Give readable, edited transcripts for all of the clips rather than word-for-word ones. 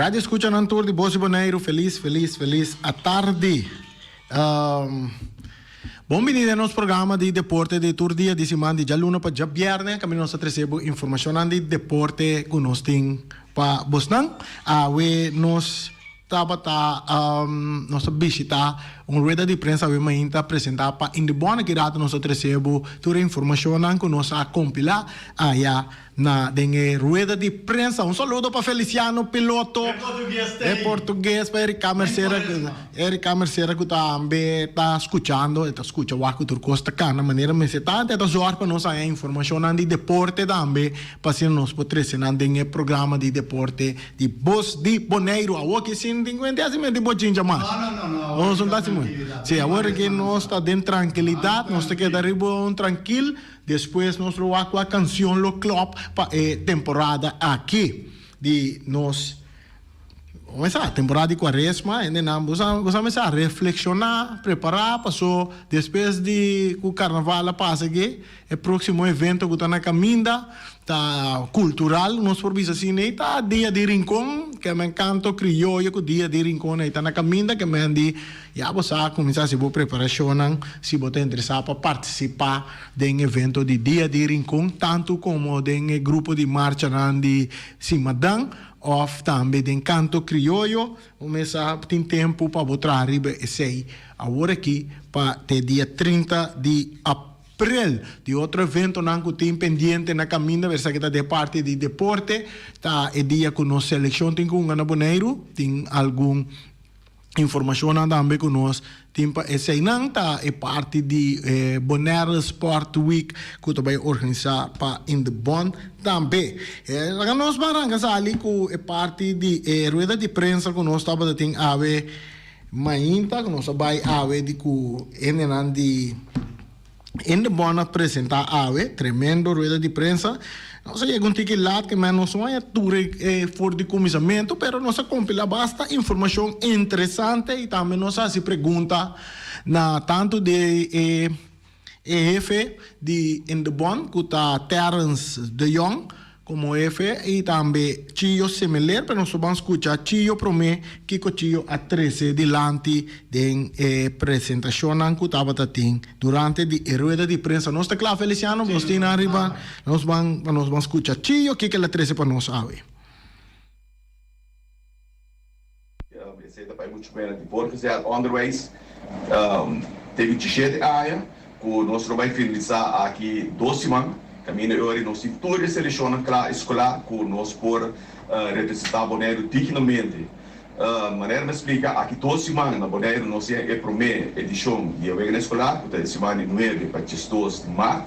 Radio escucha un tour de Bosi Bonaire, feliz a tarde. Bem-vindo ao nosso programa de deporte de tour dia de semana de luna para já viernes, que nós recebemos informação de deporte que nós temos para Bosnan. Nós nossa visita rueda de prensa vem apresentar para Indebona que nós recebemos toda a informação que nós compilar na rueda de prensa. Saludo para Feliciano Piloto português para Erika Mercera que também está escutando o que Turcosta cá na maneira me está zoar para nós a informação de deporte também para se nós podermos no programa de deporte de Bos de Bonaire a que sim 50 de bochinha mais não sim, agora que nós está dentro tranquilidade nós está quedando tranquilo. Depois nós vamos a canção do clube para a temporada aqui de nós. Começar a temporada de quaresma, nós vamos a reflexionar, preparar, passou depois de o carnaval passa aqui, o próximo evento que está na caminha, tá cultural, nós por isso assim, tá dia de rincón, que me canto crioulo, que dia de rincón está na caminha, que me andi, já você começar se boa preparação, se você interessar para participar de evento de dia de rincón, tanto como de grupo de marcha de Simadang, ou também de canto crioulo, começar tem tempo para botar arriba e sei agora aqui para ter dia 30 de abril de outro evento que tem pendente na caminha, versa que está de parte de deporte, tá é dia com nossa seleção tem com Ana Bonaire, tem algum informação também com nós tem esse não tá é parte de Bonaire Sport Week que também organizar para Indebon também nós barangas ali com é parte de rueda de prensa que nós estava tem ave mainta que nós vai ave de com de Indebon apresentar ave tremendo rueda de prensa. Não sei algum tiquilado que menos não é tudo for de começamento, mas nós compila basta informação interessante e também nós se pergunta na tanto de EF de Indebon que está Terence de Jong como EF e também Chio similar, mas nós vamos escutar Chio promete que Chio a 13 delante de apresentação que estava tendo durante a rueda de prensa. Nós está claro, Feliciano, nós temos arriba, nós vamos escutar Chio que é a 13 para nós saber. Receita para muito bem de porco, é underways. Teve de área, que nós vamos finalizar aqui 2 semanas. Caminho hoje nós temos toda a seleção escolar que nós por representar Bonaire dignamente. Maneira me explica aqui 2 semanas na Bonaire nós é a primeira edição de evento escolar, que é semana 9 para 2 de março.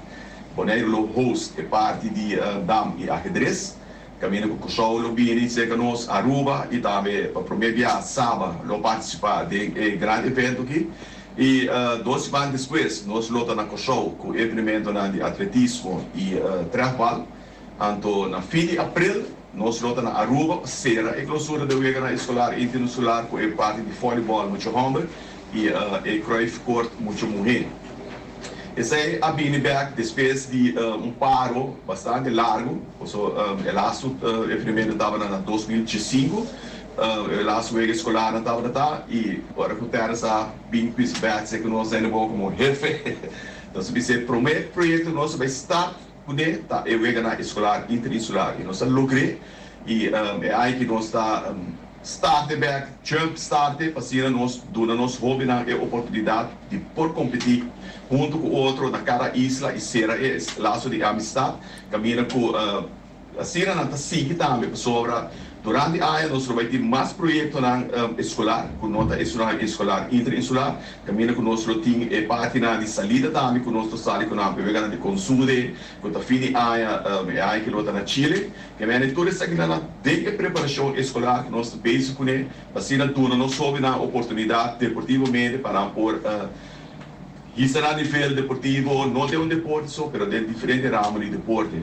Bonaire o host é parte de dam e ajedrez. Caminho com o show lo bini se que nós Aruba e também para primeiro dia sábado lo participar de grande evento aqui. E 2 semanas depois, nós lutamos na show com o evento de atletismo e trabalho. Então, na fim de abril, nós lutamos na Aruba, será a clausura da Wega Escolar Internacional com a parte de voleibol muito homem e a Cruyff Court muito mulher. Esse é a Bineberg, depois de paro bastante largo, o laço evento estava na 2005. Lá a Wega Escolar estava e agora que o Terra está bem pisado, que nós ainda vamos como jefe. Então, se você promete projeto, nós vai estar com ele, tá? É Wega Escolar Internacional. E nós logramos e é aí que nós está start back, jump start, para nós dona nós hobby na oportunidade de por competir junto com o outro na cada isla e ser laço de amistade, caminha com assim na seguir também sobre durante a ano nós vamos ter mais projetos na escolar, com nota escolar interinsular, caminha com nós tem parte de salida também com nós sali com a pegada de consumo com a fim de aí que nota na Chile, que vem toda essa que na de preparação escolar que nós basic com ele, assim na turno nós soube na oportunidade deportivamente para por isso na nível deportivo, não é deporte só, mas é diferente ramo de deporte.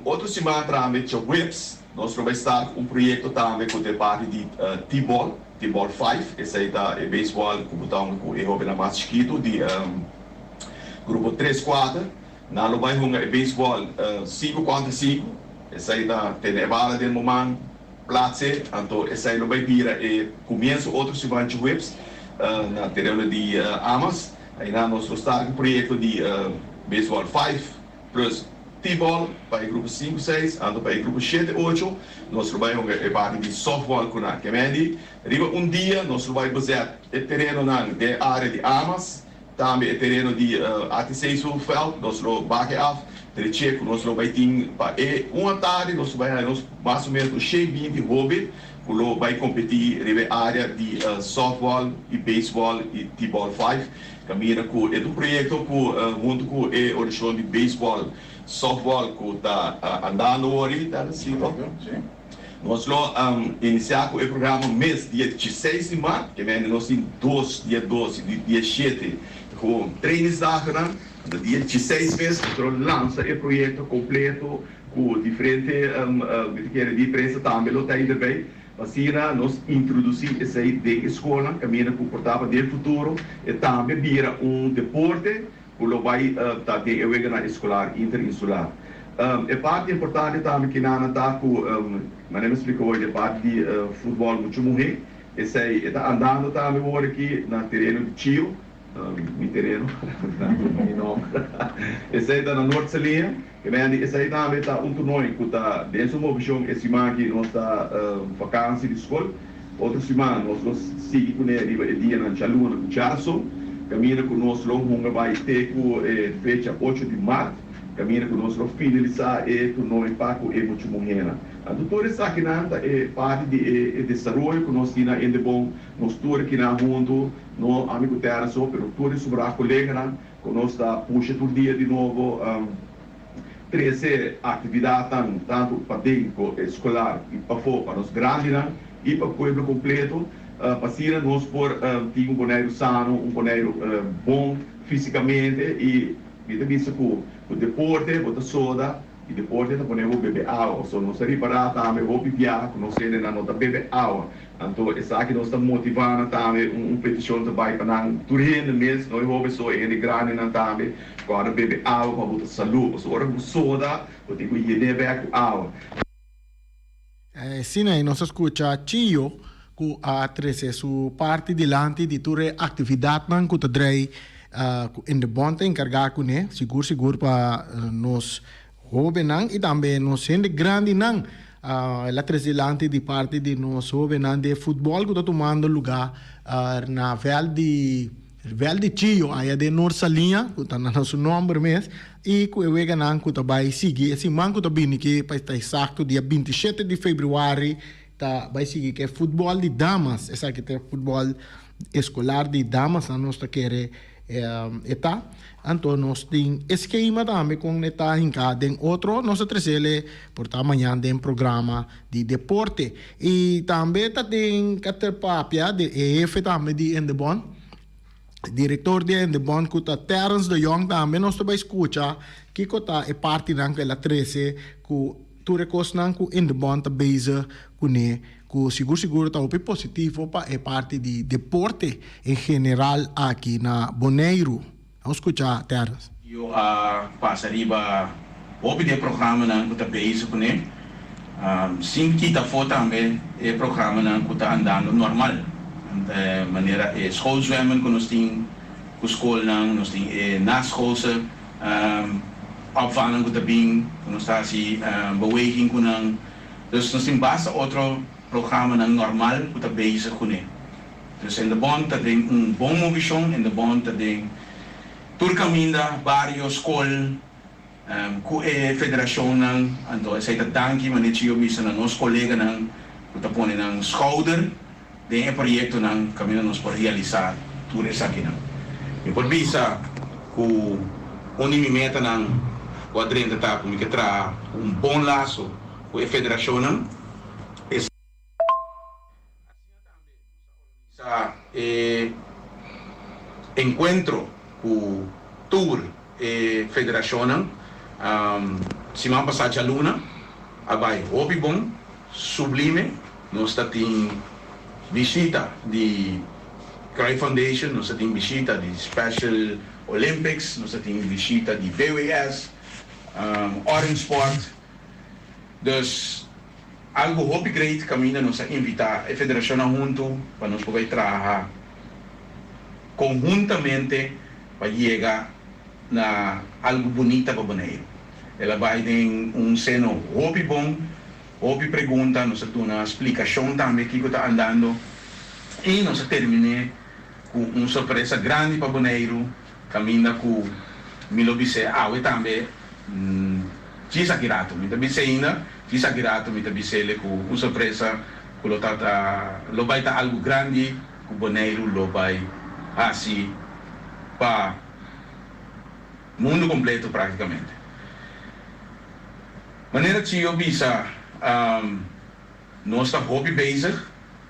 Outro semana também tinha webs. Nós vamos estar com projeto também com a parte de T-Ball 5, esse aí é beisebol, que é o mais chiquito, de grupo 3-4, nós vamos beisebol 5 contra 5, esse aí tem a bala de momento, place, então essa aí não vai vir começo outros eventos webs na terreno de Amas, aí na nosso está projeto de baseball 5 plus T-ball para o grupo 5, 6, ando para o grupo 7, 8, nós trabalhamos a parte de softball com a Kemendi. Arriba dia, nós vamos fazer o terreno na área de Amas, também o terreno de AT6 Feld, nós vamos back off, trecheco, nós vamos ter para uma tarde, nós vamos mais ou menos 20 hobby, que vai competir na área de softball e baseball e T-ball 5. Caminha com o projeto junto com a audição de baseball, softball que está andando hoje, tá assim, nós vamos iniciar com o programa mês dia 16 de março, que vem nós em dia 12, dia 7, com treinos da no dia 16 meses, nós lança o projeto completo com diferentes diferenças também, lo está indo bem. Assim, nós introduzimos essa ideia de escola, caminho comportável do futuro, e também vira deporte, que vai estar dentro da escolar interinsular. A parte importante também que nós está com, mas me explicou hoje, a parte de futebol muito morrer, essa aí está andando também agora aqui no terreno de Tio, meu terreno, essa aí está na Norte Salinha, essa aí também está torneio que está dentro de uma opção, esse semana que nós está vacância de escola, outra semana nós seguimos com ele dia na Chaluna, com Charson, caminha com nós longo vai ter com fecha 8 de março, caminha com nós finalizar e torneio para o muito morrer. A doutora está aqui na parte de desenvolvimento que nós temos ainda bom, nós todos aqui na junto, no amigo terra só, pero todos sobre a colega, que nós está puxa todo dia de novo 13 atividades tanto para dentro escolar e para fora, para os grandes e para o povo completo, para ser nós por ter boneiro sano, boneiro bom fisicamente e visto que o deporte, bota soda, e depois nós podemos beber água, só não seria para também vou beber água, não sei na nota beber água. Então essa aqui nós estamos motivando também petição também para não turista mesmo, nós vamos só em grande não também para beber água para botar saúde, só ora com soda, eu tenho que ir beber com água. Sim, aí nós escuta Chio que a trece su parte delante de toda atividade não que trai em de bonta encargar com né, seguro para nós jovem e também nós sendo grande não la tresilante di parte di nós jovem de futebol que está tomando lugar na Vel de Chio aí de nossa linha que está no nosso nome mesmo e que o Eganan que vai seguir esse manco está bem que para estar exato dia 27 de fevereiro tá vai seguir que é futebol de damas essa que é futebol escolar de damas a nós está querer eta então nós tem esquema também com eta em cada outro nós trazemos por amanhã tem programa de deporte e também tem caterpapia de EF também de Endebon diretor de Endebon que tá Terence de Jong também nós vai escutar que tá é parte daquela 13 que tu recosnan que Endebon tá base com né que seguro está muito positivo para a parte de deporte em geral aqui na Bonaire. Vamos escutar, Terence. Eu passaria o programa que está base com ele. Sim, que está fora também o programa que está andando normal. De maneira schoolzwemmen que nós temos com escola, nós temos na escola, opvangen que está bem, que nós está assim, beweging que não. Dus nós temos basta outro programa normal que está bezig com ele. Dus in de bond tem bom visão, in de bond tem turcaminda, barrio, escola, com a federação, então essa é a danke, mas nem eu visto na nosso colega que está pondo na schouder, tem um projeto que caminho nós por realizar tudo isso aqui e por visa com unimimeta na quadrante tá como que tra bom laço com a federação encontro com tour federação semana passada a luna abai obi bom sublime nós está tem visita de Cry Foundation nós está tem visita de Special Olympics nós está tem visita de BWS Orange Sport dus algo hopi great camina nos a invitar a federação junto para nos poder trabalhar conjuntamente para chegar na algo bonita para Bonaire. Ela vai ter seno hopi bom, hopi pergunta, nos dá uma explicação também que está andando e nos termine com uma surpresa grande para Bonaire, camina com Milo Bise, também Chisa Girato, mi tabi ainda, Chisa Girato, mi tabi sele com uma surpresa, com lo vai tá algo grande, com Bonaire lo vai assim para mundo completo praticamente. Maneira que eu visa, nós estamos hobby bezig,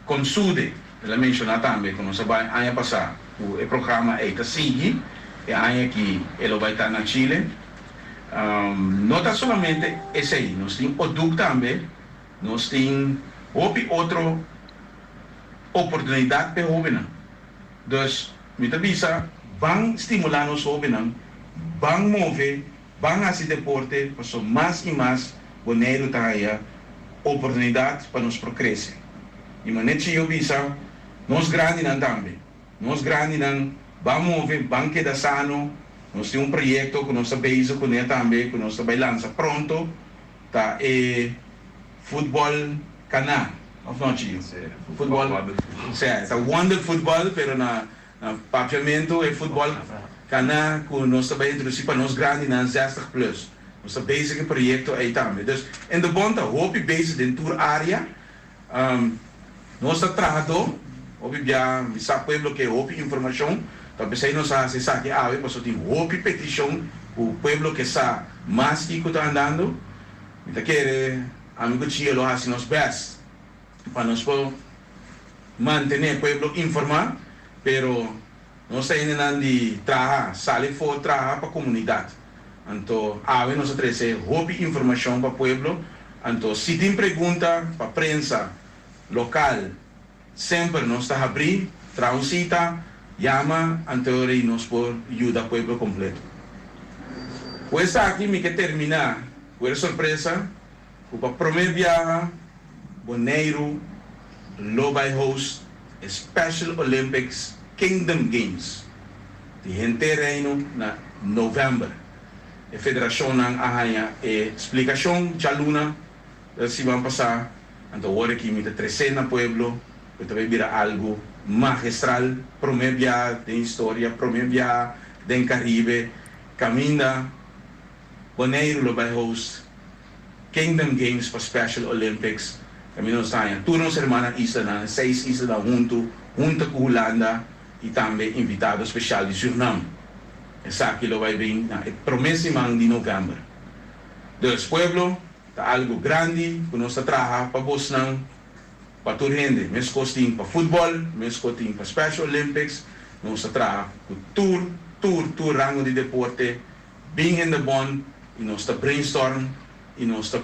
com Sude, ela mencionou também, que nós vai ano passado, o programa é da SIGI, e ano que ele vai estar na Chile. Não está somente esse aí, nós temos o DUC também, nós temos outra oportunidade para jovens. Então, me avisa, vão estimular os jovens, vão mover, vão fazer deporte, para mais e mais Bonaire tenha oportunidade para nos crescer. E maneira que eu avisa, nós grandes também, nós grandes vamos mover, vamos quedar sano. Nós temos projeto que nós sabemos com ele também, que nós vamos lançar pronto, tá? Futebol cana, não tio? Futebol, é Wonder Futebol, pero na papiamento é futebol cana, que nós também introduzir para nós grandes na 60 plus. Nós basic projeto aí também. Então, em de bonta, hope base dentro da área, nós estamos trabalhando, hope já, sabe pueblo que hope informação. Talvez aí nós se sabe mas tem outra petição o pueblo que está mais que está andando, então quer amigo tio lo assim nos best para nós manter o pueblo informado, pero nós ainda de trabalhar, sair fora trabalhar para a comunidade. Então, nós trazer outra informação para o pueblo. Então, se tem pergunta para a prensa local, sempre nós está abrir, transita. Llama anterior y nos por ayuda al pueblo completo. Pues aquí me que terminar, fue sorpresa, para el primer viaje, Bonaire lo va a host Special Olympics Kingdom Games. De gente reino na novembro. A federação ng ahaya explicação já luna, se vão passar, então agora que me te trecena pueblo, que também vira algo magistral, primeiro viagem de história, primeiro viagem do Caribe, caminha, Bonaire lo vai host Kingdom Games para Special Olympics, caminho está todas as hermanas islas, 6 islas junto com Holanda e também invitado especial de Suriname. Essa aqui lo vai vir na promessa de novembro. Dos pueblo, está algo grande, que nós trabalhamos para Bosnan, para toda gente, mesmo costing para futebol, mesmo costing para Special Olympics, nós trabalhamos para tour rango de deporte, being in the bond, e nós brainstorm, e nós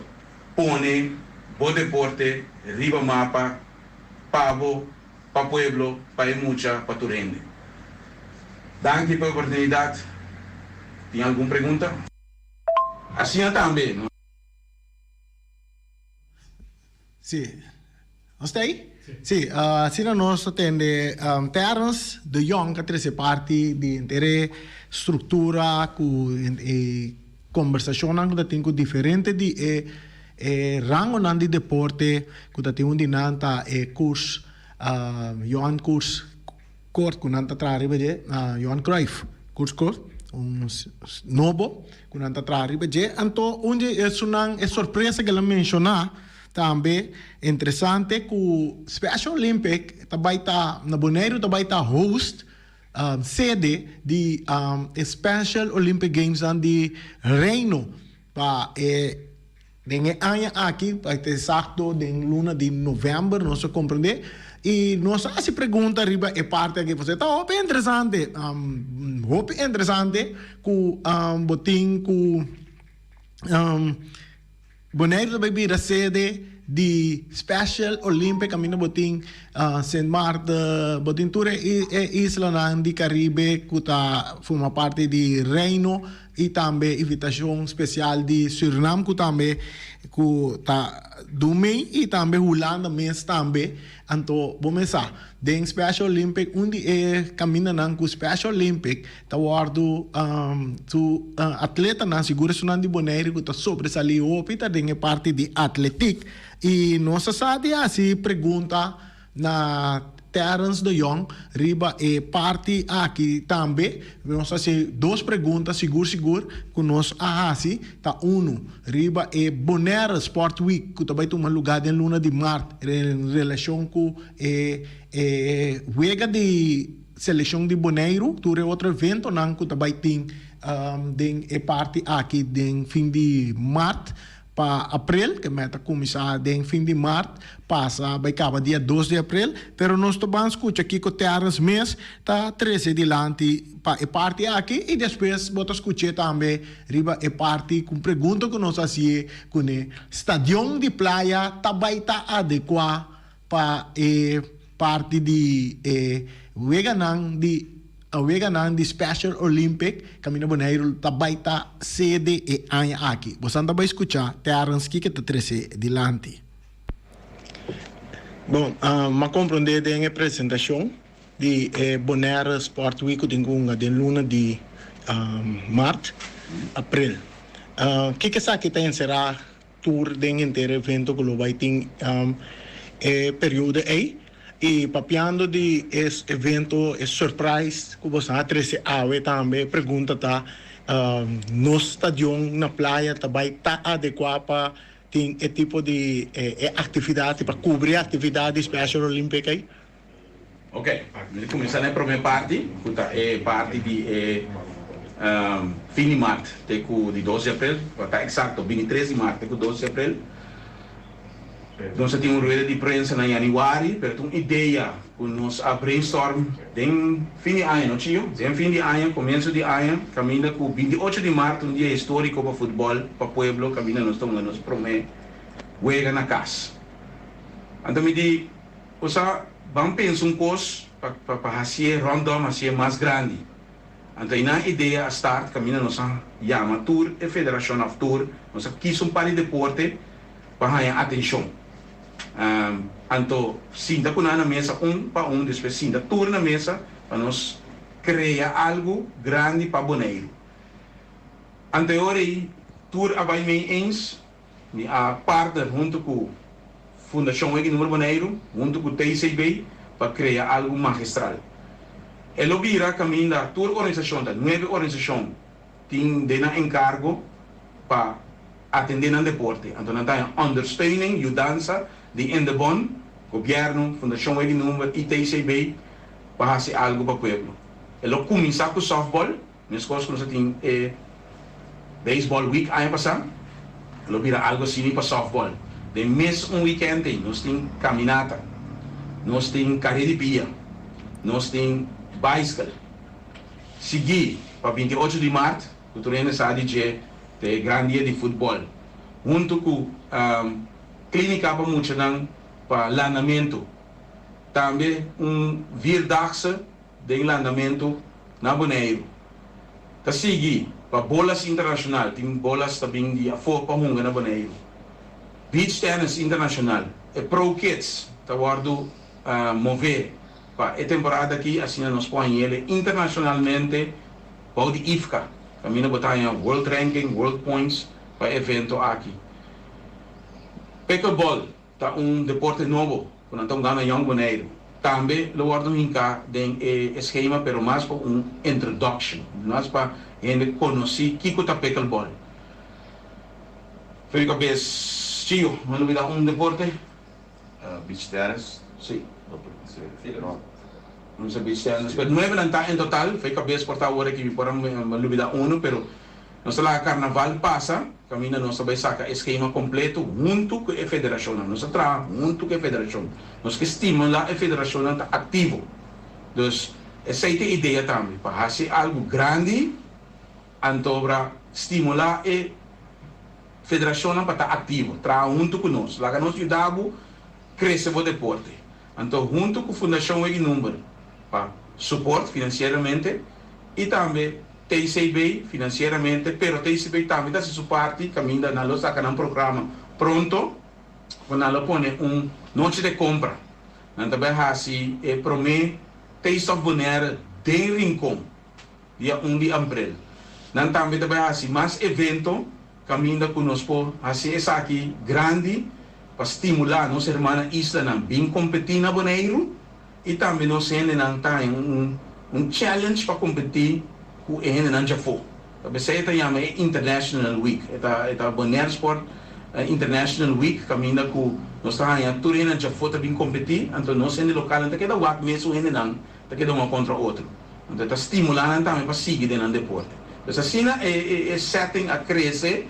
põe bom deporte, riba mapa, pavo, para pueblo, para mucha, para toda gente. Danke pela oportunidade. Tem alguma pergunta? Assim também, não? Sim. Você aí? Sim. Se nós temos Terence de Jong, que faz parte de inteira estrutura, com conversação que tem com diferente de rango de deporte, que tem dinanta curso, Johan curso kort ku nanta trari beje Johan Cruyff kurs kort novo ku nanta trari beje anto onde é surpresa que ela menciona também interessante ku Special Olympic também tá na Bonaire também tá host sede de Special Olympic Games de Reino pa dengue ano aqui para ter exacto den luna de novembro não se compreende. E nós se pergunta riba é parte que você tá interessante com botin com Bonaire também vira sede de Special Olympic caminho botin Saint Marta botin tour isla de Caribe que tá forma parte de Reino e também invitação especial de Suriname que também que tá do meio e também Holanda mês também então vamos começar den Special Olympic onde caminha nan com Special Olympic tá guardo atleta na segura sunan de Bonaire que tá sobresalir o pita den parte de atletic e nossa sadia se pergunta na Terence de Jong, riba parte aqui também. Nós fazer duas perguntas, seguro, que nós assim, tá riba Bonaire Sport Week, que também tem um lugar em luna de março, em relação com Wega de seleção de Bonaire, tu outro evento, não, que também tem parte aqui, em fim de março, para abril, que meta começar em fim de março, passa, vai acabar dia 2 de abril, pero nós estamos escutando aqui que o Terence mês está 13 dilante para a parte aqui e depois vamos escutar também riba a parte com pergunta que nós fazemos com o estadião de praia também está adequado para a parte de Weganan de Special Olympic, Camino Bonaire, também está sede e anha aqui. Você vai escutar Terence que está 13 dilante. Bom, ma compreender a apresentação de Bonaire Sport Week de luna de março, abril. Que sabe que tem será tour de inteiro evento que vai ter período aí e papiando de esse evento é surprise que você a 13 ave também pergunta tá no estadião na praia também tá adequado para tem tipo de atividade para cobrir a atividade Special Olympic aí? Ok, começar na primeira parte, que é parte de fim de março, de 12 de abril, está exato, 23 de março, de 12 de abril. Nós temos uma rueda de prensa na januário, mas uma ideia que nós brainstorm em fim de ano, não tio? Em fim de ano, começo de ano, caminha com 28 de março, um dia histórico para futebol, para o pueblo, caminha nós estamos nos promete, juega na casa. Então me diz, vamos pensar coisa para fazer random, fazer mais grande. Então na ideia start, caminha nós chama tour, a Federação of Tour, nós quis par de deporte para ganhar atenção. Então, sinta com na mesa para depois sinta tour na mesa para nós criar algo grande para Bonaire. Anterior tour vai me ens a parte junto com Fundação Wegi Número Bonaire, junto com o TCB para criar algo magistral. Ele vira caminho da tour organização, da 9 organizações tem dena encargo para atender no deporte. Então, nós temos understanding, ajudança de Endebon, governo, Fundação Wegi Número, ITCB, para fazer algo para o pueblo. Ele começa com softball, nós temos baseball week, ano passado, ele vira algo assim para softball. De mês weekend, nós temos caminata, nós temos carreira de pia, nós temos bicycle. Seguir, para 28 de março, o treino sabe de grande dia de futebol. Junto com clínica para muitos para lançamento. Também vierdaagse de lançamento na Bonaire. Tá seguir para bolas internacional, tem bolas também de fogo para munga na Bonaire. Beach tennis internacional, Pro Kids, tá guardo mover para a temporada aqui assim nós põe ele internacionalmente para o de IFCA. Kami botar World Ranking, World Points para evento aqui. Pickleball, tá deporte novo, quando estão ganhando Young Bonaire. Também lo guardo hinca den esquema, pero mais para introduction, mais para gente conhecer que é pickleball. Fica bem, tio, vamos ver deporte? Beach tennis. Sim. Não sei beach tennis, mas 9 em total, fica bem por tal hora que me porão malubida pero nossa lá carnaval passa, caminha nossa vai sacar esquema completo junto com a federação, nossa trabalho junto com a federação, nós que estimular a federação está ativo, então essa é a ideia também para fazer algo grande, então para estimular a federação para estar ativo, trabalhar junto com nós, lá que nós ajudamos crescer o deporte, então junto com a Fundação Wegi Número para suporte financeiramente e também TCB financeiramente, pero TCB também dá sua parte, caminha na loja saca um programa pronto, quando ela põe noite de compra, não também assim promete Taste of Bonaire de Rincon, dia 1 de abril. Não também assim mais evento, caminha conosco, assim essa aqui grande para estimular nossa irmã isla não bem competir na Bonaire e também nós não tem challenge para competir com ele não já foi. Também se esta chama International Week, esta Bonaire Sport International Week caminha com nós estamos tudo ainda já foi também competir, então nós no local não queda o mesmo ainda não, queda uma contra outro. Então está estimulando também para seguir dentro do deporte. Então assim é setting a crescer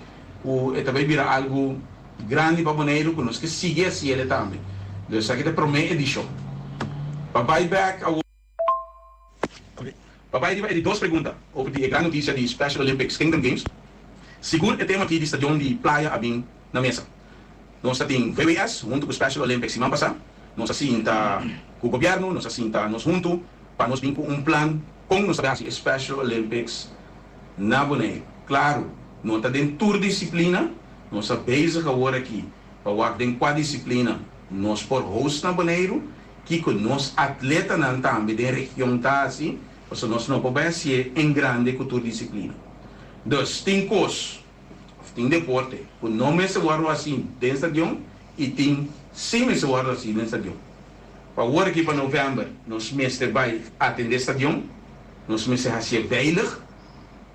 e também vira algo grande para Bonaire que nós que sigue assim ele também. Então aqui é a primeira edição. Para buyback Papai, ele duas perguntas sobre a grande notícia de Special Olympics Kingdom Games. Segundo, o tema aqui de estadião de praia abim na mesa. Nós temos VWS, junto com o Special Olympics semana passada. Nós assinta com o governo, nós assinta nós junto, para nós vir com plano com nós fazer Special Olympics na Bonaire. Claro, nós temos tour disciplina, nós sabemos agora aqui, para o tem qual disciplina, nós por host na Bonaire, que com nós atleta não também da região tá assim. Porque nós não podemos ser em grande cultura disciplina. Então, tem coisas, tem deporte, que não me se guarda assim dentro do estadião e tem sim me se guarda assim dentro do estadião. Para o aqui para novembro, nós mestre vai atender o estadião, nós mestre vai ser veilig.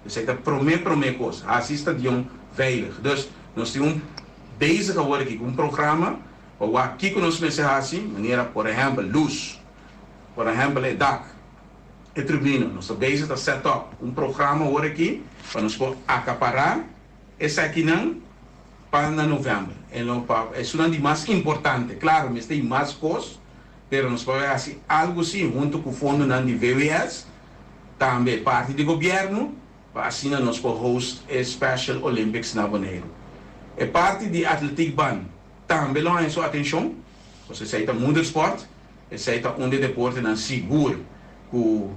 Essa é a primeira coisa, assim estadião veilig. Então, nós temos bezig agora aqui com programa, para aqui que nós mestre assim, maneira, por exemplo, luz, por exemplo, dak. E tribuna, nós estamos a set up programa agora aqui para nós acaparar essa aqui não para novembro. É uma das mais importante. Claro, mas tem mais coisas, mas nós podemos fazer algo assim junto com o fundo de VWS, também parte do governo, para assim nós podemos host Special Olympics na Bonaire. É parte de Athletic Band, também lá em sua atenção, você sei que mundo esporte, sei que onde deporte não seguro com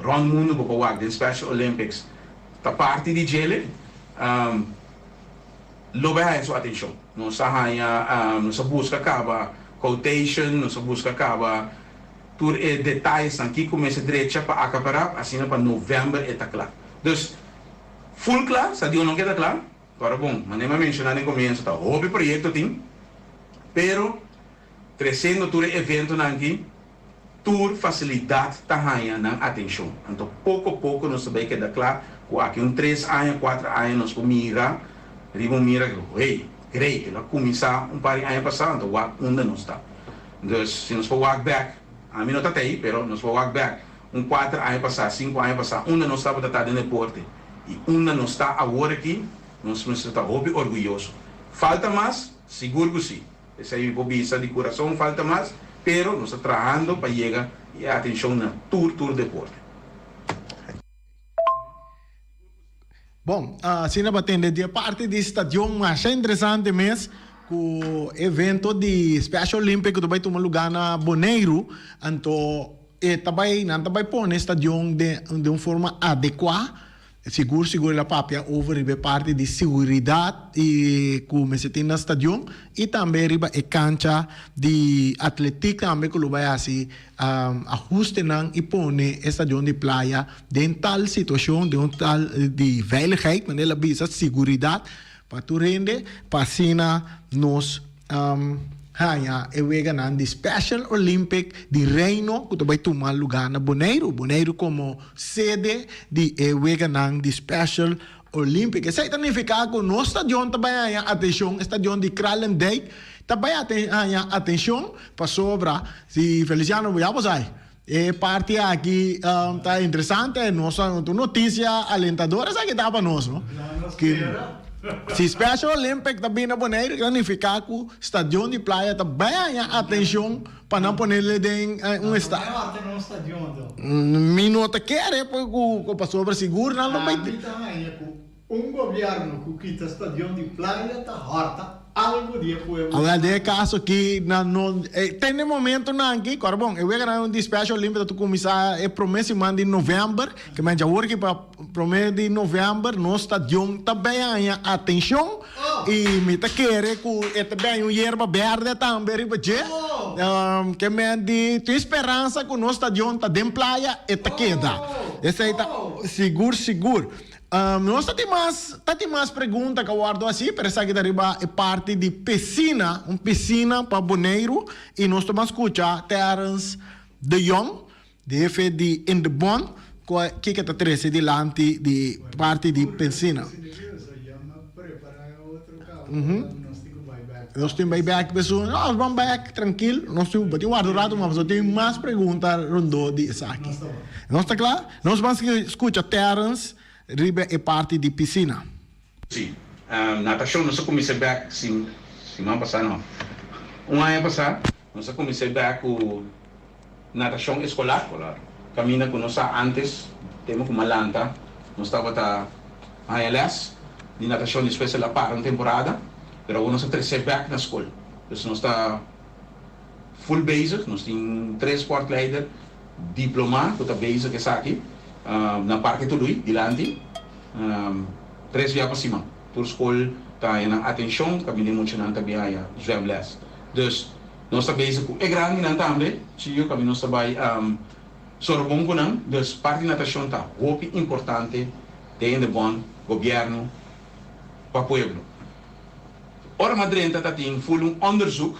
Ron Mundo para o Special Olympics, da parte de Gele, logo é a sua atenção. Nós busca acaba quotation, nós busca acaba por detalhes aqui começa direito para acabar assim para novembro está claro. Então, full claro, se não queda claro, agora bom, mas nem mencionar no começo, tá, houve projeto tem, pero crescendo todo evento aqui, tour facilidade tahanha na atenção. Então, pouco a pouco nós sabemos que dá claro, que aqui 3 anos, 4 anos nós mira, hey, great, ela começar par de anos passando, onde nós está. Então, se nós for walk back, a mim não está aí, pero nós for walk back, 4 anos passar, 5 anos passar, onde nós estava tratando de deporte, e onde nós está agora aqui, nós estamos orgulhosos. Falta mais? Seguro que sim. Essa aí, bobiça de coração, falta mais, pero nós estamos trabalhando para chegar e a atenção na tour deporte. Bom, assim na batendo de parte do estadião mais interessante mesmo, o evento de Special Olympics que vai tomar lugar na Bonaire, então também não vai pôr no estadião de uma forma adequada. Seguro a papia over a parte de segurança e como se tem no estadião e também riba a cancha de atletismo também que vai assim ajuste e põe estadião de praia de tal situação de tal de veiligheid mas ela visa segurança para tu rende para sina nos e veganan de Special Olympic de Reino que vai tomar lugar na Bonaire como sede de veganan de Special Olympic. Isso significa que no estadião também há atenção, estadião de Kralendijk também há atenção para sobra se Feliciano vai aí. E parte aqui tá interessante, nossa notícia alentadora, sabe que dá para nós, não? Se Special Olympic também na Bonaire, significa que o estadião de praia também há atenção para não pôr ele em estádio. Não estadião, Minuto quer, porque para sobre seguro não vai ter. governo que quita estadião de praia está horta. algo dia foi. Agora, de caso que tem um momento aqui, Corbão, eu vou ganhar um dispatch limpo tu começar a promessa de novembro, que mas já work para promessa de novembro, nós está também a atenção e me tá querer que também um erva verde também ribeje, que me de tua esperança que nós está tá de praia e tá queda. Esse aí tá seguro. Nós tem mais perguntas que eu guardo assim, parece que deriva é parte de piscina, piscina para Bonaire, e nós estamos escutando Terence de Jong, DF de In The Bond, que está trece delante de parte de piscina. Nós temos buyback, pessoal, nós vamos back, tranquilo, nós temos, eu guardo rato, mas eu tenho mais perguntas rondo de isso aqui. Nós está claro? Nós vamos escutar Terence, riba é parte de piscina. Sim. Natação, nós comecei back semana passada, não. Um ano passado, nós comecei back com natação escolar. Caminha com nós antes, temos uma lanta, nós estava a ALS, de natação especial para uma temporada, mas nós estamos back na escola. Então, nós está full basic, nós temos 3 sport leader, diploma, que está basic que aqui. Na Parque Tului, dilante, 3 dias para cima. Por escola, está na atenção, kami din mo siya ng tabihaya, zwemles. Dus, nós sabemos que é grande na também, siyo kami nós sabay, sorbong ko nang, dus, parte na atenção está, muito importante, tem de bom, governo, para pueblo. Ora Madrid está tem full onderzoek,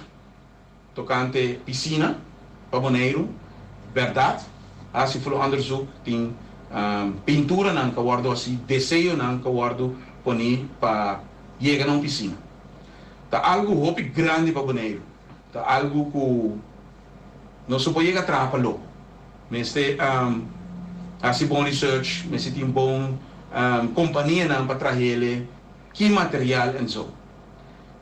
tocante piscina, para Bonaire, verdade, assim full onderzoek, tem pintura ng kawardo assim, desejo ng kawardo poni para chegar na piscina. Tá algo hope grande para Bonaire. Tá algo que não se pode atrapalhar. Mas assim bom research, mas tem bom companhia ng para trazer que material e so.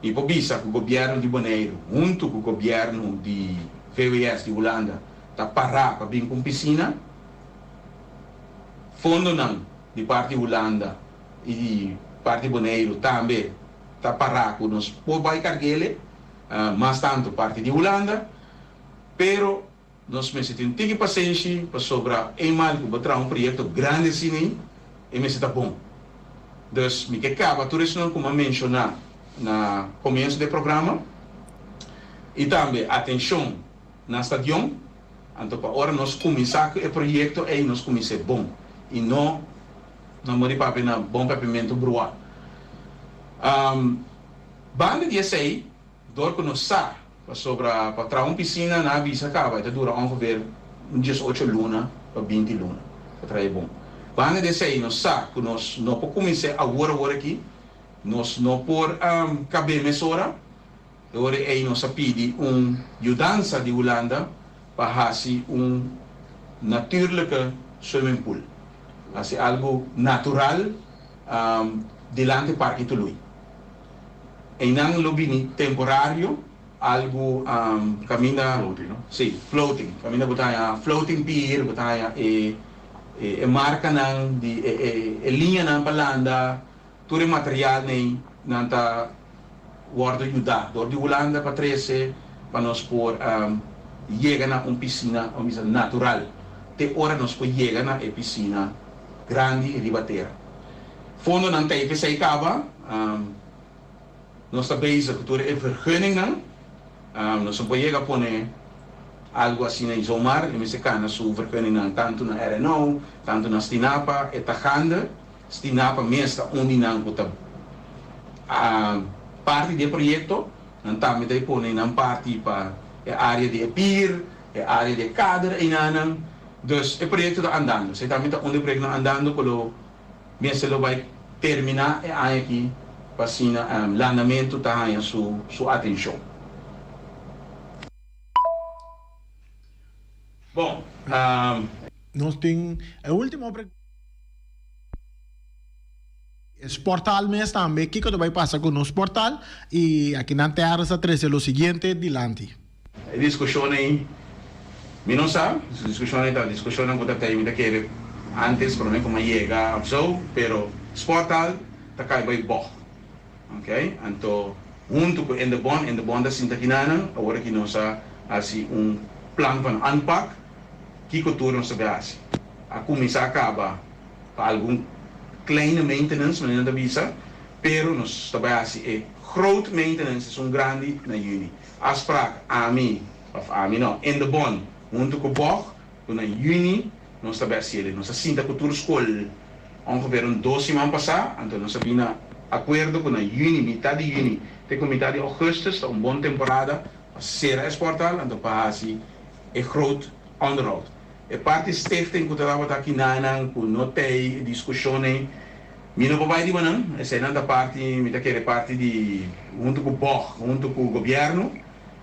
E por isso o governo de Bonaire, junto com o governo de VWS de Holanda, tá parar para vir com piscina. Fundo de parte Holanda e parte Bonaire também está parado nos por carguele, mas tanto parte de Holanda, pero nós necessitamos ter paciência para sobrar mal que botar projeto grande assim e me está bom. Então, me que acaba tudo isso como mencionar na começo do programa e também atenção na estação, então para hora nós começar o projeto e nós começar bom. E não morri para na bom papimento brua. Banda de essay, dor que nós sa para trazer uma piscina na visa acaba, então dura ongeveer 18 luna para 20 luna, para trazer bom. Banda de essay nós sa que nós não podemos começar agora aqui, nós não por caber mesora, agora aí nós pedi ajudança de Holanda para fazer natuurlijke swimming pool. Assim, algo natural delante do Parque Tului. Em não lobby temporário, algo caminha floating, no? Sim, floating. Caminha botaya floating pier, botaya marca nang di linha nang palanda, tudo material nem nanta guardo ajudar. Dor de Holanda para 13 para nós por chegar na piscina natural. Te hora nós por chegar na piscina grande e ribateira. Fundo ng TPC Icaba, nós sabemos que tudo é vergunning não, nós não podemos pôr algo assim na Isomar, e nesse caso o vergunning não tanto na RNO, tanto na Stinapa, e Tajanda, Stinapa mesmo onde não puta parte do projeto, não também daí pôr na parte para a área de PIR, a área de cadre e nanang. Dus o projeto está andando. Você também está onde o projeto está andando, quando mesmo vai terminar aqui, para assim, o lançamento está em sua atenção. Bom, nós temos a última pergunta. Esse portal mesmo também, o que vai passar com o nosso portal? E aqui na Terra se trece o seguinte, dilante. A discussão aí. Mi non sa, discussione con te mi da chiede antes per me come llega so, pero sportal ta kai bai bo. Okay? Anto junto com the bond da Sinta Kinana, agora que nós assim plano van aanpak, que cultura nós sabemos. A começar acaba para algum kleine maintenance, mas não bisa, pero nós sabemos é groot maintenance, é grande na juni. Afspraak AMI, of AMI não, in de bond, junto com o BOC, na juni, nós sabemos ele, nós Sinta Cultura School, ongeveer 2 semanas passar, então nós sabemos acordo com na juni, metade de juni, até com metade de augustus, uma boa temporada, a Sera Esportal, então para assim, é groot onderhoud. E parte stichting que estava aqui na com notei discussione, mino papai di manang, essa é a parte, me tá querer parte de junto com o BOC, junto com o governo,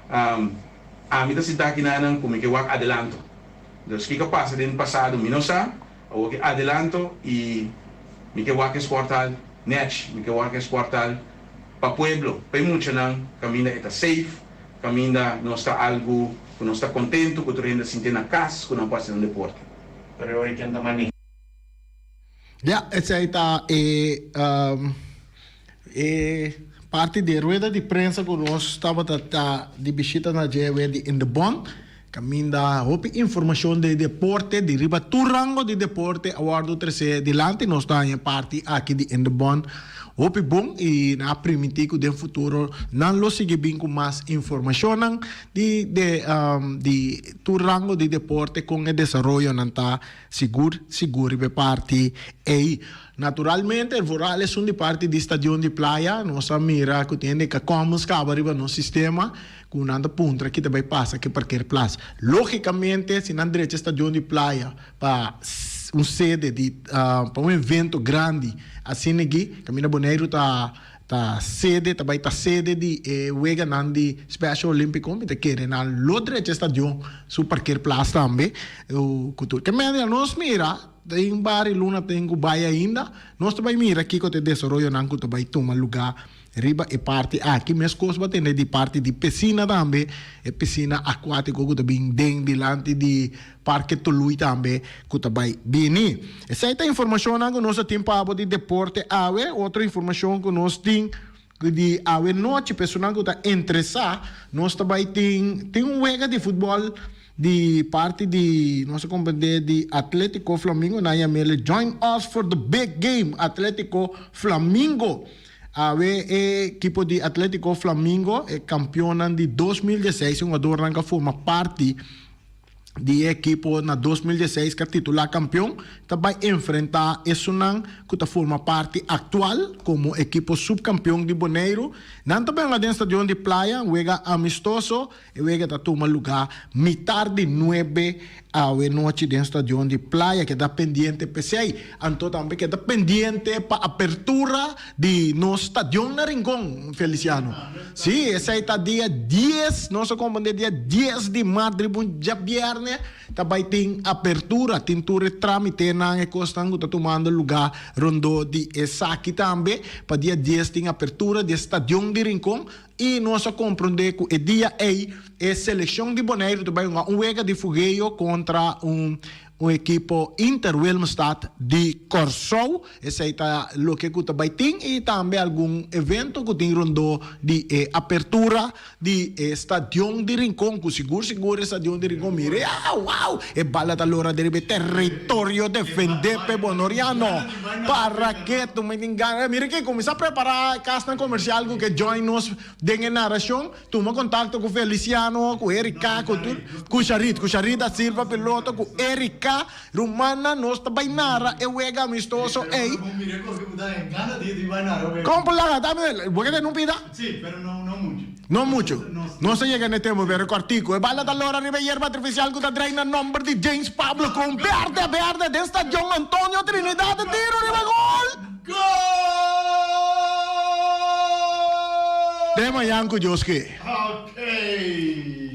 a mim tá se aqui na como que eu adelanto. Então, o que passa no passado, minosa, o que adelanto e me que eu exportar net, me que eu exportar para pueblo, para muito não, caminha está safe, caminha não está algo não está contento com o ainda sentir na casa, com não passa no deporte. Pero hoje quem tá mani. Essa aí tá parte de rueda de prensa que nós estava de visita na GW de Indebon. Caminda informação de deporte, de riba turango de deporte, aguardo 13 dilante, nós estamos em parte aqui de Indebon. Hopi bom e na primitico de futuro não lo sigue bem com mais informação de turango de deporte com o desenvolvimento não tá seguro de parte e naturalmente o rural é de parte de estação de praia nós mira que tem que como acaba riba no sistema com nada ponta que também passa que parquear plaza logicamente se não direito estação de praia para sede de para evento grande assim aqui Caminho Boneiro tá sede também tá sede de Wega Nandi Special Olympic Committee que na outra estação su parquear plaza também o cultura que media nós mira tem vários luna tem Gubai ainda nós também mira aqui que te desenvolve não que também toma lugar riba e parte aqui minhas coisas vai ter de parte de piscina também e piscina aquática que também tem delante de parque Tului também que também bem essa é a informação que nós temos de deporte outra informação que nós temos de a noite pessoal que está interessado nós também tem wega de futebol de parte de nossa companhia de Atlético Flamengo na Yamele join us for the big game Atlético Flamengo a equipo de Atlético Flamengo é campeão de 2016 um jogador que forma parte de equipo na 2016 que titular campeão também enfrentar isso não que forma parte atual como equipo subcampeão de Boneiro não também lá dentro do de praia wega amistoso e wega tá toma lugar metade de 9 a noite dentro do de praia que está pendiente PCI então também que está pendiente para apertura de no estádio na Rincón Feliciano sim esse aí tá dia 10 nosso comandante dia 10 de março já viernes também tem apertura tem tudo tramite na costando está tomando lugar rondo de Esaki também para dia 10 tem apertura de estádio de Rincón e nós compreender que o dia aí é seleção de Bonaire também um wega de fogueio contra um equipo Inter Willemstad de Corsou esse aí tá o que também tem e também algum evento que tem rondo de apertura de estádio de Rincón que seguro estádio de Rincón mire uau e bala da lora de território defender pe bonoriano para que tu me engane mire que começa a preparar casa comercial que join nos de narração toma contato com Feliciano com Erika com Charit da Silva piloto com Erika Rumana nós também nara e wega amistoso ei como lá dame porque não pida sí pero no não muito não se chega nesse tempo ver o artigo e bala da lora riba hierba artificial que treina number de James Pablo com verde desta John Antonio Trinidad tiro riba gol tema Yanko Joski okay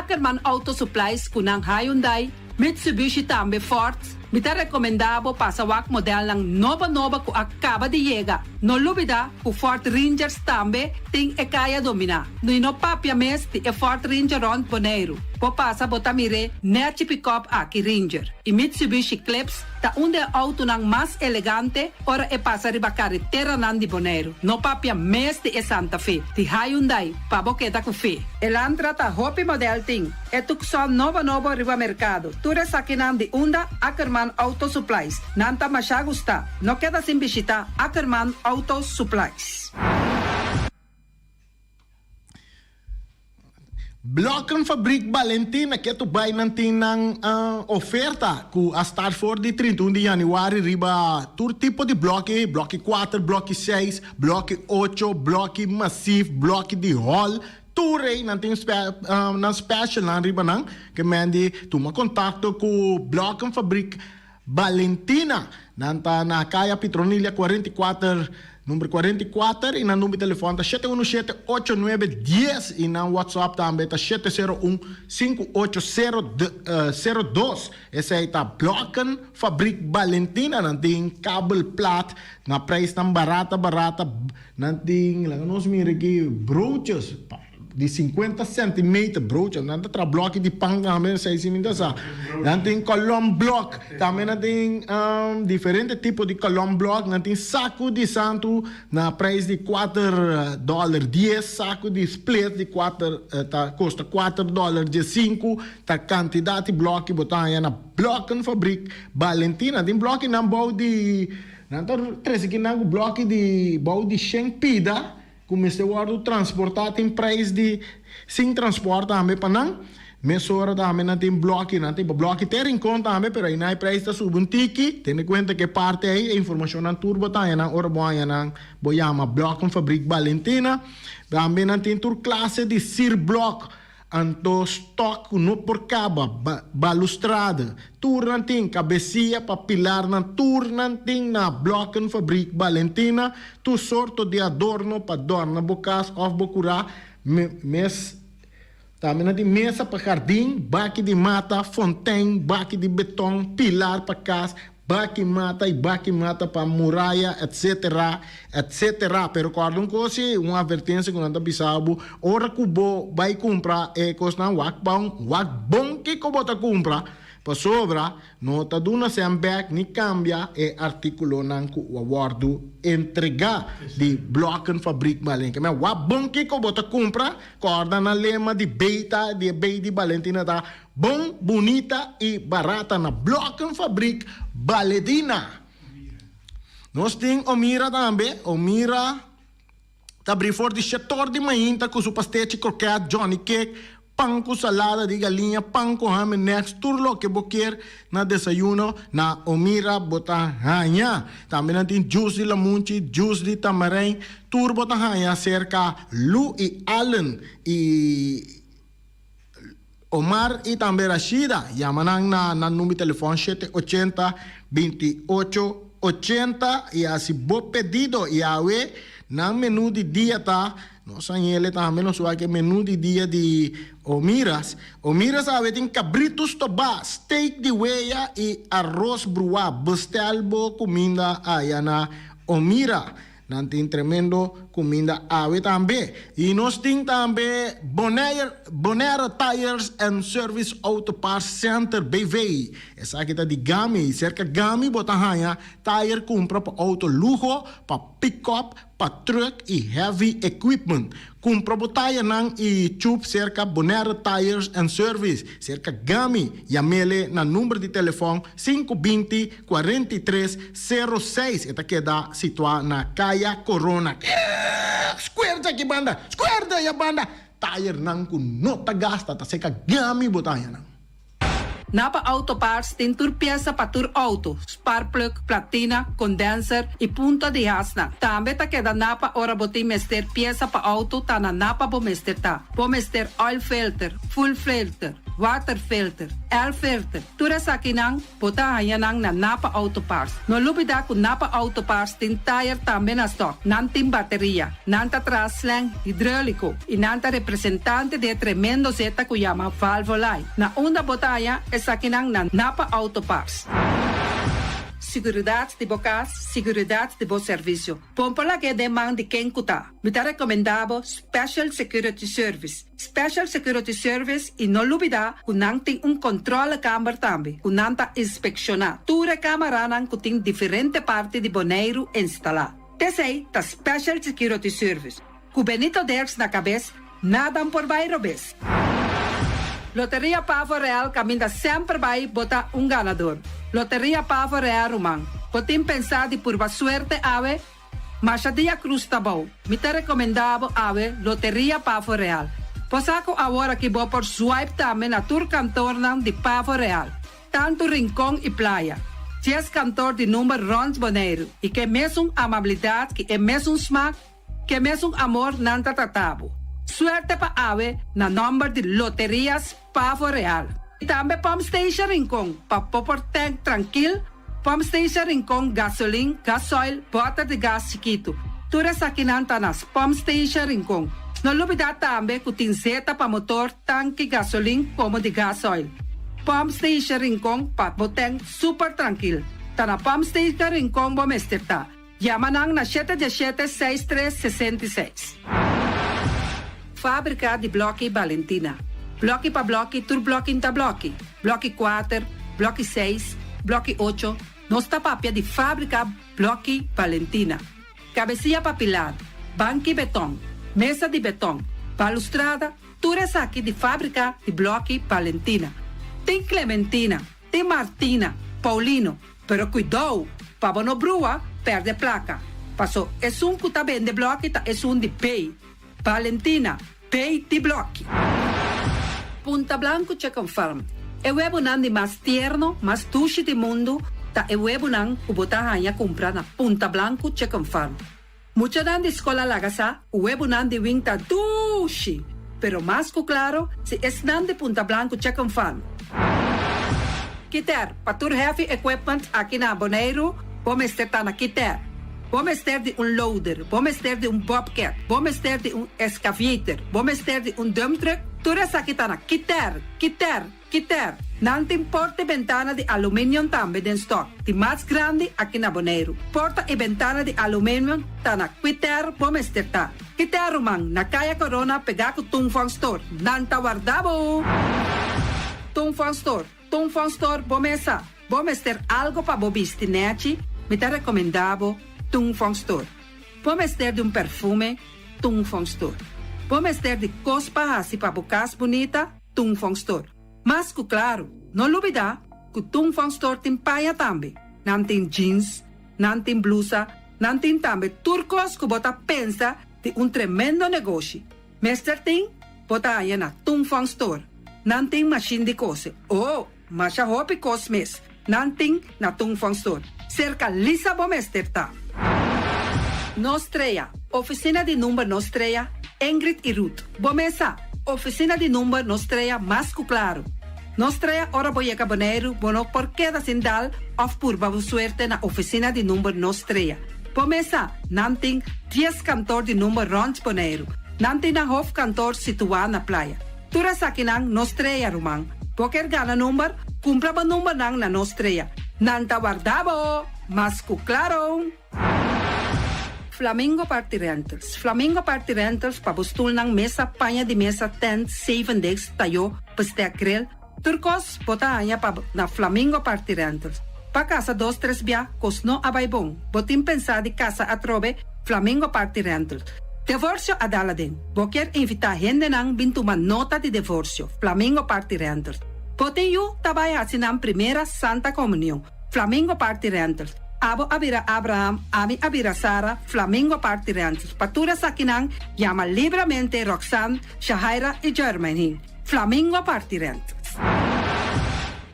Ackerman Auto Supplies kunang Hyundai, Mitsubishi tambe Ford, Mita recomendabo pa sa wak model ng nova ku acaba de llegar. No lubida ku Ford Rangers tambe ting e kaya domina. No ino papia mes ti e Ford Ranger Ron Boneiro. Po pasa botamire Nerchi Pickup Aki Ranger. E Mitsubishi Eclipse ta unde auto ng mas elegante ora e pasa riba carretera nan di Boneiro. No papia mes ti e Santa Fe. Ti Hyundai pa boketa ku fe. Elantra ta hopi model ting. E tukson nova riba mercado. Ture sakinan di unda Ackerman Auto Supplies. Nanta masya gusta. No queda sin visita Ackerman Auto Supplies. Blokken Fabriek Valentina que tu vai nanti ng oferta ku a start for di 31 di Januari riba tur tipo di blocchi 4, blocchi 6, blocchi 8, blocchi massive, blocchi di hall Ture nanti ng special na riba nang kemendi tu makontakto ku Blokken Fabriek Valentina nanta na Kaya Petronilla 44 Número 44 e na número de telefone tá 717-8910 e na WhatsApp também tá 701-58002. Esse aí tá Blokken Fabriek Valentina, não tem cable plat, na preço tão barata, não tem, lá nós mira aqui, brooches, de 50 centímetros, brooches, não tem bloco de pang também, sei se me dá sa. Não tem column block, também não tem diferente tipo de column block, não tem saco de santo na preço de $4.10, saco de split de 4, tá, custa $4.05, tá quantidade de bloco que botar aí na Blokken Fabriek Valentina, tem bloco na bau de, não tá, três aqui na bloco de bau de Shenkpida, comecei a transportar tem preço de sem transporte também para não mesura também não tem bloco ter em conta também pero aí na preço está subindo tiki tem em conta que parte aí a informação na turbo tá aí na hora boa na boiama Blokken Fabriek Valentina também não tem tur classe de sir block anto stock no por caba balustrada tur nanting cabecia pa pilar na tur nanting na Blokken Fabriek Valentina tu sorto de adorno pa dorna bocas of bocura mes também nanting mesa pa jardim baki de mata fontaine baki de beton pilar pa casa baki mata pa muralla, etc. Pero guardam cosi, uma advertência que nós bisabo, ora kubo vai comprar e costa wak bom que kubo ta compra, pa sobra, nota duna sembek ni cambia e artikulo nang ku awardo entrega di Blokken Fabriek Valentina. Mas wak bom que kubo ta compra, corda na lema di Beta, di Valentina ta bom, bonita e barata na Blokken Fabriek Valentina. Nós temos Omira também. Omira tá abrir for de setor de manhã com su pastete croquete, Johnny Cake, pão com salada de galinha, pão com ham next, turlo que boquer na desayuno na Omira Botanhanha. Também tem juice de lamunchi, juice de tamarim, tur Botanhanha cerca Lu e Allen e Omar e também Rashida. Yamanang na número de telefone 780-2880 e assim bo pedido e awe na menu de dia tá nossa ele também não sabe que menu de dia de Omiras ave tem cabritos toba steak de weia e arroz bruá bestelbo comida aí na Omira. Não tem tremendo comida ave também. E nós temos também Bonaire Tires and Service Auto Parts Center BV. Essa aqui está de Gami. Cerca Gami, Botanhanha, tire compra para auto luxo, para pick-up, para truck e heavy equipment. Compra botaya nang e tube cerca Bonaire Tires and Service. Cerca Gami. Yamele na número de telefone 520-4306. Esta queda situada na Kaya Corona. Square aqui banda. Square ya banda. Tire nang kuno tagasta. Ta cerca Gami botaya nang. Napa Auto Parts tem tur pieza para tur auto, spark plug, platina, condenser e punta de asna. Também tá queda Napa ora botim mester pieza para auto tá na Napa bo mester tá. Bo mester oil filter, full filter, water filter, air filter. Tura sa kinang bota hayanang na Napa Auto Parts. No lubida ku Napa Auto Parts tin tire também na stock. Nantin bateria, nanta traslang hidráulico e nanta representante de tremendo zeta ku yama Valvoline. Na unda botaya sa kinang na Napa Auto Parts. seguridade de bocas, seguridade de bo serviço. Pompola que demanda de quem cuta. Me tá recomendado Special Security Service. Special Security Service e não lubida que não tem controle câmara também, que não tá inspeccionar. Tura câmara não que tem diferente parte de boneiro instalar. Tesei tá Special Security Service. Com Benito Derks na cabeça, nada por bairro bes. Loteria Pavo Real caminha sempre vai botar ganador. Loteria Pavo Real Romang. Potem pensar de por suerte ave, mas a dia cruz tá bom. Me te recomendava ave Loteria Pavo Real. Posaco agora que vou por swipe também na tour cantor de Pavo Real. Tanto Rincón e Playa. 10 cantor de número Rons Boneiro. E que mesmo amabilidade, que é mesmo smack, que mesmo amor não tá tratado. Suerte pa ave na number de Loterias Pavo Real. E também Pump Station Rincón, pa popor tank tranquilo, Pump Station Rincón gasolina, gasoil, bota de gás chiquito. Tura sakinanta nas Pump Station Rincón. Não lubida também que tem zeta pa motor, tanque gasolina como de gasoil. Pump Station Rincón pa boteng super tranquilo. Tá na Pump Station Rincón bom esterta. Yamanang na 717-6366. Fábrica de Bloque Valentina. Bloque para bloque, tur bloque inta bloque. Bloque 4, bloque 6, bloque 8. Nossa papia de fábrica Bloque Valentina. Cabecilla papilar, banque betão, mesa de betão, balustrada, tudo isso aqui de fábrica de Bloque Valentina. Tem Clementina, tem Martina, Paulino, pero cuidado, para não brua, perde placa. Passou, é que tá bem de bloque, é de pay. Valentina, pay de bloque. Punta Blanco Chicken Farm. É o huevo de mais tierno, mais tushi do mundo, tá é o huevo que botar a comprar na Punta Blanco Chicken Farm. Mucha de escola lagasa, o huevo de winta tushi, pero mais claro, se é de Punta Blanco Chicken Farm. Kiter, patur heavy equipment aqui na Boneiro, vamos ter na Kiter. Vamos ter de loader, vamos ter de bobcat, vamos ter de excavator, vamos ter de dump truck. Tudo isso aqui tá na Kiter. Não tem porta e ventana de alumínio também em stock. De mais grande aqui na Boneiro. Porta e ventana de alumínio tá na Kiter, vamos ter tá. Kiter, Romang, na Kaya Corona, pegar com Tungfang Store. Não tá guardado. Tungfang Store, vamos ter algo para bobistinete, me tá recomendado Tungfang Store. Vamos ter de perfume, Tungfang Store. Vamos ter de cospa assim para bocas bonita, Tungfang Store. Mas claro, não olvidar que Tungfang Store tem paia também. Não tem jeans, não tem blusa, não tem também turcos que bota pensa de tremendo negócio. Mester tem, bota aí na Tungfang Store. Não tem machine de cose. Mas a roupa cosmes. Não tem na Tungfang Store. Cerca lisa bomester tá. Nostreia. Oficina de número Nostreia. Ingrid e Ruth. Bomesa. Oficina de número Nostreia mais claro. Nostreia ora boieca boneiro. Bono por queda sindal. Of purba suerte na oficina de número Nostreia. Bomesa. Não tem 10 cantor de número Rons Boneiro. Não tem na hof cantor situado na praia. Tura sa kinang Nostreia Romang. Poker gana number, kumpra ba number nang na Nostreia. Nanta guardabo, mas claro. Flamingo Party Rentals. Flamingo Party Rentals pabustul ng mesa, panya di mesa, tent, 7 days, tayo, paste akrel. Turkos, bota anya pa na Flamingo Party Rentals. Pa casa 2-3 bia, kosno abaybong. Botim pensa di casa atrobe, Flamingo Party Rentals. Divorcio adala din. Boker invita gente nang bintuman nota de divorcio. Flamingo Party Rentals. Poteyu tabay hasinang primera Santa Comunión. Flamingo Party Rentals. Abo abira Abraham, ami abira Sara. Flamingo Party Rentals. Patura sa kinang llama libremente Roxanne, Shahaira y Germany. Flamingo Party Rentals.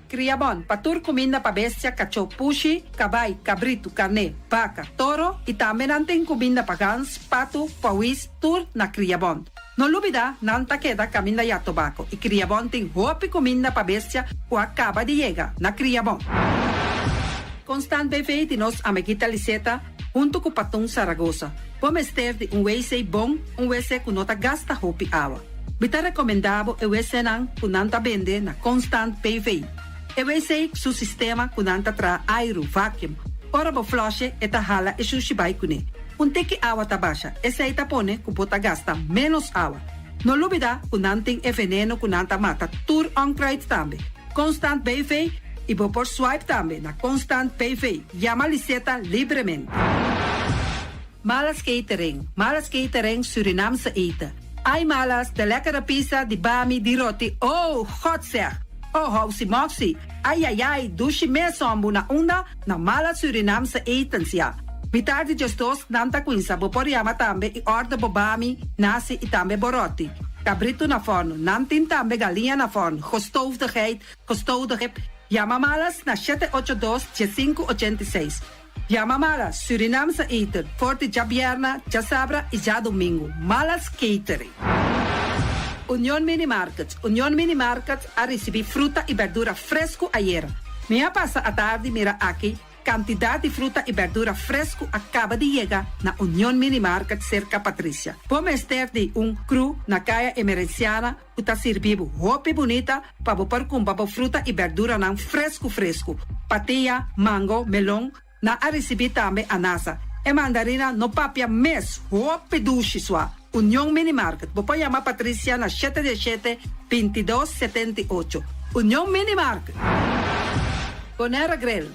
Criabon, patur comida pa bestia, cachorro, pushi, cabay, cabrito, carne, vaca, toro e também tem comida pa gans, pato, pauis, tur na Criabon. Não olvida, não ta queda caminda ya tobacco e Criabon tem roupa comida pa bestia o acaba de llegar na Criabon. Constant BV de nos amiguita Liseta, junto com Patung Zaragoza. Vamos ter de WC bom, WC que nota gasta roupa e água. Bita recomendado WC não que não ta vende na Constant BV. EWC, su sistema kunanta tra aero, vacuum, ora bo flushe eta hala e sushi bai kune. Un tiki awa tabasha, esa ita pone kupota gasta menos awa. No lubida kunanting e veneno kunanta mata tur onkruid tambe. Constant BV e bo por swipe tambe na Constant BV. Llama Liseta livremente. Malas catering Surinaamse eten. Ai malas, de lekkere pizza, die bami, die roti. Oh, god zeg. Oh, housie moxie. Ai, dushi me sombu na unda na mala Surinaamse etens, ja. Mitardi gestos nanta quinsa, bo poriama tambe i orde bobami, nasi i tambe boroti. Cabrito na forno, nantin tambe galinha na forno. Gestoofdigheid, Llama malas na 782-586. Llama malas, Surinaamse eten, forte ja bierna, ja sabra e ja domingo. Malas catering. Unión Mini Markets a receber fruta e verdura fresco ayer. Minha passa a tarde mira aqui, quantidade de fruta e verdura fresco acaba de chegar na Unión Mini Market cerca Patrícia. Vamos ter de cru na caia emergenciana, que está servindo roupa bonita para você comprar fruta e verdura não fresco. Patia, mango, melão, na a receber também anasa. E mandarina no papia mes, roupa duche sua. Unión Mini Market. Você chama Patrícia na 717-2278. Unión Mini Market. Bonera Grill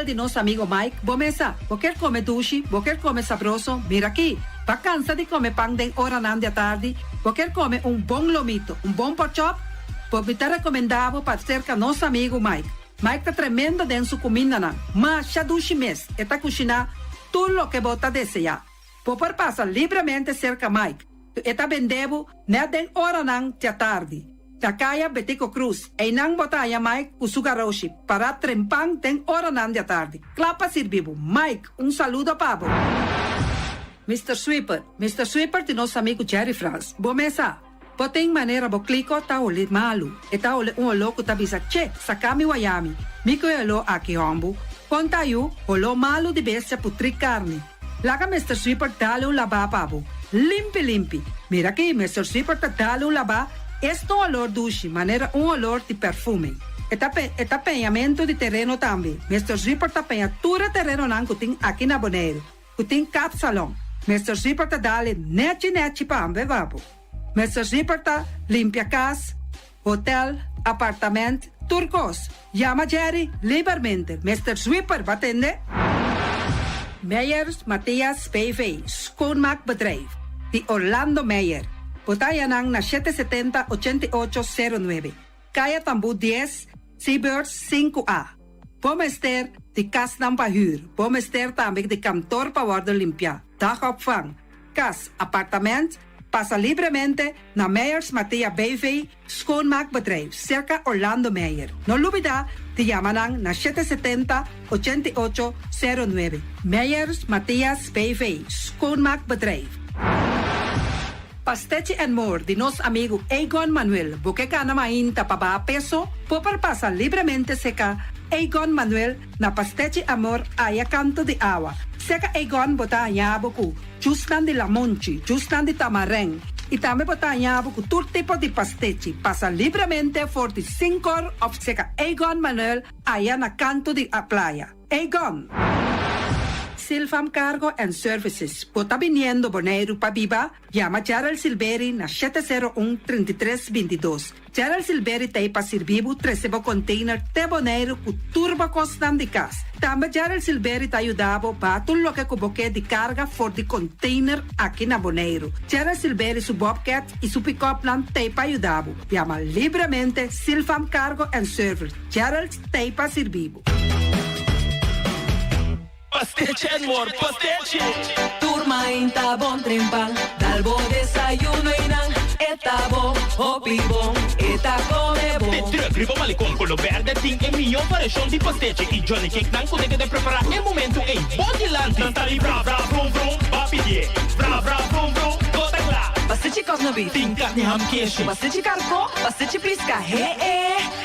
de nosso amigo Mike. Bomesa, você quer comer duche? Você quer comer sabroso? Mira aqui. Tá cansado de comer pão de hora na tarde? Você quer comer bom lomito, bom pork chop? Você está recomendado para cerca nosso amigo Mike. Mike tá tremendo dentro sua comida, mas já duche mês. E tá cozinhando tudo o que você deseja. Você passa livremente cerca Mike. E tá vendendo na den hora na tarde. Takaya Betico Cruz, e nang botaya Mike Usugaroshi, para trempang den hora na tarde. Clapa sirvivo. Mike, saludo pabo. Mr. Sweeper de nosso amigo Jerry France. Bomesa, poteng maneira bo clico ta ole malu. E ta ole louco ta bisa che, sakami wayami. Miko elo aki hombu. Contayu, olo malu di bestia putri carne. Laga Mr. Sweeper dale laba pabo. Limpi. Mira aqui, Mr. Sweeper ta dale laba. Esto olor duche, maneira olor de perfume. Tapeamento de terreno também. Mr. Zipper tapeia tudo terreno não que aqui na Bonaire. Que tem cap salão. Mr. Zipper tá dale net para ambevapo. Mr. Zipper tá limpia casa, hotel, apartamento, turcos. Llama Jerry livremente. Mr. Zipper, vai atender? Meyers Matthias PV, schoonmaakbedrijf. De Orlando Meyer. Botayanang na 770-8809. Kaya Tambu 10, Seabirds 5A. Bomester de kas ng pahuur. Bomester também de kantoor para worden limpia. Dagopvang. Kas, appartement. Passa livremente na Meyers Matia BV schoonmaakbedrijf. Circa Orlando Meyer. No lubida de Yamanang na 770-8809. Meyers Matthias BV schoonmaakbedrijf. Pastechi and More de nosso amigo Egon Manuel. Porque ka na mainta pa ba peso, pasa livremente seca Egon Manuel na Pastechi Amor aya canto de agua. Seca Egon bota yabuku, justan de lamonchi, justan de tamareng. E também bota yabuku todo tipo de pastechi. Pasa livremente 45 of seca Egon Manuel aya na canto de a playa. Egon. Silfam Cargo and Services. Bota viniendo Bonaire pa Biba, llama Gerald Silveri na 701-3322. Gerald Silveri te pa servivo 13 container te Bonaire ku turbo costan de cas. Também Gerald Silveri te ayudavo pa tudo lo que cuboque de carga for de container aqui na Bonaire. Gerald Silveri su Bobcat e su pick-up plan te pa ayudavo. Llama livremente Silfam Cargo and Service. Gerald te pa servivo. Pasteche and More, pasteche. Turma inta bon trempang, dalbo desayuno inang, eta bon, hopi bon, eta come bon. De terugrivo malicom color verde, ting e mio variação de pasteche. E Johnny Cake não consegue de preparar em momento em Bodilanti. Tanta ali bra bra brum brum, papier, bra bra brum brum, toda lá. Pasteche cosno beef, Ting carne ham queijo. pasteche carco, pasteche pisca,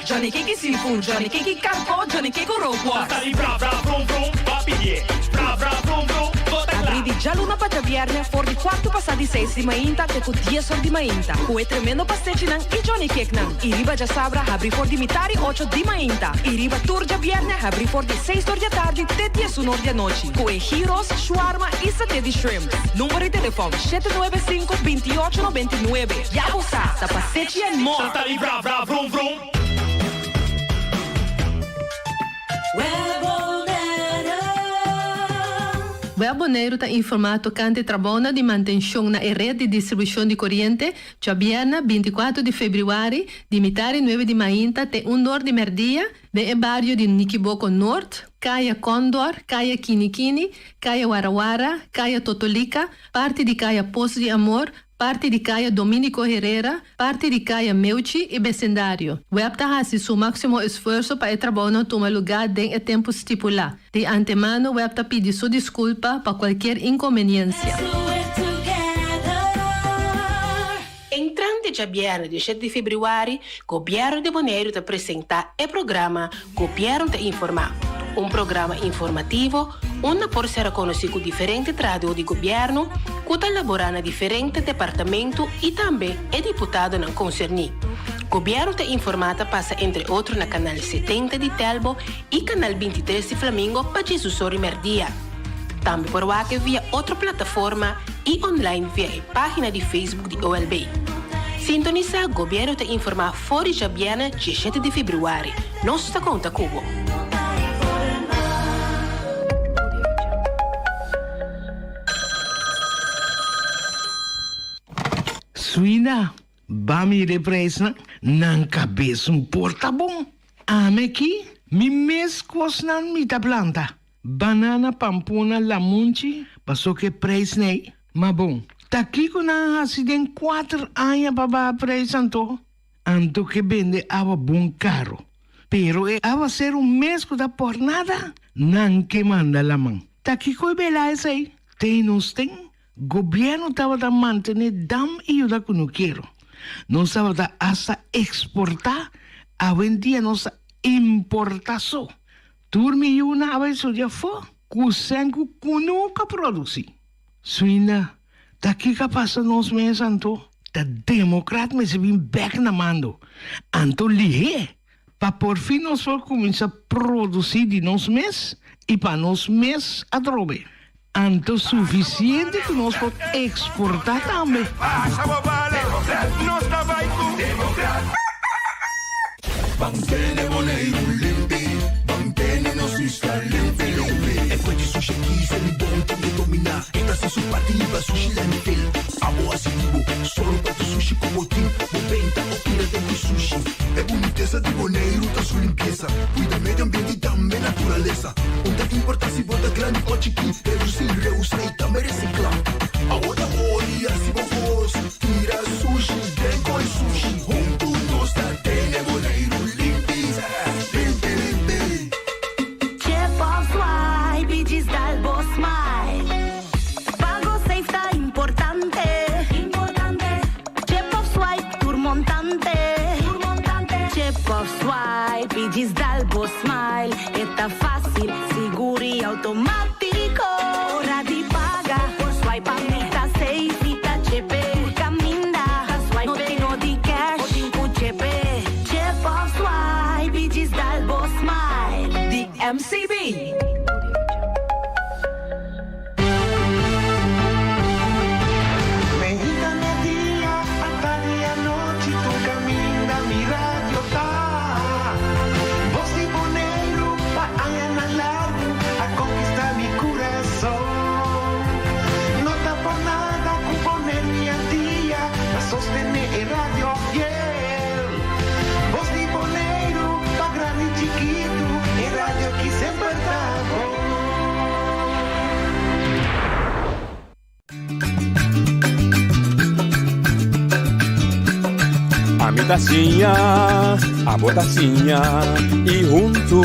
Johnny Cake seafood, Johnny Cake carco, Johnny Cake roquas. Tanta ali bra bra brum brum, papier, bra bra brum brum, toda lá. Abrì già l'una paggia viernes for di quarto passati 6 di mainta te cu 10 di mainta. Cu tremendo pasticci nan i Johnny Cake nan. I riba già sabra abri for di mitari 8 di mainta. I riba turgia viernes abri for di 6 di tardi te 10 un'ora di noci. Cu gyros, shawarma e satè di shrimp. Numero di telefono 795 28 99. Ya usa, sa pasticci e more. Santa li bra bra vrum vrum. O aboneiro está informado que ante trabalho de manutenção na rede de distribuição de corrente, Chabiana, 24 de fevereiro, de metade 9 de mainta, até 1 hora de merdia, bem bairro de Niquiboco Norte, Caia Condor, Caia Kinikini, Caia Warawara, Caia Totolica, parte de Caia Poço de Amor, parte de Caia Dominico Herrera, parte de Caia Meuchi e vecindário. O web está seu máximo esforço para o trabalho tomar lugar dentro do tempo estipulado. De antemano, o web está pedindo sua desculpa para qualquer inconveniência. Entrante de aberto de 7 de fevereiro, o Governo de Bonaire está apresentar o programa Governo te Informar. Um programa informativo, onde por ser conhecido com diferentes trados de governo, que colabora na diferentes departamentos e também é deputado na concerni. Governo te Informata passa entre outros na canal 70 de Telbo e canal 23 de Flamingo para Jesus Merdia. Também por lá via outra plataforma e online via a página de Facebook de OLB. Sintoniza Governo te Informar fora de Abiana 17 de fevereiro. Nossa conta Cubo. Suina, bami represa, nan cabeça porta bom. Ame aqui, mi mescos nan mita planta. Banana, pampuna, lamunchi, passou que preço nei. Ma bom, tá aqui com um acidente 4 anos para preço anto que vende ava bom caro. Pero ava ser mesco da por nada, nan que manda la mão. Tá aqui com bela essa aí. Tem nos tem. Governo estava a manter dam e ajuda que não quero. Nós estava a exportar, a vendia nossa importação. Turmi e uma vez já foi, cusenco que nunca produzi. Suina, daqui que passa nos meses anto, da democrata me se vem back na mando. Anto lihe, para por fim nós vamos começar a produzir de nos meses e para nos meses a drobe. Anto suficiente que nós podemos exportar também. Mantene Bonaire limpi, mantene nos isca limpi. E poi di sushi chi se li bonti di dominar. E da su partiva sushi lentil. Amo asivo, solo per tu sushi como team. Moventa o tira de sushi. E boniteza di Bonaire da sua limpeza. Cuida medio ambiente e também natureza. Onde importa-se bota grande ou chiqui. Reduzir, reusar e também reciclar. Agora olha se vos tira sushi, deco e sushi. Junto nós da tene Bonaire. Diz Dalbo Smile, está fácil, seguro e automático. Hora de pagar, por swipe a meta safe e tá chepe. Caminda, swipe, no tino de cash, o chepe. Chip of swipe, diz Dalbo Smile. The MCB. A botacinha e junto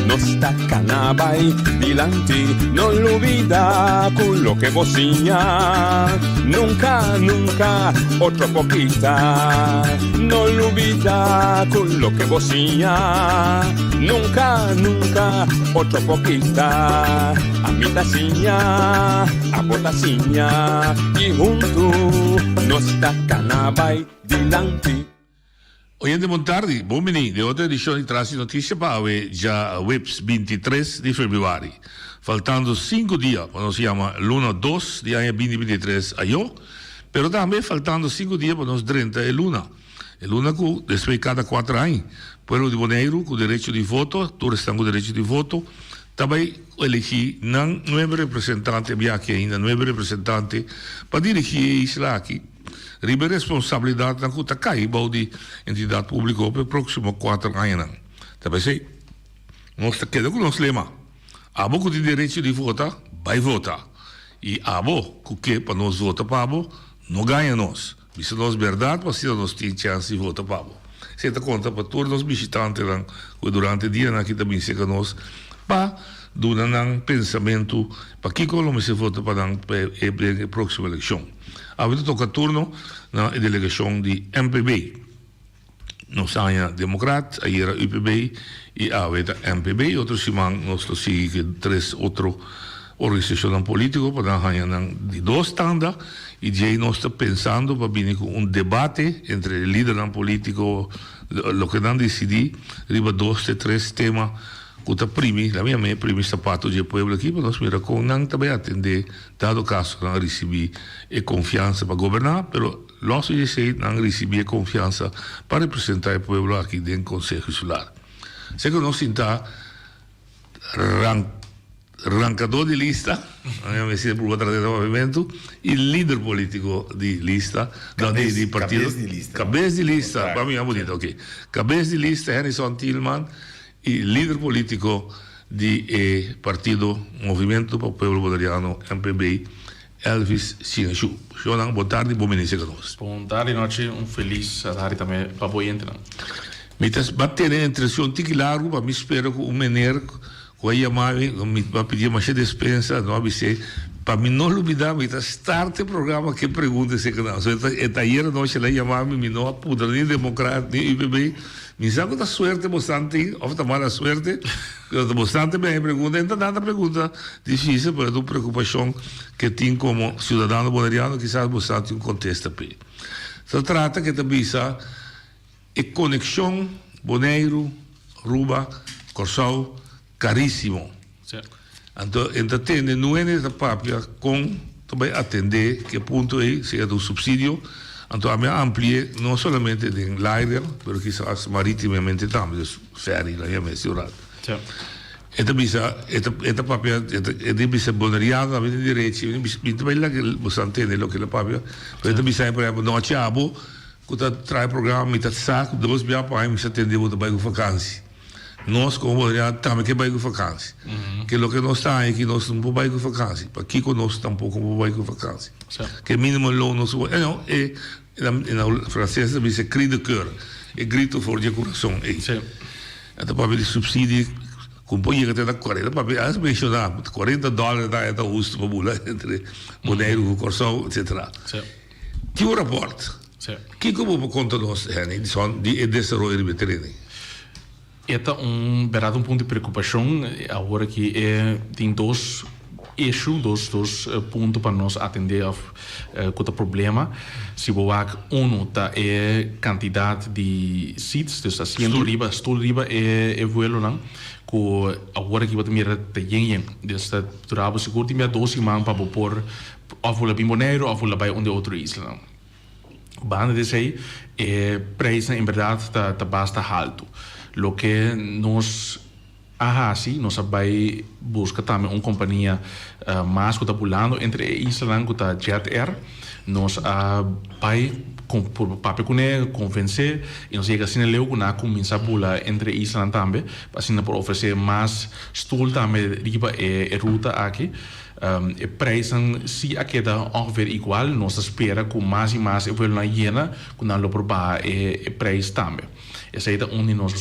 nos tacanabay dilanti, no olvida con lo que vocinha, nunca, nunca, otro poquita, no olvida con lo que vocinha, nunca, nunca, otro poquita. A mi tacinha, a botacinha, y junto nos tacanabay dilante. Hoy de Montardi, buon de outra edição de Traz Notícia para hoje, já Whips 23 de fevereiro. Faltando 5 dias, para nós chama Luna 2 de ano 2023 ayo, pero também faltando 5 dias para nós 30 é Luna. É Luna que, depois cada 4 anos, Pueblo de Bonaire, com direito de voto, todos estão com direito de voto, também elegi não 9 representantes, que ainda 9 representantes, para dirigir a isla aqui. Ribe responsabilidade na kuta kai bau di entidade pública para próximo 4 anos. Também sei, nós queda com nosso lema. Abo que tem direito de votar, vai votar. E abo que para nós votar para abo, não ganha nós. Isso é verdade, mas se nós temos chance de votar para abo. Você está conta para todos os visitantes que durante o dia aqui também se nós para dar um pensamento para que como se vota para a próxima eleição. Agora toca turno na delegação de MPB. Nós somos democratas, aí era UPB e agora MPB. Outros semana nós seguimos 3 outras organizações políticas para ganhar de 2 tandas e já nós estamos pensando para vir com debate entre o líder político, o que não decidir, riba 2 ou 3 temas. Kuta primi, la minha primi sapato de pueblo aqui, para nós mira com não também atender, dado caso não receber a confiança para governar, pero nós não receber a confiança para representar o pueblo aqui dentro do Conselho Insular. Se que nós sinta arrancador de lista, me sinto por outra do movimento, e líder político de lista, de partido, cabeça de lista, para mim é bonito, ok, cabeça de lista, Henderson Tillman, e líder político do partido Movimento para o Pueblo Bolivariano, MPB, Elvis Sinchu. Boa tarde e bom início conosco. Boa tarde e noite, feliz tarde também para o entrar. Mitas bater entre o tique largo, para me espero que o menino que aí me pedir mais dispensa, não avise, para mim não olvidar, mitas start o programa que pergunta se que não. Então, ayer nós lá chamamos, me não apudra nem democrata nem UPB. Me sabe da suerte bastante, ou da mala suerte, bastante bem pergunta, então nada pergunta difícil, mas uma preocupação que tenho como cidadão bonaireano, quizás bastante um contexto para. Se trata que também a conexão Bonaire, Ruba, Corsau, caríssimo. Então tem não é nessa papia com também atender que ponto é, seja do subsídio. Então, a minha amplia não somente em Leider, mas quizás maritimamente também, ferry, lá é mencionado. Esta papel, deve ser bonariado, a minha direita, também lá que você entende o que é a papel, mas também sai, por exemplo, não chabo, que traz programa, me saco, 2 dias para me atender o trabalho de vacância. Nós, como bonariado, também que vai com vacância. Que o que nós estamos aqui, nós não podemos com vacância. Para aqui, nós tampouco podemos com vacância. Que mínimo loan nós não é na francesa diz cri de cœur, é grito for de coração. Então, para ver subsídio, companhia que tem 40, para ver, as mencionar, $40 da é uso para mula entre Bonaire, Corsau, etc. Que o rapporto? Que como conta nós, Henry, de desenvolver o terreno? Este é verdade ponto de preocupação agora que tem 2 eixos, dois pontos para nós atender a cada problema. Se boak é quantidade de seats, dus stoel riba é vuelo não, que agora que você mira tem desta durava seguro tem 2 semanas para pôr ou vola bem Bonaire ou vola bei onde outra isla não. Banda de sei preço em verdade tá basta alto. Lo que nós assim, nós vai buscar também uma companhia mais que está pulando entre Isla e a Jet Air. Nós vai para convencer e nós chega assim leu que começa a pular entre Isla também, assim para oferecer mais stoel também riba e ruta aqui. O preço se queda ongeveer igual, nós espera com mais e mais eu vou na hiena, com não provar o preço também. Essa é onde nós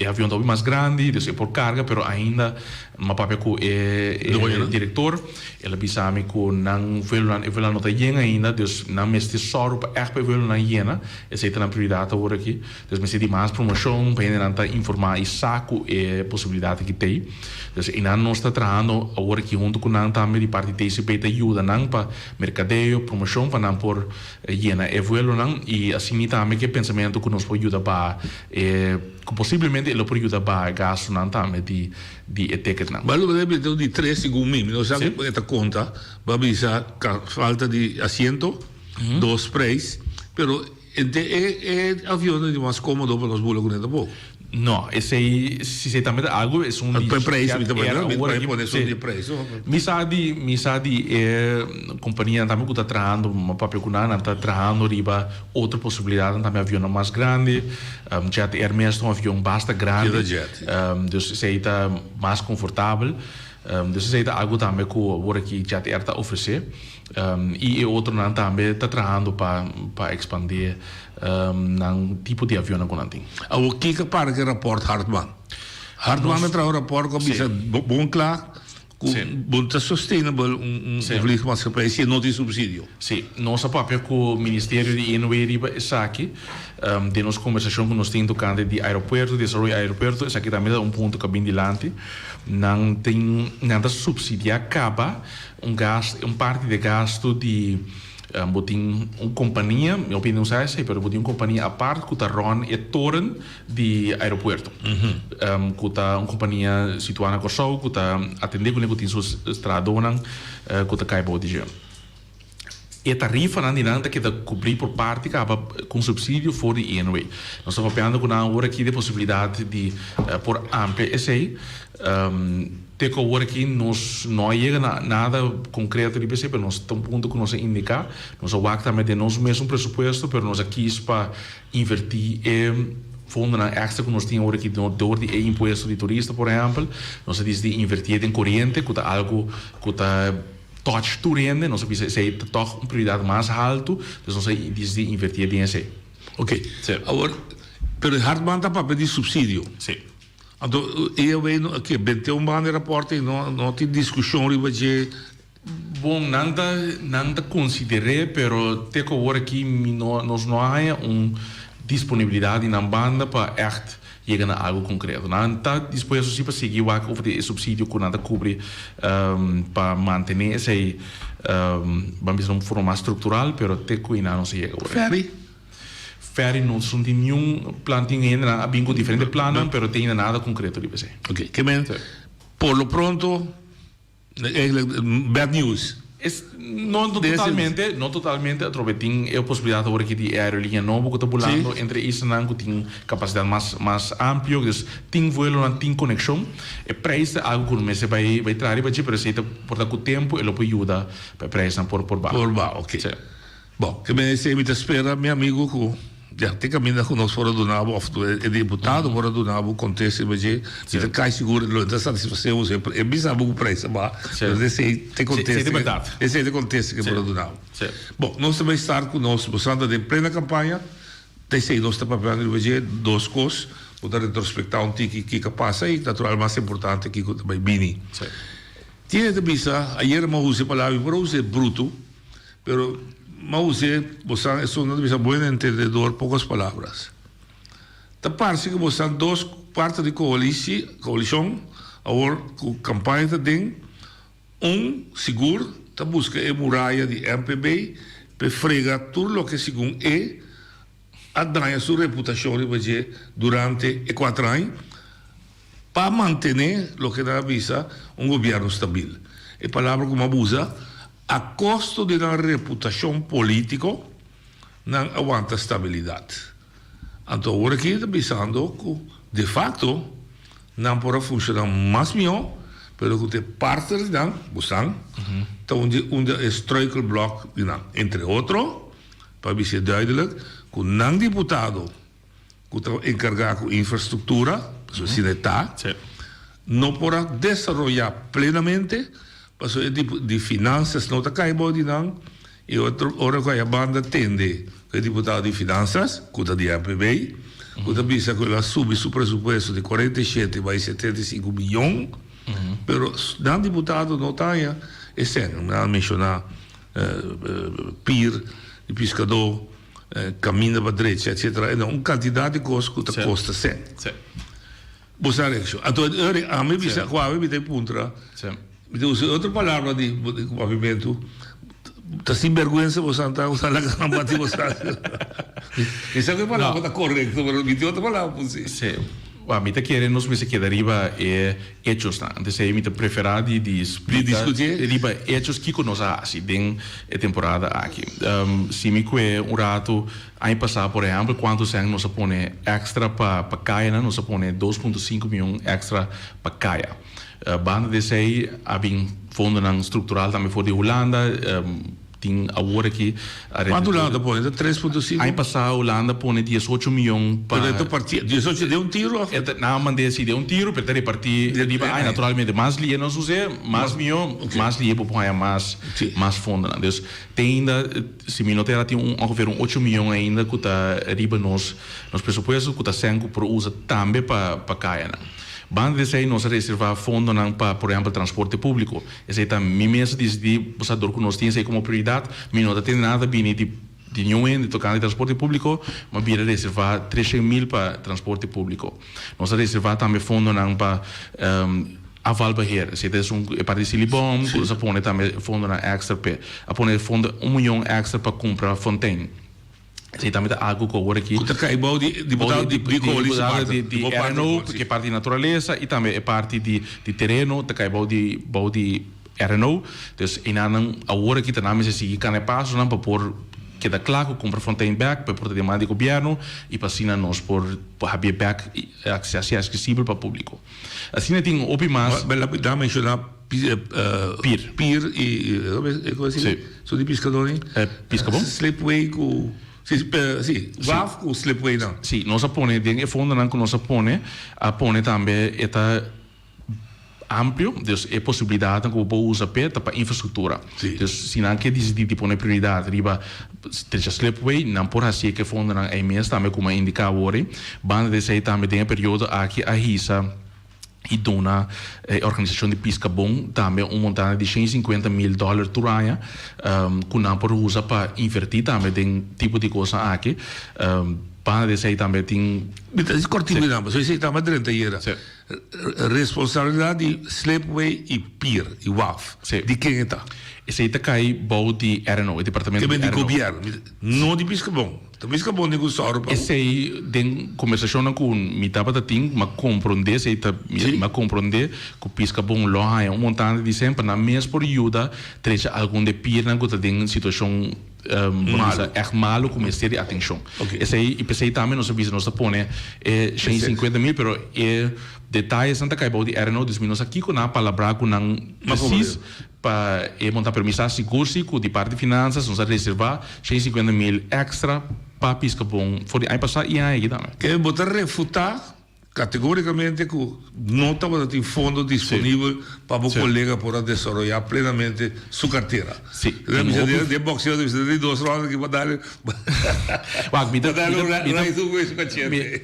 avião tá mais grande, então é por carga, pero ainda uma papel que é diretor, ele bisame que não veio não tá yen ainda, dus não mestre só para echt para veio na yena, essa é a prioridade agora aqui, dus me senti mais promoção para ainda não informar e saco é possibilidade que tem, dus ainda não está trabalhando agora aqui junto com não também de parte TCP te ajuda não para mercadeio, promoção para não por yena é veio não e assim também que pensamento que nos pode ajudar para que possivelmente ele pode ajudar para gasto não também de etiqueta não. Mas deve ter de 3 segundos, não sabe por esta conta, vai bisa falta de asiento, 2 preços, pero é avião de mais cômodo para os bolos com esta pouco. No, ese si também algo é preço de preço. Mi sa di companhia também que está trabalhando, uma papel que não está trabalhando riba outra possibilidade também avião mais grande, jet Hermes um avião bastante grande, dus se está mais confortável. Dus se está algo também que agora que Jet Air está oferecer e outro não também está trabalhando para expandir um tipo de avião que não tem. O que para que rapport Hartman é um rapport que bisa bom claro, bom sustainable vliegmaatschappij se não tem subsídio. Sim, nossa papel com o Ministério de Innovação está aqui. De nossa conversação que nós temos tocando de aeroporto, desenvolvimento aeroporto, esse aqui também é um ponto que bem dilante. Não tem nada subsidiar acaba parte de gasto de botin uma companhia, minha opinião é essa, mas botin uma companhia a parte que está ron e torre de aeroporto, que está uma companhia situada na Corsol, que está atendendo com o que tem suas estradonas, que está caibo de gelo. E a tarifa não adianta que cobrir por parte que acaba com subsídio for de anyway. Nós estamos falando com agora aqui de possibilidade de por amplia essa até que agora aqui nós não chega nada concreto de BC, mas nós estamos um ponto que nós indicar, nós vamos também de nós mesmo presupuesto, mas nós aqui para invertir fundo na extra que nós temos agora aqui door de imposto de turista, por exemplo, nós diz de invertir em corrente, que está algo que está touch toerende, nós sabemos se é toch uma prioridade mais alto, dus nós diz de invertir em esse. Ok. Agora, pero Hartman está para pedir subsídio. Sim. Então, eu vejo que tem um bom rapport e não tem discussão sobre bom, nada considerei, pero até que agora aqui nós não há disponibilidade na banda para echt chegar a algo concreto. Não está disposto para seguir o subsídio que nada cobre para manter esse vamos de forma mais estrutural, pero até que não se chega agora. Ferry não tem nenhum planting ainda, há bingo diferente plano, pero tem nada concreto de você. Ok, que bem. Por lo pronto, bad news. Não totalmente, atrovetim é a possibilidade agora aqui de aerolinha nova que está pulando entre isso não que tem capacidade mais ampla, dus tem voo não tem conexão, é preço algo que o mês vai trazer para tipo receita por o tempo ele pode ajudar para preço por baixo. Por baixo, ok. Bom, que bem se me espera meu amigo que já tem caminho conosco fora do Nabo, é deputado fora do Nabo, acontece, mas é cai seguro, então sabe se você usa, é bizarro o preço, mas esse acontece que fora do Nabo. Bom, nós também estar conosco, mostrando de plena campanha, tem sei nós estamos preparando hoje 2 coisas, para retrospectar um tique que passa e natural mais importante que também bini. Tinha de bisa, ayer eu usei a palavra, eu usei bruto, pero mas você é um bom entendedor, poucas palavras. Da parte que você duas partes de coalição, agora com campanha tem seguro, da busca a muralha de MPB, para fregar tudo o que segundo a dar sua reputação durante 4 anos, para manter o que dá visa governo estável. É palavra como abusa. A custo de uma reputação política, não aguenta estabilidade. Então, agora aqui está pensando que, de fato, não pode funcionar mais melhor, mas que tem parte de não, então, onde é struikel block, entre outros, para ser duidelijk, que não deputado que está encarregado com infraestrutura, se está, não pode desenvolver plenamente. Passo de finanças não está caindo não e outra que a banda tende que é deputado de finanças que está de MPB Quando bisa quella sube su presupuesto di 47 vai 75 milioni, però da deputato notaia e se non menziona PIR, il pescador, cammina per dreccia, eccetera, e un quantità di costi che costa sempre. Busare action. A me bisa qua, mi dai puntra. Mi devo usare altra parola di movimento. Ta sinvergüenza vos anta usar la gamba di vos. Esa che parola sta corretto, però mi dico parola così. Sì. Mi te chiede non si chiede riba e hechos na. Antes mi te preferadi di discutere riba hechos que conosca assim den temporada aqui. Se me que um rato aí passar, por exemplo, quanto se nos põe extra para caia, nos põe 2.5 milhões extra para caia. Banda de sei abin fundo nan structural também for de Holanda. Tem agora aqui. Quanto Holanda põe? 3.5? Aí passar Holanda põe 18 milhões para. 18 deu um tiro? Não, mandei se deu um tiro, para repartir. Naturalmente, mais linha não usei, mais milhão, mais linha para pôr mais fundo. Então, tem ainda, se me notar, tem ongeveer 8 milhões ainda que está riba nos pressupostos, que está sendo para usa também para caia. Banda de nós reservar fundo para, por exemplo, transporte público. Esse aí também mesmo diz que que nós temos aí como prioridade, mas não tem nada bem de nenhum de tocar de transporte público, mas vira reservar 300 mil para transporte público. Nós reservar também fundo para avalbeheer. Se é parte de Silibom, nós põe também fundo extra para põe fundo 1 milhão extra para comprar fontaine. Sei também algo que agora aqui que caiu de coalição de RNO, que é parte de natureza e também é parte de terreno, que caiu de RNO. Então, agora aqui também se seguir cada passo para pôr que dá claro compra fontaine back para pôr demanda do governo e para assim nós por haver back acesso acessível para o público. Assim tem open mais. Dá mencionar PIR e como assim? Sou de pescador, pescador. Slipway com Sì, WAF o Slipway não. Sì, nós põe de fundo não que nós põe também é amplo, então é possibilidade que o usa para infraestrutura. Então, se não quer decidir de pôr prioridade riba trecha Slipway, não por assim que fundo não é mesmo também como indica agora, banda de sei também tem um período aqui a RISA e dona organização de pesca bom também montante de $150 mil por ano que não por usa para invertir também tem tipo de coisa aqui para dizer também tem cortinho não, mas isso está mais 30 anos responsabilidade de Slipway e PIR e WAF de quem está? Esse aí cai bom de RNO, o departamento de governo, não de pesca bom. Também fica bom negociar. Esse aí tem conversação com me tava tem, mas compreender se tá, mas compreender que pesca bom lá é montante de sempre na mesma por ajuda trecha algum de pira que tem situação é malo como esse de atenção. Esse aí e pensei também nós vimos nós põe 150 mil, pero é detalhes não tá cai bom de RNO dos minutos aqui com a palavra com não preciso para montar permissão seguro com de parte de finanças nós reservar 150 mil extra para pesca bom for de aí passar e aí também. Que botar refutar categoricamente que não estava tem fundo disponível para o colega poder desenvolver plenamente sua carteira. Sim. De boxeo de 2 rounds que vai dar.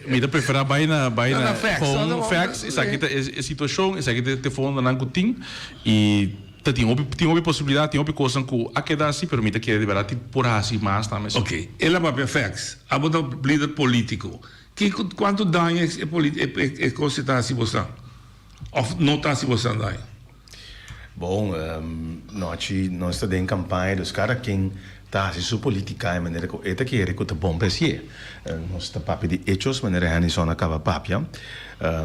Me dá preferir vai na facts, isso aqui é situação, isso aqui é fundo não tem e tem uma possibilidade, tem uma coisa que a queda se permite que de verdade por assim mais também. Ok, ela vai para facts, a botar líder político. Quanto dano é considerado assim você? Ou não está assim você daí? Bom, nós estamos em campanha dos caras quem está assim sua política de maneira que é que é que bom preço. Nós está papi de hechos maneira que a gente acaba papia.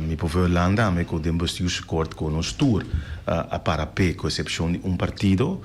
Mi povo Holanda me com dembostiu acordo com nós tour a parapé com exceção de partido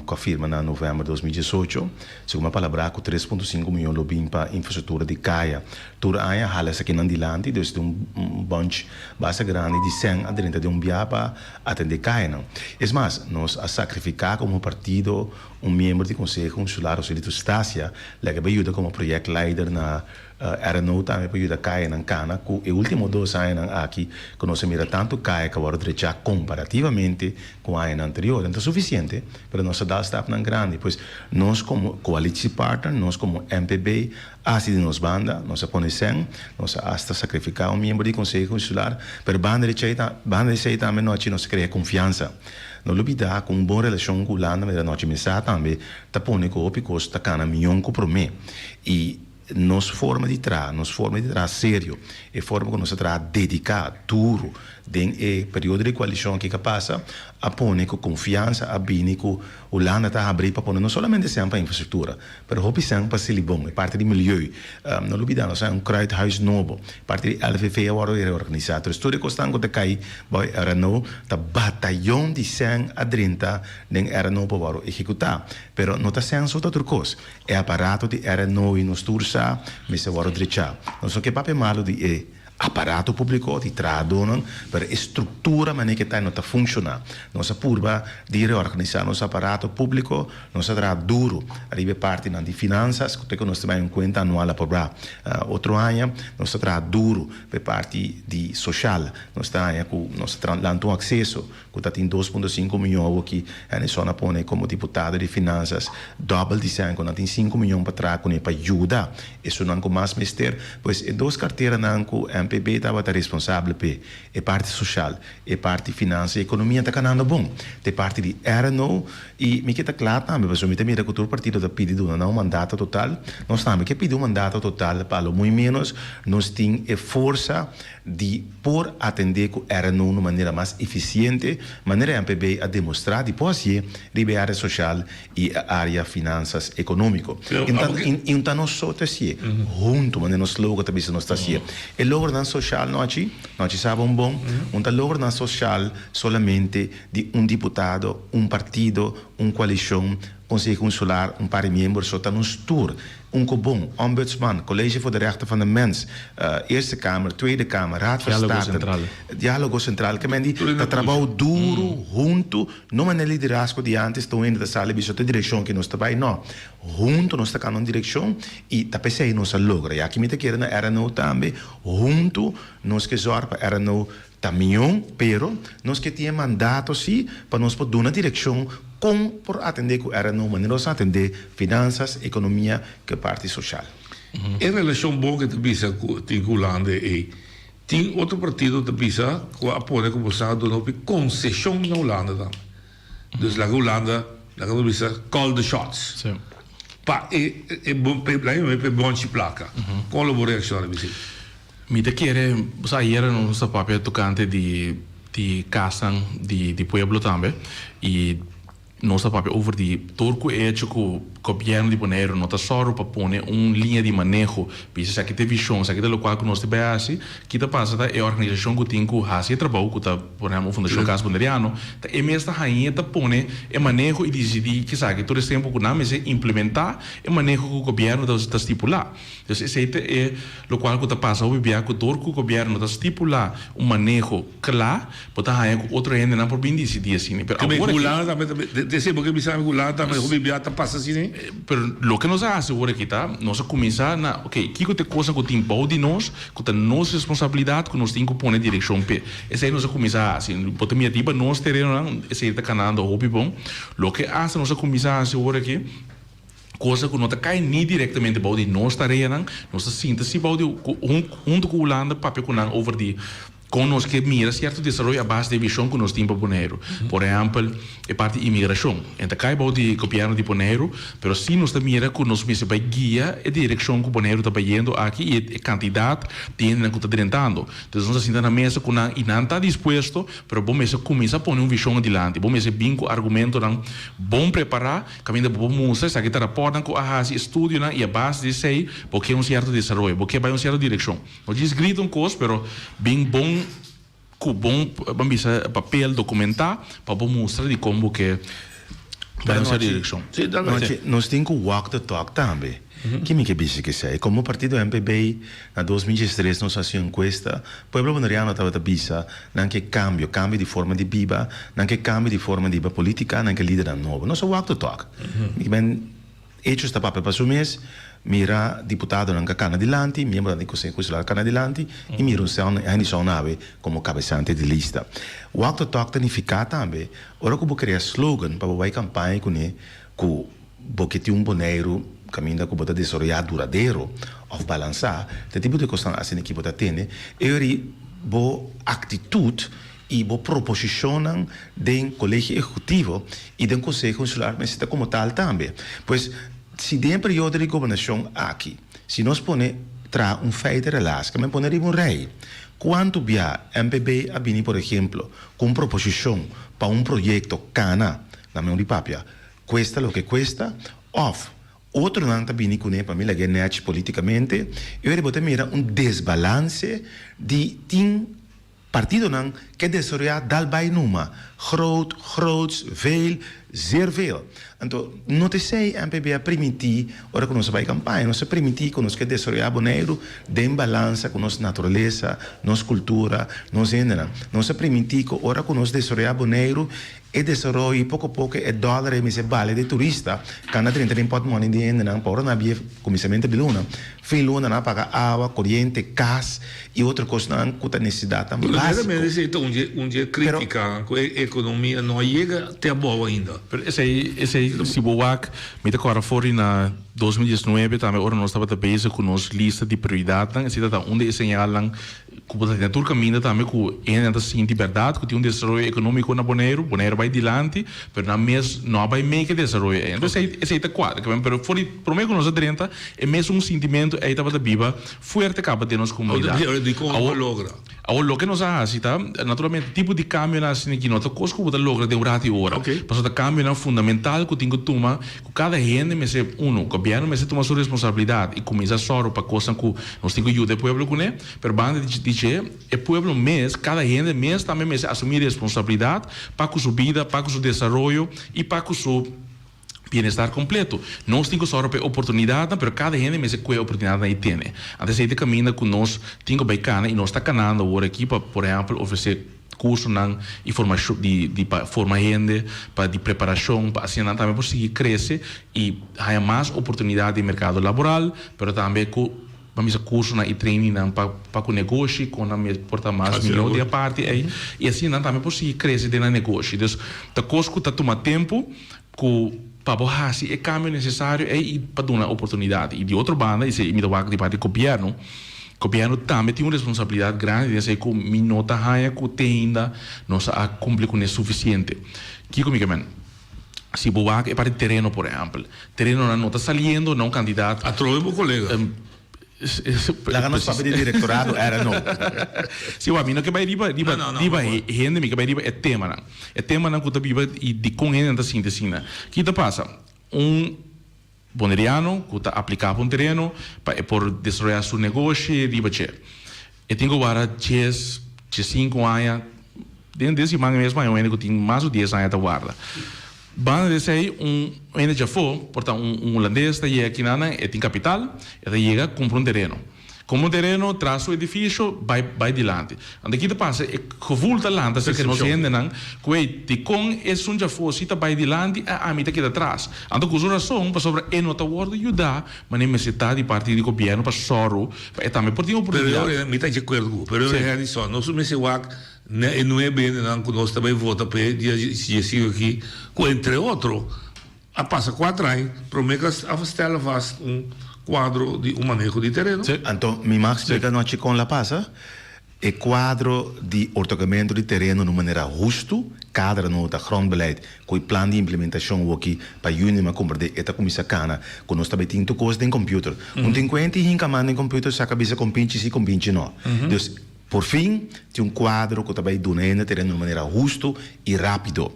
com a firma na novembro de 2018 segundo a palavra com 3.5 milhões lobbying para infraestrutura de caia tour aia halas aqui não dilante desde bunch base grande de 100 a 30 de biá para atender caia não é mais nós a sacrificar como partido membro do conselho consular ou de Estácia que ajuda como projeto leader na era no também para ajudar cair na cana, que o último 2 anos aqui, que nós mira tanto cair que agora já comparativamente com o ano anterior. Então é suficiente para nós dar staff na grande. Pois nós como coalition partner, nós como MPB, assim de nos banda, nós põe 100, nós hasta sacrificar um membro do Conselho Consular, pero banda de sei também nós cria confiança. Não olvidar com uma boa relação com a Holanda, mas nós mensagem também, tá põe que o picoso tá cana milhão por mês. E nos forma de trás sério, e forma que nós tra dedicar duro den período de coalição que passa, a põe com confiança, a bine que o Holanda está a abrir para pôr não somente sempre para infraestrutura, mas hobby sempre para ser bom, é parte do milieu. Não olvidar, nós temos kruidhuis novo, parte do LVV agora é organizado. A história constante que cai, vai era no, tá batalhão de 100 a 30 den era no para executar, pero não está sendo só outra coisa, é aparato de era no e nos tursa, mas se agora direita. Não só que papel malo de aparato público di tradono per struttura ma che non sta funziona non sa purba di riorganizzare il nostro apparato pubblico non sarà duro arriva parte di finanze che noi stiamo in conta annuale per altro anno non sarà duro per parte di sociale non sta dando accesso che sta in 2,5 milioni che ne sono pone come deputato di finanze double di sangue non in 5 milioni per trarre per aiuta e sono anche mais mister pues e 2 carteiras anche MPB estava responsável per a parte social, a parte finança e economia está canando bom. Tem parte de RNO e me queda claro também, mas eu me temia que todo partido está pedindo um mandato total. Nós também que pedir um mandato total para muito menos, nós temos a força de por atender com RNO de maneira mais eficiente, maneira MPB a demonstrar depois de a área social e a área finanças econômico. Então nós só assim, junto, mas nós logo também nós está assim. E logo social nós sabemos bom, logo social solamente de deputado, partido, coalição, Conselho Consular, par de membros, só está nos tour. Bom, ombudsman, College voor de Rechten van de Mens, Eerste Kamer, Tweede Kamer, Raad van State, Diálogo Central, que mendi, tá trabalho duro, junto, não é no liderazgo de antes, estão indo da sala, bicho, tem direção que nós trabalhamos, não, junto nós estamos em direção e tá pensando nós logra, e aqui me te querendo era não também, junto nós que zorga para era não também, pero nós que tinha mandato sim para nós poder dar uma direção com por atender que era não maneira de atender finanças, economia que parte social. Em relação boa que te bisa tem Holanda e tem outro partido te bisa que apoia como sabe do concessão na Holanda também. Dus la Holanda, la que bisa call the shots. Sim. Pa e bom pe bom ci placa. Qual a reazione bisa? Mi te quiere, ayer no sa papel tocante di casan di pueblo também e nossa papel over die torco hecho que o governo de Bonaire não está só para pôr linha de manejo precisa que ter visão se aquilo qual que nós te base que tá passa da organização que tem que fazer trabalho que tá por exemplo fundação Cas Bonaireano tá é mesmo rainha tá pôr manejo e decidir que sabe todo esse tempo que não mas implementar manejo que o governo está estipular então esse é o qual que tá passa o bebê que torco o governo está estipular manejo claro para rainha com outro ainda não por bem decidir assim Diciamo che mi sa regolata, ma come biata passa assim, pero lo que nos hace agora aqui tá, nós começar na, ok, que tem coisa que tem bom de nós, que tem nossa responsabilidade, que nós tem que pôr na direção p. Esse aí nós começar assim, por minha tipo nós teremos esse tá canando hobby bom. Lo que hace nós começar agora aqui coisa que não está cai nem diretamente bom de nós tarefa não, nós sinta se bom de junto com o Holanda papel com não over de conosco que mira certo desenvolvimento a base de visão que nós temos para Bonaire. Por exemplo, a parte de imigração. Então, cai bom de governo de Bonaire, mas se nós mira que nós mesmo vai guia a direção que o Bonaire está indo aqui e a quantidade de gente que está tentando. Então, nós assim na mesa que não está disposto, mas bom mesmo começa a pôr uma visão adiante. Bom mesmo bem com argumento não bom preparar, caminho bom mostrar, se aqui está raportando com a estudo e a base de sei, porque é certo desenvolvimento, porque vai certa direção. Nós diz gritam coisas, mas bem bom com bom papel documentar para mostrar de como que vai ser a direção. Nós temos que walk the talk também. Que me dice que sei, como partido MPB na 2013 nós fazíamos encuesta, o povo bonaireano estava a bisa, não que cambio de forma de biba, não que cambio de forma de política, não que líder novo. Nós walk the talk. Hechos está papel para o mês, mira deputado na Cana Dilanti, membro do Conselho Consular Cana Dilanti, e mira a nave como cabeçante de lista. O acto toca unificar também, ora que eu criar slogan para a campanha com ele, que porque tem boneiro caminho que bota desarrollar duradouro ou balançar, o tipo de coisa assim que bota tem, é boa atitude e boa proposição do colégio executivo e do Conselho Consular, mas como tal também. Pois, se tem período de governação aqui, se nós põe tra feito relax, que me põe um rei, quanto via MPB a vir, por exemplo, com proposição para projeto cana, na minha papia, cuesta lo que cuesta, off. Outro não está vindo com ele para mim, que politicamente, eu vou ter desbalance de partido não que desarrollar dal bij numa groot, veel, zeer veel. Então, não te sei MPB a permitir, ora que nós vai campanha, nós permitir que nós que desarrollar boneiro de balança com nossa natureza, nossa cultura, nossa gênero. Nós permitir que ora que nós desarrollar boneiro e desarrollo pouco a pouco é dólar e se vale de turista, cada 30 tem pot money de gênero, para não havia comissamento de luna, fim luna não paga água, corrente, gás e outra coisa não com a necessidade também. Um dia crítica, a economia não chega até boa ainda. Esse aí, se boak, me agora fora na 2019 também, ora nós estava bezig com nossa lista de prioridades, e se está onde assenalam que o setor caminha também com ainda assim de verdade, que tem desenvolvimento econômico na Bonaire vai adiante, mas na mês não vai make desenvolvimento. Então esse é quadro, que mas fora por meio que nós adrenta é mesmo sentimento aí estava da viva forte acaba de nossa comunidade. O que nós fazemos, tá? Naturalmente tipo de cambio na assim que nota coisa que você logra de hora e hora. Mas o cambio é fundamental que tem que tomar, que cada gente me se o governo me se toma sua responsabilidade e começa a soro para coisa que nós temos que ajudar o povo com ele, pero banda dizer o povo mês, cada gente mês também me se assumir responsabilidade para com sua vida, para com seu desenvolvimento e para com seu bem-estar completo. Nós temos só a oportunidade, mas cada gente me se qual oportunidade aí tem. Antes de caminhar com nós, temos bacana e nós está canando agora aqui para, por exemplo, oferecer curso na informação de formar gente para de preparação para assim também conseguir crescer e há mais oportunidade de mercado laboral, mas também com vamos a curso na e training para o negócio com a porta mais milhão de parte aí e assim também conseguir crescer dentro do negócio. Então, a coisa que está tomando tempo com para borrar se é caminho necessário é para dar uma oportunidade. E de outra banda, isso é me dá de parte do governo. O governo também tem uma responsabilidade grande de ser que me nota raia que tem ainda não se cumpre com o suficiente. Que comigo, man? Se boa é para o terreno, por exemplo. Terreno não está saliendo, não candidato. A troca meu colega. La nostra parte di direttorato era no. Sì, ma mino che vai riba gente mi che vai riba è tema nan. È tema nan kuta biba e di con gente da sintesina. Chi da passa? Un boneriano kuta applicava un terreno per desarrollar su negócio riba c'è. E tengo guarda 5 anni dentro desse manga mesmo eu ainda tenho mais de 10 anos da guarda. Banda de sei ainda já foi, portanto holandês está aqui na tem capital, ele chega compra terreno. Como terreno traz o edifício vai dilante. Ande aqui passa é volta landa se que nós ainda não, que de com esse já foi se tá vai dilante a mim tá aqui atrás. Ando com razão para sobre é nota word ajudar, mas nem necessidade de parte do governo para soro, é também por ter oportunidade. Pero eu me tá de acordo, pero eu realmente só, nós me se wak não é bem não que nós também vota para dia se aqui, entre outro, a passa 4 anos, promete a stella faz quadro de manejo de terreno. Então, me mais explica não com la passa é quadro de ortogamento de terreno de maneira justa, cada nota grondbeleid, com o plano de implementação aqui para unima compreender esta comissão cana, com nós também temos coisas em computer. Tem 45 mano em computer, se a cabeça com pinche se com pinche não. Então, por fim, tem quadro que também dona terreno de maneira justa e rápido.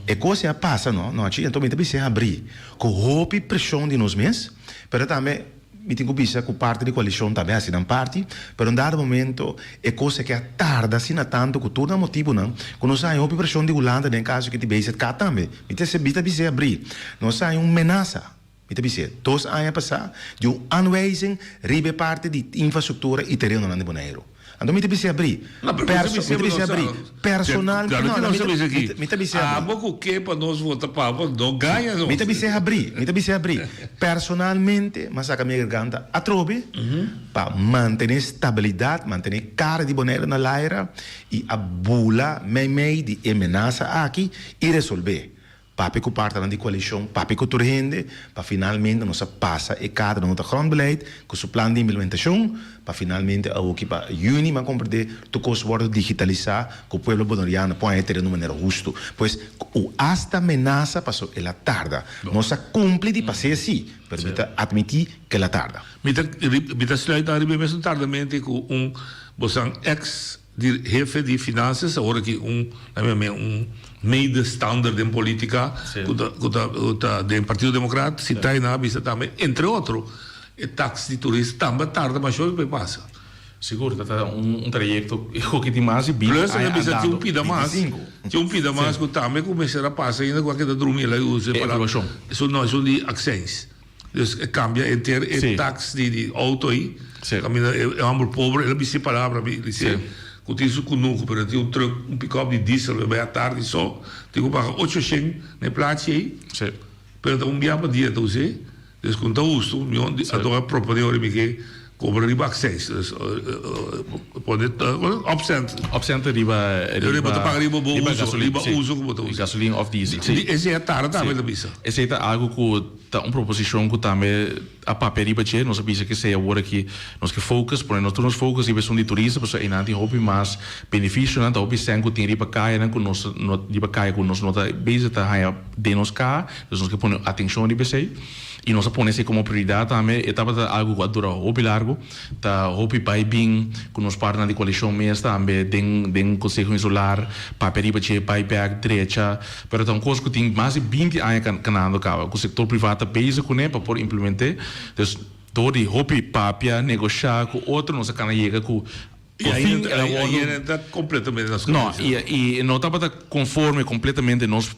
E coisa passa, não? Então, me também se abrir com roupa e pressão de nós mesmos, mas também mi tengo bisa com parte da coalição também assim não parte, pero em dado momento é coisa que é tarda assim na tanto que todo motivo não, quando nós sai uma pressão de Holanda em caso que te beise cá também, mi te se bita bisa abrir, nós sai ameaça, mi te bisa 2 anos passar de aanwijzing ribe parte de infraestrutura e terreno na de Bonaire. Então, me te abrir. Personal. Claro que não sabes aqui. Me te abrir. Pouco que para nós votar para não ganha. Me te abrir. Personalmente, mas a minha garganta atrobe para manter estabilidade, manter cara de boneiro na laira e a bula meio de ameaça aqui e resolver. Papi que parte da coalição, papi que turrende, para finalmente nós passa e cada no grondbeleid, com o plano de implementação, para finalmente a que para juni mas compreender tu coisa worden digitalizar, que o povo bolivariano pode ter de maneira justa. Pois o hasta ameaça passou ela tarda, nós cumpre de passar assim, permita admitir que ela tarda. Mita sluit mesmo tardamente com ex jefe de finanças, agora que medestander de política do Partido Democrata, se está na vista também, entre outros, o taxa de turista também tarda, mas hoje passa. Seguro, é trajeto que tem mais e plus a bisa tinha pida mais, que também começará a passar ainda com aquela dormir lá usa para isso não é de accents. Dus cambia entre taxa de auto aí, caminha é um pobre, ele disse palavra, disse com isso com nunca, pero tinha truck, pick-up de diesel, vai à tarde só, tinha que pagar 800 na placa aí, pero dia para dia, então você, desconta o uso, a propriedade me que cobra riba access, pode absent riba pagar riba bom uso como tu gasolina of diesel. Esse é tarde também da bisa. Esse é algo que tá proposição que também a papel riba che, nós sabemos que se agora que nós que focus, por nós focus riba são de turista, pessoa e nada hobby mais benefício, nada hobby sem que tem riba caia, não com nós riba caia com nós nota base tá aí de nós cá, nós que põe atenção riba sei. E nós ponemos como prioridade também, etapa algo que dura hobby largo, tá hobby vai bem, com nós partners de coalição mês também, den conselho insular, papel para che, pai back direita, pero então coisa que tem mais de 20 anos canando cá, o setor privado base com ele para por implementar, então todo hobby papia negociar com outro, nós can chega com e aí está completamente nas coisas. Não, e não está conforme completamente nos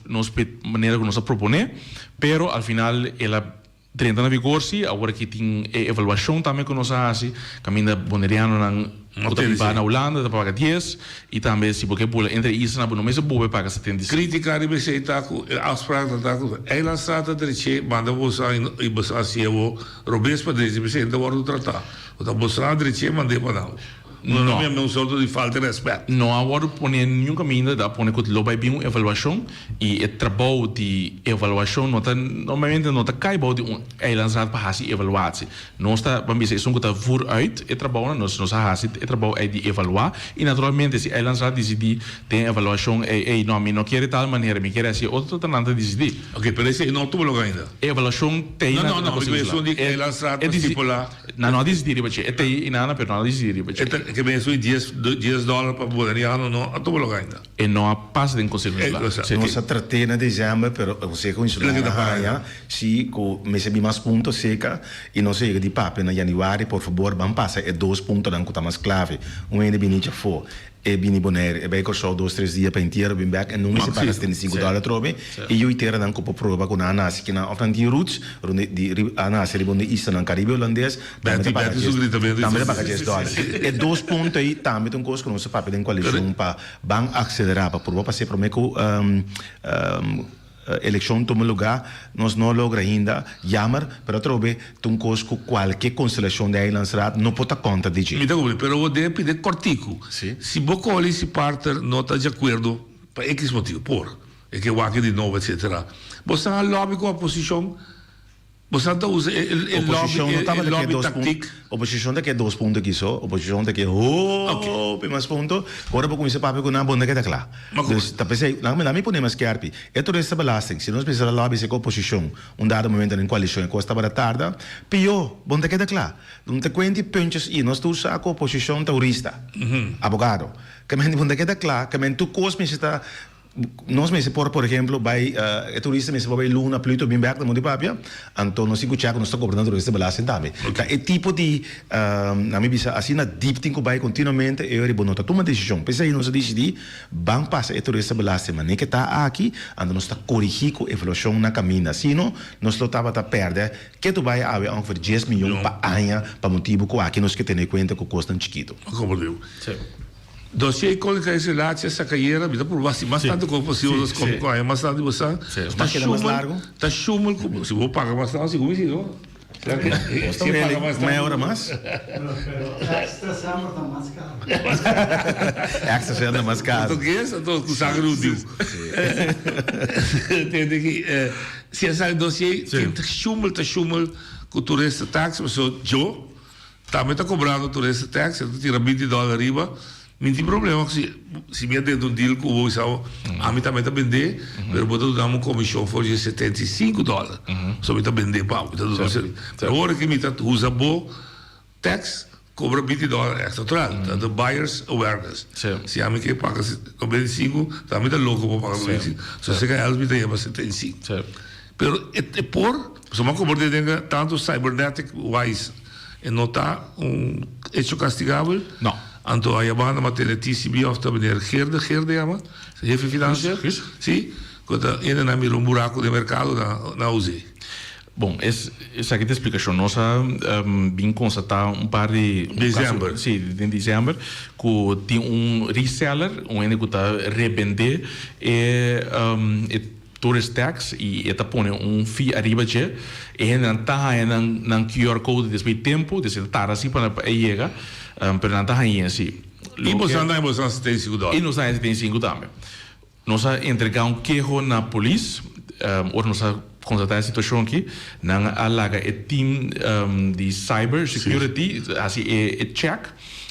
maneira que nós propõe, pero al final ela 30 na vigor sim, agora que tem avaliação também que nós fazemos, caminho boneriano na Holanda, da paga 10, e também se porque entre isso na não se bobe paga 75. Criticar e você está com afspraak dat com ela strata direita, manda você e você assim o Robes para dizer você ainda vai tratar. O da você direita manda para não. Não é um sorto de falta de respeito. Não agora põe nenhum caminho da põe que logo bem uma avaliação e o trabalho de avaliação normalmente não está caibo de lançado para fazer avaliação. Não está vamos dizer isso que está vooruit o trabalho nós fazemos o trabalho é de avaliar e naturalmente se lançado decidir tem avaliação não quer tal maneira me quer assim outro tanto decidir. Ok, pero esse não tudo logo ainda. Avaliação tem não avaliação de lançado para não decidir bache é tem nada pero não decidir bache que bem sui $10 para boleriano não a tudo logo ainda. E não passa em conselho lá. Nós tratei na dezembro, pero você com isso lá se com me se mais pontos seca e não sei de papo na januário, por favor, vamos passar 2 pontos dan que mais clave. É de binite for. E bini bonaire, e bem que só 2-3 dias para inteiro bem back, e não me se paga $75 trobe, e eu inteiro dan que prova com a anase que na ofran de roots, de anase ribonde isso na Caribe holandês, também paga $10. E 2 pontos aí também tem coisa que não se paga em coalição para ban acelerar para prova para ser prometo eleição toma lugar, nós não logra ainda, jammer, pero trobe, tem coisa que qualquer constelação de lançar não pode conta de gente. Me dá pero o de pedir cortico. Se Bocoli se parter não está de acordo, por X motivo, é que o aqui de novo, etc. Você a lobby com a oposição, você está usando o lobby tático. Oposição daqui 2 pontos aqui só, oposição daqui mais pontos, agora vou começar a papo com uma bunda que está claro. Dus, tá pensei, não me podemos quedar aqui. Esto é essa belasting, se nós precisamos lobby com a oposição, dado momento em coalição, costa para tarde, pior, bunda que está claro. Não te quente pontos e nós estamos com a oposição terrorista, abogado. Que me bunda que está claro, que me tu coisa me está nós mesmos, por exemplo, vai turista mesmo vai Luna, Pluto, Bimberg, Monte Papia, então nós temos que nós está cobrando turista belasting também. É tipo de, na minha visão, assim na deep think vai continuamente eu rebonota toma decisão. Pensa aí nós decidir, vamos passar a turista belasting, mas nem que está aqui, então nós está corrigindo a evolução na caminho. Senão, nós estava a perder, que tu vai haver ongeveer 10 milhões para ano, para motivo que aqui nós que ter em conta que custa chiquito. Compreendo. Dossiê econômico e relações essa carreira, vida por bastante possível com a mais tarde você tá chumel como se vou pagar mais tarde seguro isso não será que se paga mais tarde meia hora mais Extra summer tá mais caro. Extra summer mais caro português então com sagrado entende que se essa dossiê tá chumel com turista tax mas eu também tá cobrando turista tax tira $20 riba. Não tem problema se me dentro de um deal com o Isao, a mim também está vender, mas eu vou dar uma comissão for de $75. Só me está vender pau. Agora que me usa bom tax, cobra $20 extra total. The buyers awareness. Se a mim que paga 25, também está louco para pagar 25. Se você ganhar, me tem para 75. Pero é por, se uma cobertura tenha tanto cybernetic wise, e não está hecho castigável? Não. Anto a banda matéria TCB of the meneer Gerde ama, chefe financeiro, sim, quando ainda não mira buraco de mercado na UZ. Bom, essa aqui é a explicação. Nós vim constatar par de dezembro. Sim, em dezembro, que tem reseller, onde que está revender tourist tax e eta põe fee arriba de e não tá na QR code desse tempo, desse tá assim para chegar. Pero não está aí assim. E você anda em $75. E nós ainda $75 também. Nós entregamos queijo na polícia, ou nós constatar a situação aqui, não alaga o team de cyber security, assim é check,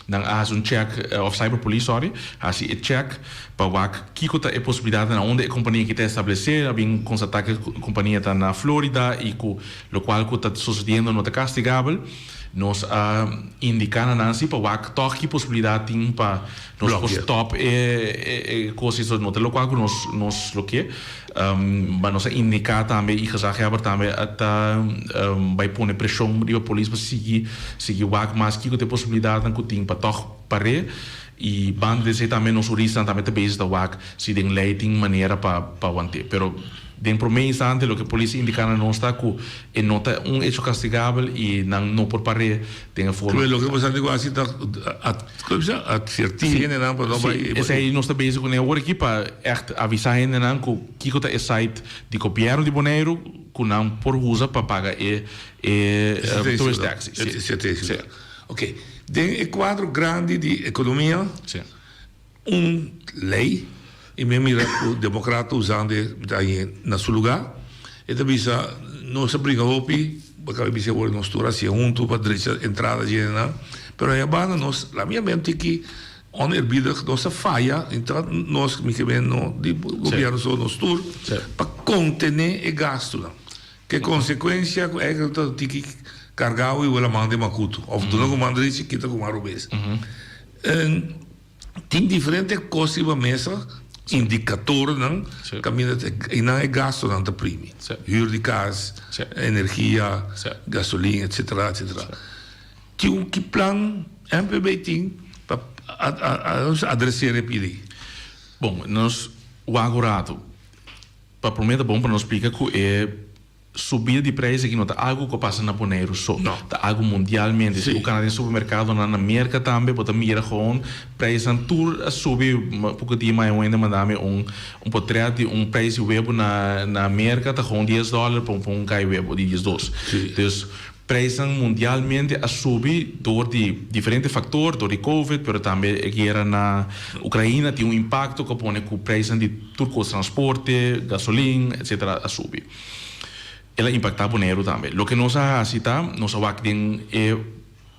não há check of cyber police, sorry, assim é check para que é possibilidade na onde a companhia que está estabelecida, bem constatar que a companhia está na Flórida e que o qual está sucedendo não está castigável. Nós indicamos assim para que possibilidade tem para nós stop coisas no lo qual nós lo que mas nós indicar também e já também vai pôr pressão de a polícia para seguir mas que tem possibilidade que tem para parar e band dizer também nós juristas também base da se tem lei tem maneira para manter pero den primeiro instante o que a polícia indica não está que é nota hecho castigável e não por parar tem a forma o que você digo assim a certinha não para não vai esse aí nós está base com agora aqui para avisar ainda não que é site de governo de Bonaire que não por usa para pagar tourist tax ok tem quadro grande de economia lei e mesmo o democrata usando aí na seu lugar e também não se brinca opi porque a gente agora nós todos assim junto para direita entrada de não pero aí banda nós a minha mente que onerbida nossa falha então nós que vem no de governo só nós tour para conter o gasto que consequência é que tu tem que carregar e ela manda macuto ou tu não manda isso que tá com marubês tem diferentes coisas na mesa indicador não caminha e não é gasto não da prime huur de casa energia gasolina etc tinha que plan MPB tem para adressar pedir bom nós o agorado para primeiro bom para nós explicar que é subida de preço que não está algo que passa na Bonaire só está algo mundialmente o Canadá supermercado na América também bota mira com preço tour a subir pouco dia mais ainda mandame portrait de preço web na América está com $10 para cai web de $10 então preço mundialmente a subir door de diferentes fatores door de Covid pero também a guerra na Ucrânia tem impacto que põe que o preço de tudo transporte gasolina etc a subir ela impacta Bonaire também. O que nós fazemos, nós temos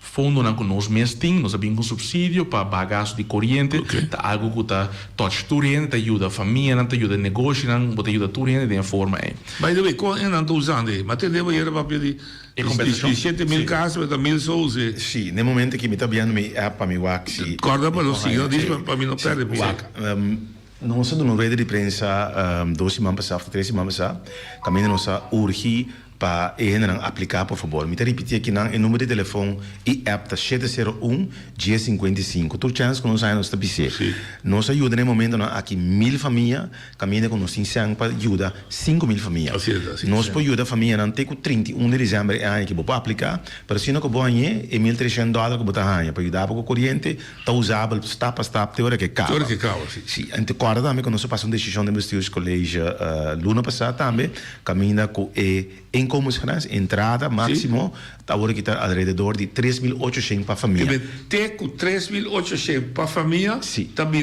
fundo que nós mesmos temos, nós temos um subsídio para bagaço de corrente, algo que está touch turente, ajuda a família, ajuda o negócio, ajuda a turente de uma forma. By the way, quando eu não estou usando, mas tem devo ir para pedir 7.000 casos, para 1.000 souls. Sim, no momento que me está vendo, me para me wax. Corda para não seguir, diz para mim não perde. Nós temos uma rede de prensa 2 semanas passadas, 3 semanas passadas, caminho nós urgi para aplicar, por favor. Me repetir aqui o número de telefone e app 701-1055. Tu chance que nós estamos a PC. Nós ajuda no momento aqui 1.000 famílias, caminha com nós em para ajudar 5.000 famílias. Nós podemos ajudar a família não tem 31 de dezembro que vou aplicar, mas se não que vou ganhar é $1.300 que vou ganhar para ajudar com o corrente, está usável step a step, tem hora que cava. Sim, então agora também que nós passamos uma decisão de investir colégio luna passada também, caminha com incomes grandes, entrada máximo, agora que está alrededor de 3.800 para a família. Tem com 3.800 para a família, também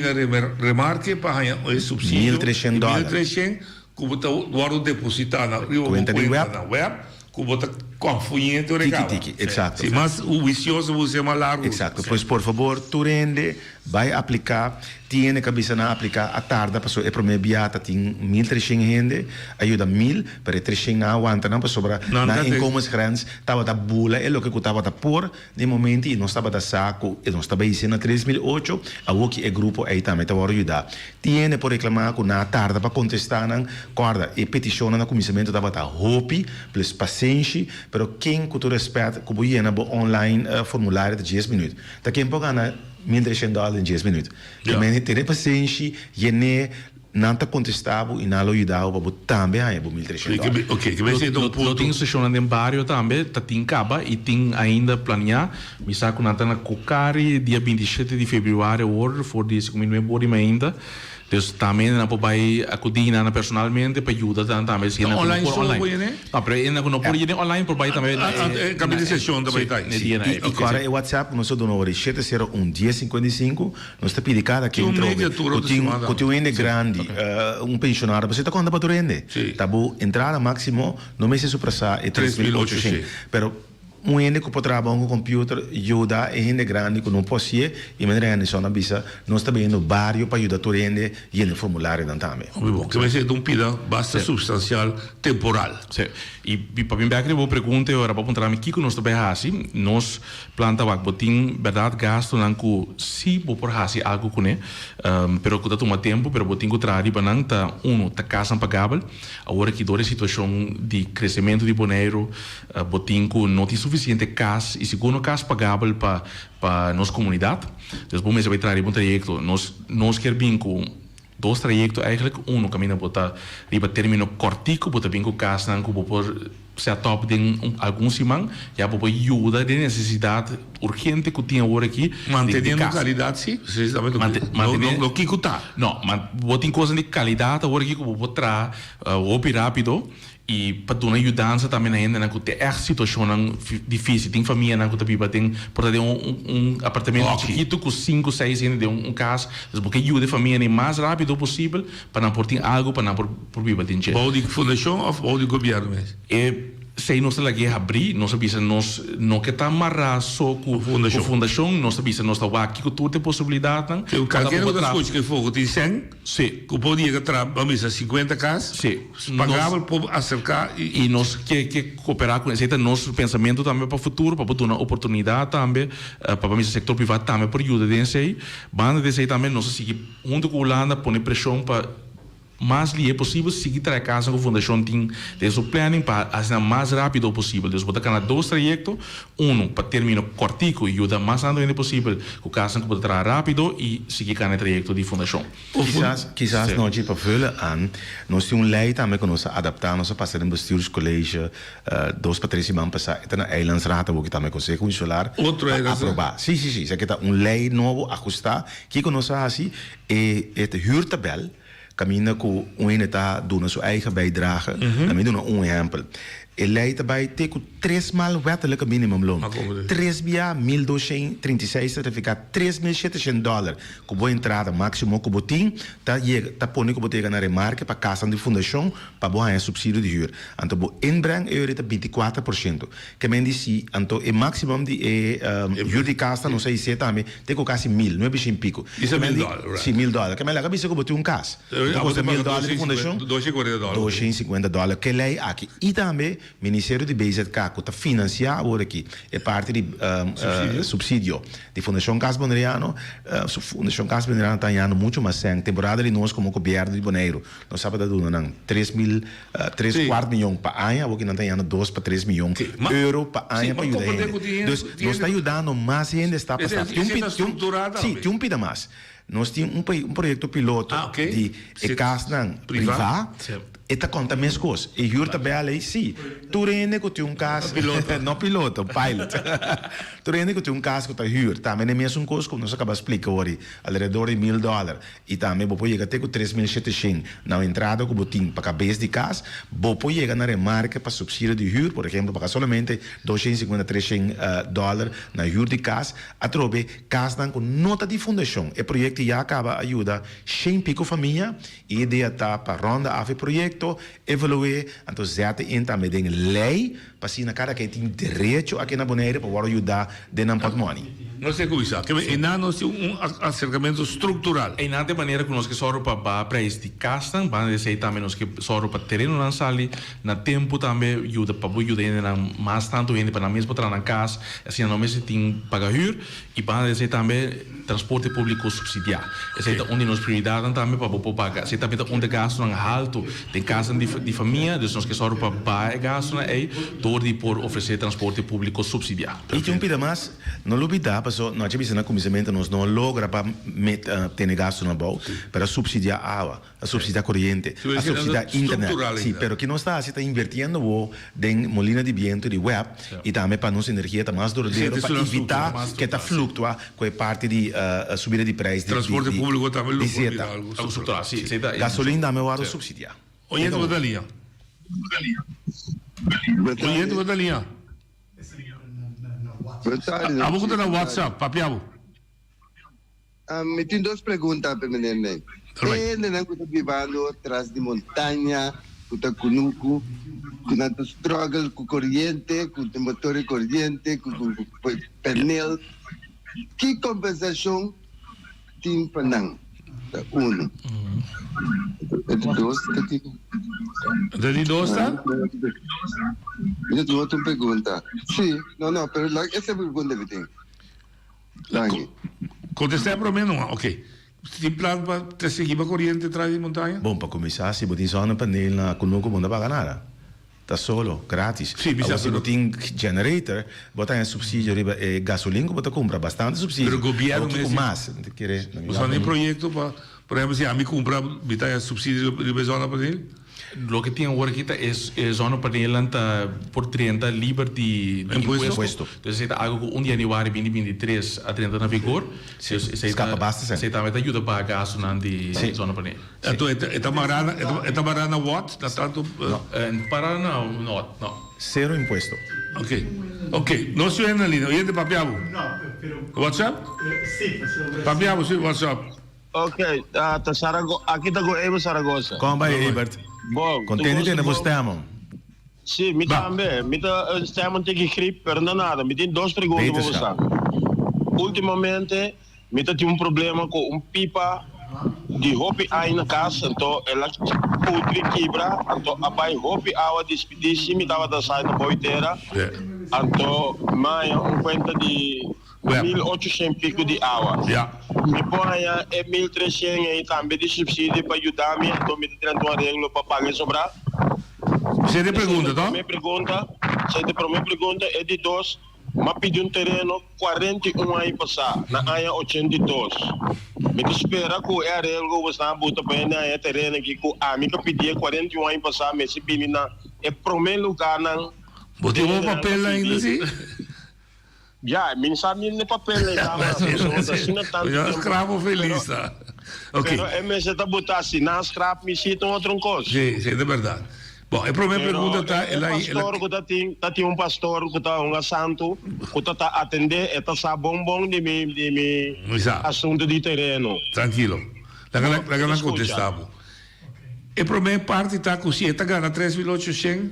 remarque para ganhar o subsídio. $1.300. $1.300, que você guarda depositar na web, que você confia o recado. Exato. Mas o vicioso você é mais largo. Exato. Pois, por favor, tu rende, vai aplicar, tiene cabeça na aplicar a tarde, passou é primeiro biata, tem 1.300 rende, ajuda 1.000, para 300 não aguanta, não, para sobrar, na incomes grandes, estava da bula, é o que estava da por, de momento, e não estava da saco, e não estava aí, na 3.008, a o que é grupo, aí também estava a ajudar. Tiene por reclamar, que na tarde, para contestar, guarda, e petição na comissamento, estava da hopi, plus paciência, pero quem que tu respeita, que você na online formulário de 10 minutos. Tá quem pode ganhar $1.300 em 10 minutos. Também ter paciência, e não está contestável e não ajudar para também ganhar $1.300. Ok, que vai ser um ponto. Eu tenho sessão em barrio também, tem caba e tem ainda planear. Me saco na tana Cocari, dia 27 de fevereiro, hoje, for de 5 minutos ainda. Então, também não pode acudir personalmente para ajudar também. Online só pode, né? Não, mas não pode ir online por também. Cabe de sessão também está. E agora o WhatsApp, nós estamos no 701-1055, nós está pedindo cada quem entrou. Que tem um grande, pensionário, você está quando para tu rende? Tá bom, entrada máximo, no mês de supressar é 3.800. Pero um ende que pode trabalhar com o computer ajuda a gente grande que não possui e maneira que não bisa nós também no barrio para ajudar todo ende e no formulário também. Bom, que vai ser um pida basta substancial temporal. Sim. E para mim eu vou perguntar agora para perguntar que nós também assim nós planta vai botin verdade gasto não que se vou por assim algo com né, pero que toma tempo, pero botin que trai para não tá tá casa pagável agora que dora situação de crescimento de boneiro botin que não tem suficiente casa e segundo casa pagável para nossa comunidade. Então vamos vai trazer um trajecto nós quer bem com 2 trajectos eigenlijk, caminho para riba termino cortico, para bem com casa não que por se top de alguns semana já por ajuda de necessidade urgente que tinha agora aqui mantendo qualidade sim não que está não mas botem coisa de qualidade agora aqui que vou trazer rápido e para dar ajudança também ainda na que tem situação difícil tem família na que tá viva tem por ter apartamento chiquito com 5, 6 ainda de casa porque ajuda a família o mais rápido possível para não por ter algo para não por viver tem jeito. Ou de fundação ou de governo mesmo? Se nós lá que abrir, nós sabemos nós não que está amarrado só com fundação, nós sabemos nós está aqui com toda a possibilidade. Eu qualquer outra coisa que for tem 100, que podia vamos a 50 casas, pagável para acercar e nós que cooperar com esse nosso pensamento também para o futuro, para ter uma oportunidade também para o setor privado também por ajuda desse aí, banda desse aí também nós seguir onde com a Holanda põe pressão para mais é possível seguir a casa com a fundação tem o planning para fazer mais rápido possível. Então, vou ter 2 trajectos, para terminar cortico e ajuda mais rápido possível com a casa que pode trazer rápido e seguir com o trajecto de fundação. Quizás nós para vullen aan, nós temos lei também que nós adaptar, nós passamos em bestuurscollege 2 para 3 semanas passar, é na Eilandsraad que também consegue insular aprovar. Sim, isso aqui está lei novo ajustar, que nós fazemos é huurtabel. Caminha com está dando sua eigen bijdrage. Caminha doen exemplo. Ele daarbij tem 3 maal wettelijke minimumloon. 3 via 1.236 certificados, $3.700. Como entrada máximo que botin, tá põe que botin na remarca para casa de fundação para boa subsídio de huur. Então bo inbreng euro 24%. Que men disse, então o máximo de huur de casa não sei se também tem que quase 1.000, não é bem pico. Isso é $1.000. Sim, $1.000. Que men lá que bisa que botin casa. Custa $1.000 de fundação. $250. $250. Que lei aqui e também Ministério de BZK que está financiando agora aqui é parte de subsídio de Fundação Casa Boneriano. Fundação Casa Boneriano está ganhando muito mais sangue. Temporada de nós como governo de Bonaire, nós sabemos que não 3,4 milhões para ano, porque não está ganhando 2 para 3 milhões euros para ano para ajudar. Então, nós está ajudando mais gente está passando. Tem um pida mais. Nós temos um projeto piloto de casa privada. Esta conta minhas coisas. E juro também ali, sim. Tu rende que tem caso. Não piloto, pilot. Tu rende que tem caso que está juro. Também é mesmo coisa como nós acabamos de explicar hoje. Ao redor de $1,000. E também vou chegar até com 3.700 na entrada que botim para a cabeça de casa. Vou chegar na remarca para subsídio de juro, por exemplo, para somente $250, $300 na juro de casa. A trobe, casa com nota de fundação. O projeto já acaba ajuda 100 pico família. E a ideia está para ronda a projeto. Evaluar, então zeta em também tem lei para se na cara que tem direito aqui na Bonaire para ajudar de não patrimônio. Não sei como isso, que é nós temos acercamento estrutural. E na de maneira que nós que só para preço de casa, para dizer também nós que só para terreno na sala, na tempo também ajuda para ajudar na mais tanto gente para mesmo para na casa, assim não mesmo tem pagar hur e para dizer também transporte público subsidiado. Essa é onde nós prioridade também para pagar. Essa também onde gasto na alto, tem casa de família, então nós que só para pagar gasto na aí, todo por oferecer transporte público subsidiado. E tem um pida mais, não olvidar, nós já vimos na comissão, nós não logra para ter gasto na boa, para subsidiar a água, a subsidiar a corrente, a subsidiar a internet. Sim, pero que não está invertindo em molina de viento de web e também para nossa energia está mais duradoura para evitar que está fluctuar com a parte de subida de preço. Transporte público também lo gasolina também vai subsidiar. Oyente Bodalinha. Oyente Bodalinha. A boca está no WhatsApp, papiabo. Me tem duas perguntas para mim. Ele não está vivendo atrás de montanha, está conosco, com a struggle com corrente, com o motor de corrente, com o pneu. Que compensação tem para nós? Um. De dos, tá? Eu tenho outra pergunta. Sim, não, pero essa é a pergunta que tem. Contestar para mim, não, ok. Tem plano para te seguir para corrente atrás de montanha? Bom, para começar, se você só no painel na conosco, não paga nada. Está solo, grátis. Sim, se você tem generator, você tem subsídio de gasolina, você compra bastante subsídio. Mas o governo mesmo... mais. Você tem projeto para... Por exemplo, se a mim comprar, me dá subsídio de zona para ele? Lo que tem agora aqui é zona para ele por 30 livre de imposto. Então, algo que 1 de janeiro de 2023 a 30 na vigor. Escapa bastante. Você também ajuda para a gasto de zona para ele. Então, é marana what? Tanto... Para não. Zero imposto. Ok. Não se na linha. Oyente papiabo. No, pero... WhatsApp? Sì, faccio... Papiabo, sim, WhatsApp. Ok, aqui está com Evo Saragossa. Como vai, Ebert? Bom, contente de você, mano? Sim, me também. Me estamos tem que escrever, pero não nada. Me tem duas perguntas para você. Ultimamente, me tem um problema com pipa de roupa aí na casa, então ela pode quebrar, então a pai roupa água despedir, se me estava dançando na boiteira, então mais conta de 1.800 pico de água. Me põe a 1.300 aí também de subsídio para ajudar-me, então me tem um arreglo para pagar sobrar. Você tem pergunta, não? Minha pergunta é de dois, mas pedi um terreno 41 anos passar, na área 82. Me espera que o arreglo você está botando bem na terreno aqui, que a minha pedi 41 anos passar, mas se pedi na é primeiro lugar na. Você tem um papel ainda assim? Já, me sabe no papel já escravo feliz, tá? Ok. Pero é mesmo está botar assim, na scrap me cita outra coisa. Sim, é verdade. Bom, a primeira pergunta está... Tem um pastor que está um santo, que está a atender, está sabão de assunto de terreno. Tranquilo. La gran contestamos. A primeira parte está com se está ganhando 3.800,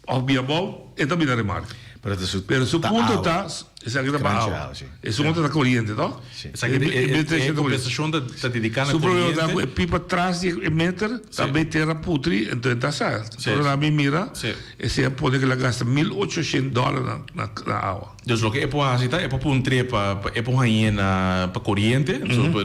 obviamente, é também a remarca. Pero su punto está, Essa aqui da água. Esse conta da corrente, não? Essa aqui é a compensação da dedicada à corrente. Se o problema é pipa atrás de meter, também terra putri, então está certo. Então, na minha mira, esse é pode que ela gasta $1.800 na água. Dus lo que é para citar é para pôr é para rainha para corrente,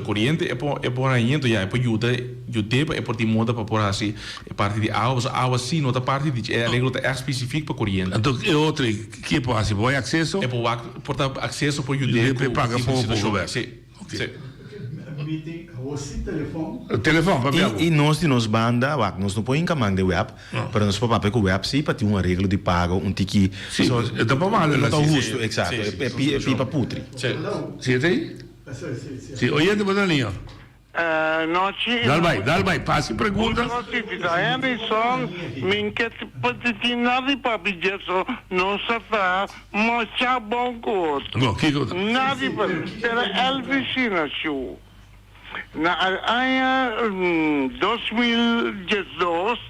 corrente é para rainha, então é para ajuda é para te moda para pôr assim, é parte de água sim, outra parte de é a regra é específica para corrente. Então é outra que é para assim, vai acesso? É para portar acesso para ajuda. Para pagar pouco, sim. Meeting, você telefone. Telefone, e nós banda, nós não põe em comando de web, para nós papel com web sim, para ter uma regra de pago, tiki. Sim, é da pomada lá. Tá justo, exato. É pipa putri. Sim, tem? Sim, oyente para linha. Dal vai, passe pergunta. Anderson, minha patitinada para pedir só, não está, mas já bom gosto. Não, que gosto? Nada para Elvisina show. Na área 2012,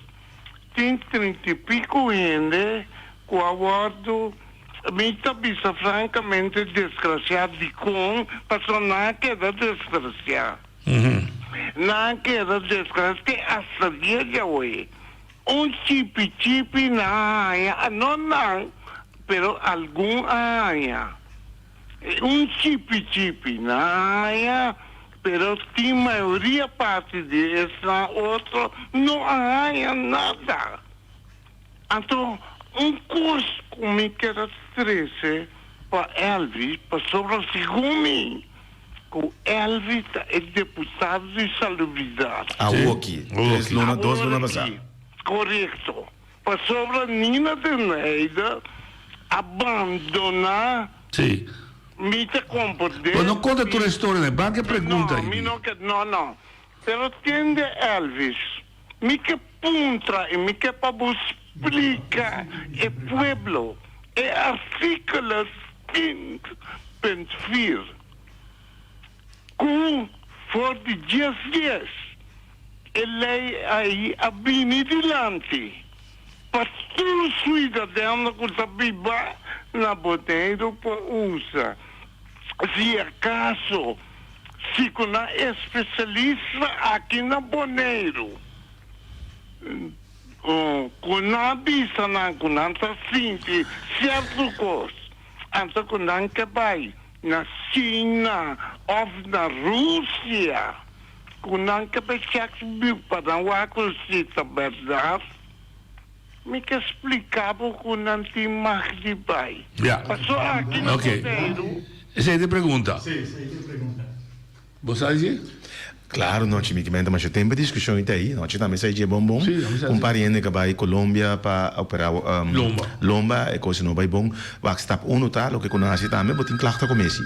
tem 30 e pico gente com o aborto. Me está francamente desgraciado de com, passou na queda desgraciada. Na queda desgraciada, hasta dia de hoje. Chip na área, não, pero algum área. Chip na área, pero tem maioria parte dessa, outro não há nada. Então, curso comigo que era 13 para Elvis, para sobre o segundo, com Elvis é deputado de salubridade. Aqui, 2 lunas passadas. Correto. Para sobre a Nina de Neida, abandonar. Sim. Me te comportei. Mas não conta a tua história, né? Banca pergunta aí. Não. Pero tende Elvis. Me que puntra e me que para explicar é pueblo. É artículo 5.4. Com for de dias. Ele aí a bini dilante. Para todo cidadão que está viva na boteira para usa. Se acaso, se com a especialista aqui na Boneiro, com a vista na conanta sinti certo coisa, então com a que vai na China ou na Rússia, com a que vai chegar para o acusita verdade, me que explicava com a antimag de pai. Passou aqui no Boneiro. Essa é a pergunta. Sim, essa é a pergunta. Você diz? Claro, nós temos mas tem uma discussão aí, nós também sai de bom, um parente que vai Colômbia para operar lomba, é coisa não vai bom, vai estar tá, o que conhece também, botem claro com esse.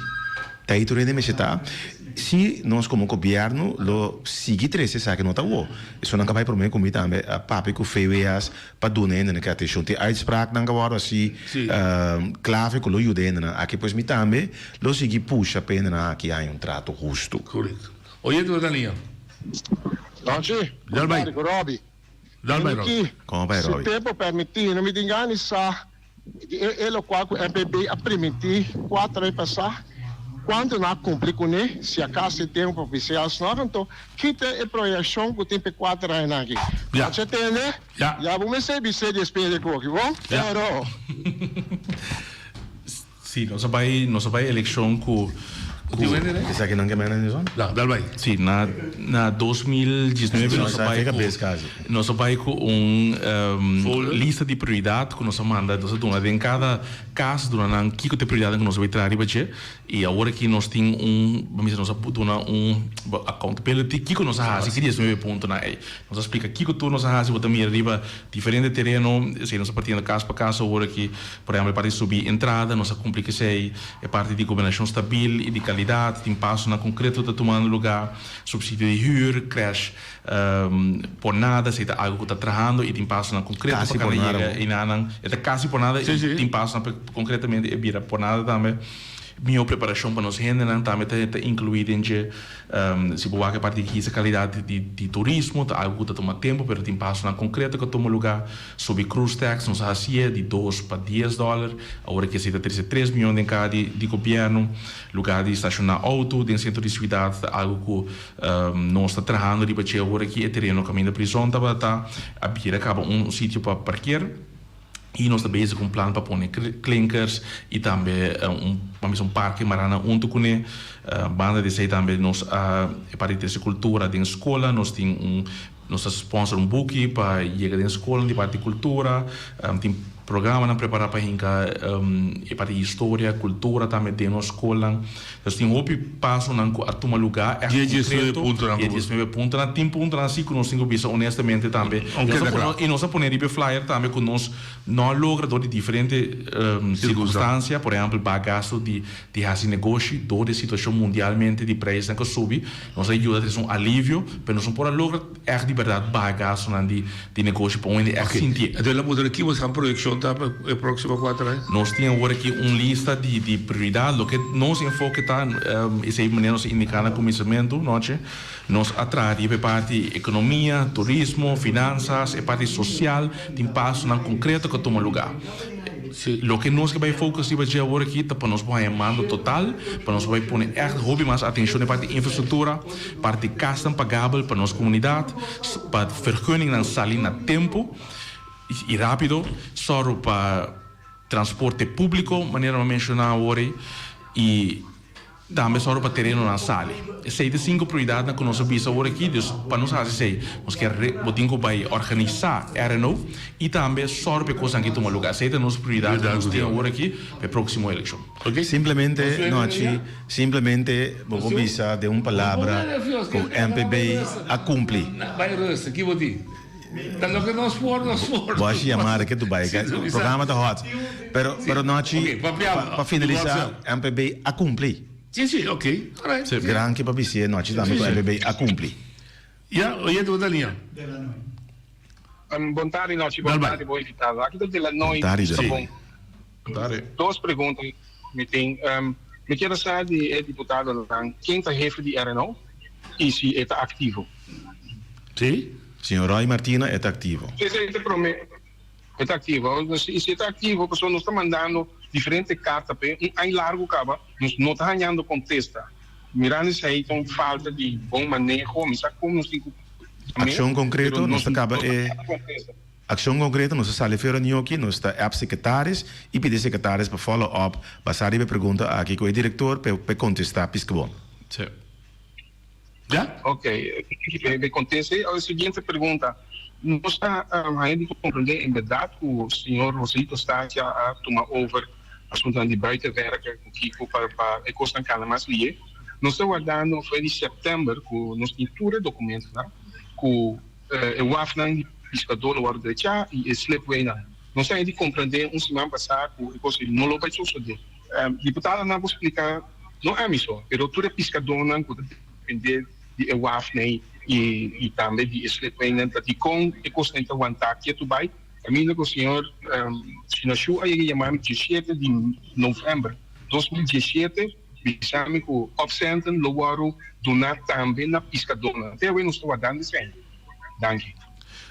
Tá aí tudo ainda me está. Se nós como governo lo seguir três sabe que não tá bom. Isso não vai para mim comigo também, a papi que feias para donar na que atenção tem uitspraak não agora assim, clave que lo ajuda na aqui pois me também lo seguir puxa pena na aqui há trato justo. Correto. Oye, tu da linha. Oggi? Dal vai. Roby. Dal vai, Roby. Come vai, Roby? Se tempo permitir, não me engane, sa ele qual o MPB a permitir 4 anos passar. Quando não cumprir com ele, se acaso tem um oficial, então quita a projeção que tem 4 anos aqui. Você entende? Já vamos ser de espelho aqui, bom? Pero sim, nós vai eleição com Isso aqui não é mais na zona? Não, dá vai. Sim, na 2019 nós vai com lista de prioridade que nós manda, em cada caso durante que tem prioridade que nós vai trazer para e agora que nós temos nós accountability que nós faz, que 19 pontos na nós explica que tu nós faz, bota também arriba diferente terreno, se nós partindo casa para casa agora que por exemplo para subir entrada, nós complica sei é parte de governação estável e de qualidade, tem passo na concreto está tomando lugar, subsídio de huur, crash, por nada, se está algo que está trabalhando e tem passo na concreto para cada e nanan, é quase por nada, tem passo concretamente é vira por nada também. minha preparação para nós render também está incluída em se boa que parte de qualidade de turismo, tá algo que toma tempo, pero tem passo na concreta que toma lugar sobre cruise tax, nos hacia de $2 para $10, agora que se está 3 milhões em cada de governo, lugar de estacionar auto, de centro de cidade, algo que nós está trabalhando de baixo agora que é terreno caminho da prisão, tá a bira acaba sítio para parquear. E nós estamos com um plano para pôr clinkers e também um parque marana junto com ele. Banda de sei também nós para ter cultura de escola, nós temos nós sponsor book para chegar na escola de parte de cultura, tem programa na preparar para hinca para história, cultura também de na escola. Nós temos outro passo na toma lugar é 19 pontos na tem ponto na ciclo nós temos visto honestamente também. E nós poner de flyer também com nós não logra de diferentes circunstâncias, por exemplo, bagaço de fazer negócio, de situação mundialmente de preço que sobe, nós ajuda a ter um alívio, mas nós não podemos lograr de verdade bagaço de negócio para onde é sentir. Então lá mudar aqui mas a projeção tá para próxima 4 anos. Nós temos agora aqui uma lista de prioridades, o que nós enfoque está essa maneira nós indicar no começamento, nós atrás de parte economia, turismo, finanças, e parte social, tem passo na concreto que toma lugar. Lo que nós vai focar de agora aqui tá para nós vai mando total, para nós vai pôr hobby mais atenção na parte infraestrutura, parte custom pagável para nossa comunidade, para vergunning na salir na tempo e rápido, só para transporte público, maneira mencionar agora e também só para terreno na sala. Sei de 5 prioridades que nós vimos agora aqui, para nós fazer nós queremos vai organizar RNO e também só para coisas que tomam lugar. Sei de nossas prioridades que nós temos agora aqui para a próxima eleição. Okay? Simplesmente vou avisar de uma palavra que o MPB a cumprir. Aqui vou dizer. Lo que nós for. Vou chamar aqui do Dubai, o programa está hot. Pero nós para finalizar, MPB a cumprir. Sim, ok. Grande para você, nós também para MPB a cumprir. Oye, tu da linha. Boa tarde, boa tarde, boa invitado. Aqui do Delanoy, tá bom. Duas perguntas me tem. Me quero saber de deputado quem está chefe de RNO e se está ativo. Sim. Senhor Roy Martina é ativo. É ativo. Se está ativo, a pessoa nos está mandando diferentes cartas em largo cabo, não está ganhando contesta. Mirando isso aí, então falta de bom manejo, mas como nós temos ação concreta, nós acaba ação concreta, nós sale fora aqui, nós está app secretários e pedir secretários para follow up, passar e pergunta aqui com o diretor para contestar pisca bom. Sim. Já? Ok. Me conteste a seguinte pergunta. Nós está ainda compreender em verdade que o senhor Rosilito está a tomar over assunto de buitenwerken com Kiko para a costa de mais lié. Nós estamos aguardando foi de setembro que nós temos tudo documentos, né? Que o WAFNAN de pescador o direita e o Slipway não. Nós estamos a compreender semana passada que o coisa não vai suceder. Deputado não vou explicar não é isso, mas tudo pescador não pode depender de WAFNAN e também de Slipway não que com a costa de aguentar que tu vai. A mim o senhor se nasceu aí chamamos 17 de novembro 2017 pensamos que o absenten logo donar também na pescadora até hoje nós estamos dando isso. Danke.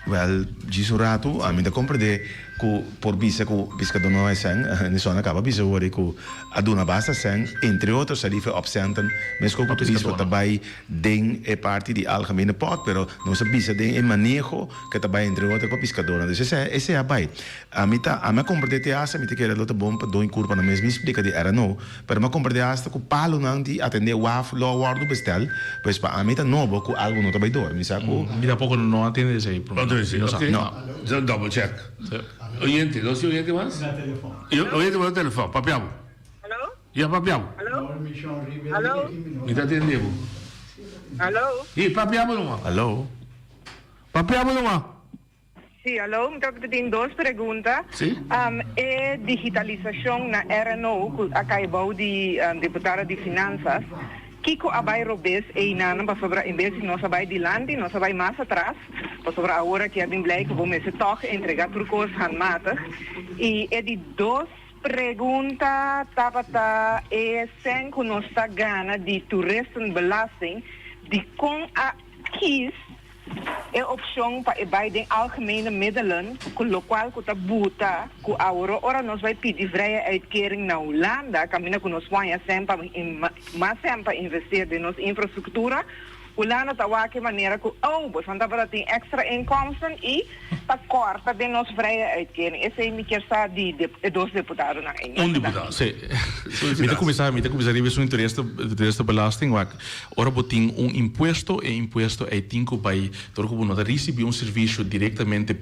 Well, diz um rato, a mim da compreender que por vista que o pescador não é sem, não acaba visa agora que a dona basta sem, entre outros ali foi absenten, mas que o turismo também tem é parte de algemene pot, pero não se visa tem é manejo que também entre outros para pescador. Então esse é a bai. A mim compreender te asa, me te quer lutar bom para dois curva na mesma explica de era não, pero me compreender hasta que o palo não de atender o WAF lo guardo bestel, pois para a mim tá novo que algo não também dor, me sabe? Mira pouco não atende esse problema. No. Double check. Oyente, ¿dos oyentes más? Oyente por el teléfono, papiamo. ¿Aló? Ya, papiamo. ¿Aló? ¿Aló? ¿Me está atendiendo? ¿Aló? Sí, papiamo nomás. ¿Aló? Papiamo nomás. Sí, aló, eu tenho duas perguntas. Sim. É digitalização na RNO, que acabou de deputada de Finanças. Kiko abai robes e inana para sobre em vez de nós abai de lande, nós abai mais atrás, para sobre agora que é bem blij que vamos se toch entregar trucos handmatig. E é de dois pergunta tapata é sem que nós está gana de toeristenbelasting de com a kies é opção para de algemene middelen com o qual que está buta com a ora nós vai pedir vrije uitkering na Holanda caminha com nós vai sempre mais sempre investir em nossa infraestrutura Holanda está a que maneira que você está tem extra inkomsten e está corta de nossa vrije uitkering esse é me quer saber de dois deputados na deputado sim mita começar a ver o interesse da belasting ora botin imposto é tinco vai torco não receber serviço diretamente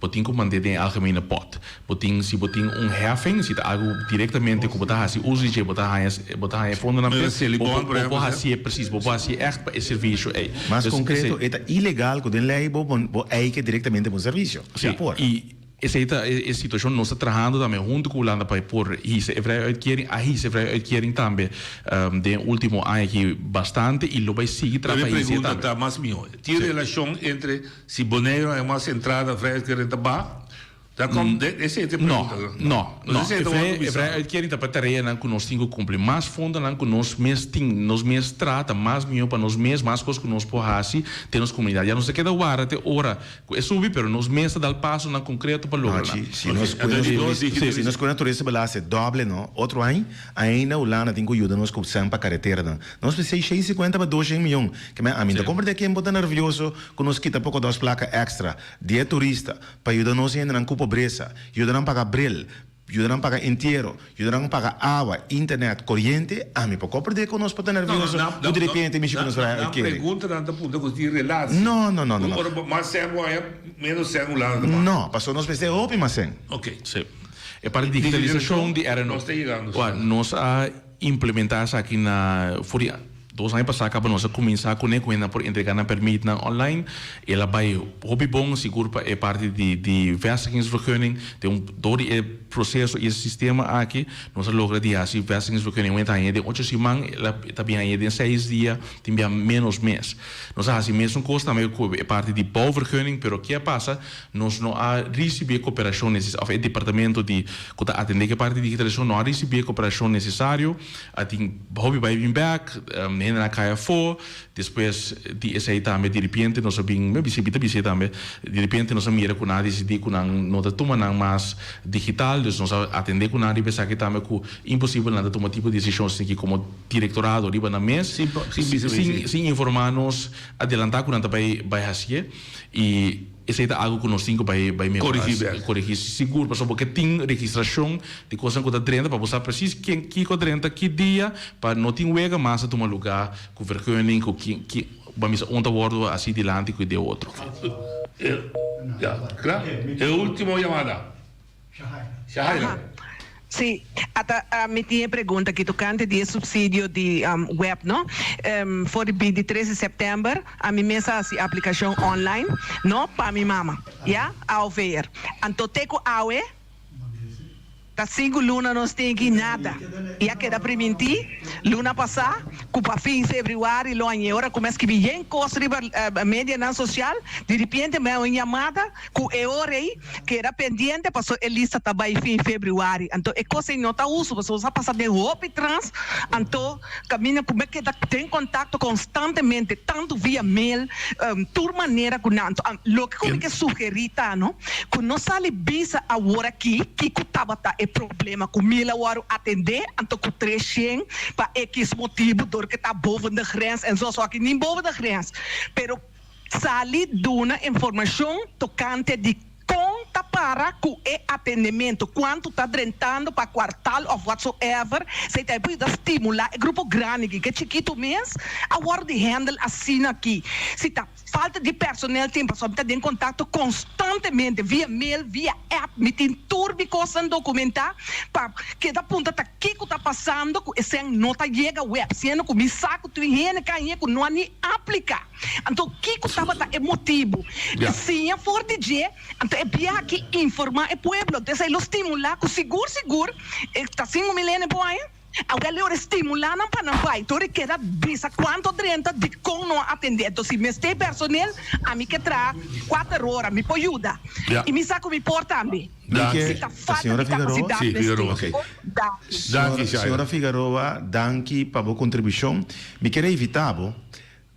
botin com mandar em algemene pot botin se botin heffing se algo diretamente com botar assim uso de botar fundo na mesa ou assim é preciso ou assim é serviço mas concreto é ilegal que den lei é que diretamente um serviço e essa é a situação nós estamos trabalhando também junto com a Holanda para pôr isso é vrije uitkering também de último ano aqui bastante e lo vai seguir trabalhando isso também. Pergunta mais minha, tem relação entre se Bonaire é mais centrada vrije uitkering tabá não. É uitkering para terreno que nós temos que cumprir mais fundo que nós mesmos trata mais melhor para nós mesmos mais coisas que nós podemos temos comunidade já não se queda hora até hora é subir pero nós mesmos dar passo na concreto para logo se nós quando turista belasse doble não outro ano ainda o Holanda tem que ajudar nós com sempre a carretera nós precisamos 50 para 200 milhões que a mim compra daqui um pouco nervioso que nós quita pouco das placas extra de turista para ajudar nós ainda não pobreza, ajudarão a pagar bril, ajudarão a pagar inteiro, ajudarão a pagar água, internet, corrente, a mim pouco perder com nós para nervioso, de repente me chega nos vai aqui. Pergunta não está ponto de relação. Não. Mas servo é menos servo lá. Não, passou nós pensei open mas sem. Ok, sim. É para digitalização de era nós a implementar isso aqui na Fúria. 2 anos passados, acaba nós começar com por entregar na permit na online. Ela vai hobby bom, seguro é parte de vestigingsvergunning, tem todo o processo e sistema aqui, nós logra de assim vestigingsvergunning, uma tarefa de 8 semanas, ela também de 6 dias, também menos mês. Nós assim mesmo custa também é parte de bouwvergunning, pero que passa, nós não há receber cooperação necessária, o departamento de atender que parte de digitalização não há receber cooperação necessário, tem hobby vai vir back, na caia for, depois de esse aí também de repente nós sabemos, visita também, de repente nós mira com nada decidir com não da toma não mais digital, nós atender com nada e pensar que também com impossível nada tomar tipo de decisões aqui como diretorado riba na mesa, sem informar-nos, adelantar com nada vai fazer e esse é algo que nós temos que corrigir seguro, porque tem registração de coisas que está dentro, para você preciso que está dentro, que dia, para não ter wega massa de um lugar, com vergonha, com que vamos onde assim dilante que de outro. Claro? É a última chamada. Shahaira. Sim, até me tinha pergunta que tocante de subsídio de web, não? For the 23 de setembro, a minha mesa a aplicação online, não para minha mama, já, ao ver. Então, teco aue, tá 5 luna não tem aqui nada. E a queda primitir, luna passar, cupa fim de fevereiro, lo anhe, ora começa que vir costa a média na social, de repente me uma chamada, com hora aí, que era pendente, passou a lista também fim de fevereiro. Então, é coisa que não está uso, você passa de roupa e trans, então, caminha como é que tem contato constantemente, tanto via mail, de maneira que não, lo que como que sugerir, não? Que não sale bisa a hora aqui, que estava é problema com mila hora atender, então com 300 para X motivo, dor que está boven de grens, en só que nem boven de grens. Pero sali duna informação tocante de conta para com o atendimento, quanto está drentando para quartal ou whatsoever, se tem que estimular o grupo grande que é chiquito mesmo, a hora de handle assim aqui. Se está falta de personal, tem pessoa que está em contato constantemente, via mail, via app, me tem turbi coisa documentar, para que da ponta tá que está passando, que essa nota chega web, sendo que me saco tu higiene cainha que não nem aplicar. Então, que estava é motivo. Sim, for de dia, então é bia que informar o pueblo, então lo estimular, que seguro, está 5 milênios por aí. Agora eu estimulando para não vai, tu queda bisa quanto drenta de como não atender. Então se me tem personal, a mim que traz 4 horas, me pode ajudar. E me saco me porta também. A senhora Figueroa? Sim, Figueroa. Senhora Figueroa, danke para a contribuição. Me quero evitar,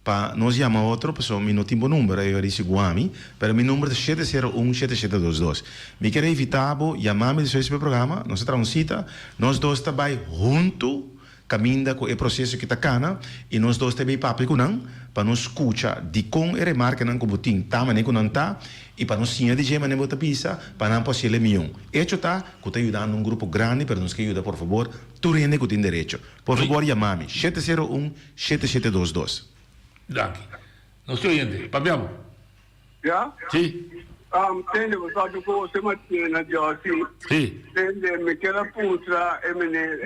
para nós chamar outro, pessoal, me não tenho número, eu disse Guami, mas meu número é 701-7722. Me quero evitar, chamar-me de esse programa, nós temos cita, nós dois também juntos, caminhando com o processo que está cana, e nós dois também papo com não, para nós escutar de como e remarca não como tem, tá, mas nem com não tá, e para nós sim de gema nem botar pisa, para não possível milhão. Hecho tá, que está ajudando um grupo grande, para nos que ajuda, por favor, tu rende que tem direito. Por favor, chamar-me 701-7722. Danke. Non sto niente, parliamo? Yeah? Sì. Tende, so che forse mattina già sì. Tende, mi chiede putra e me ne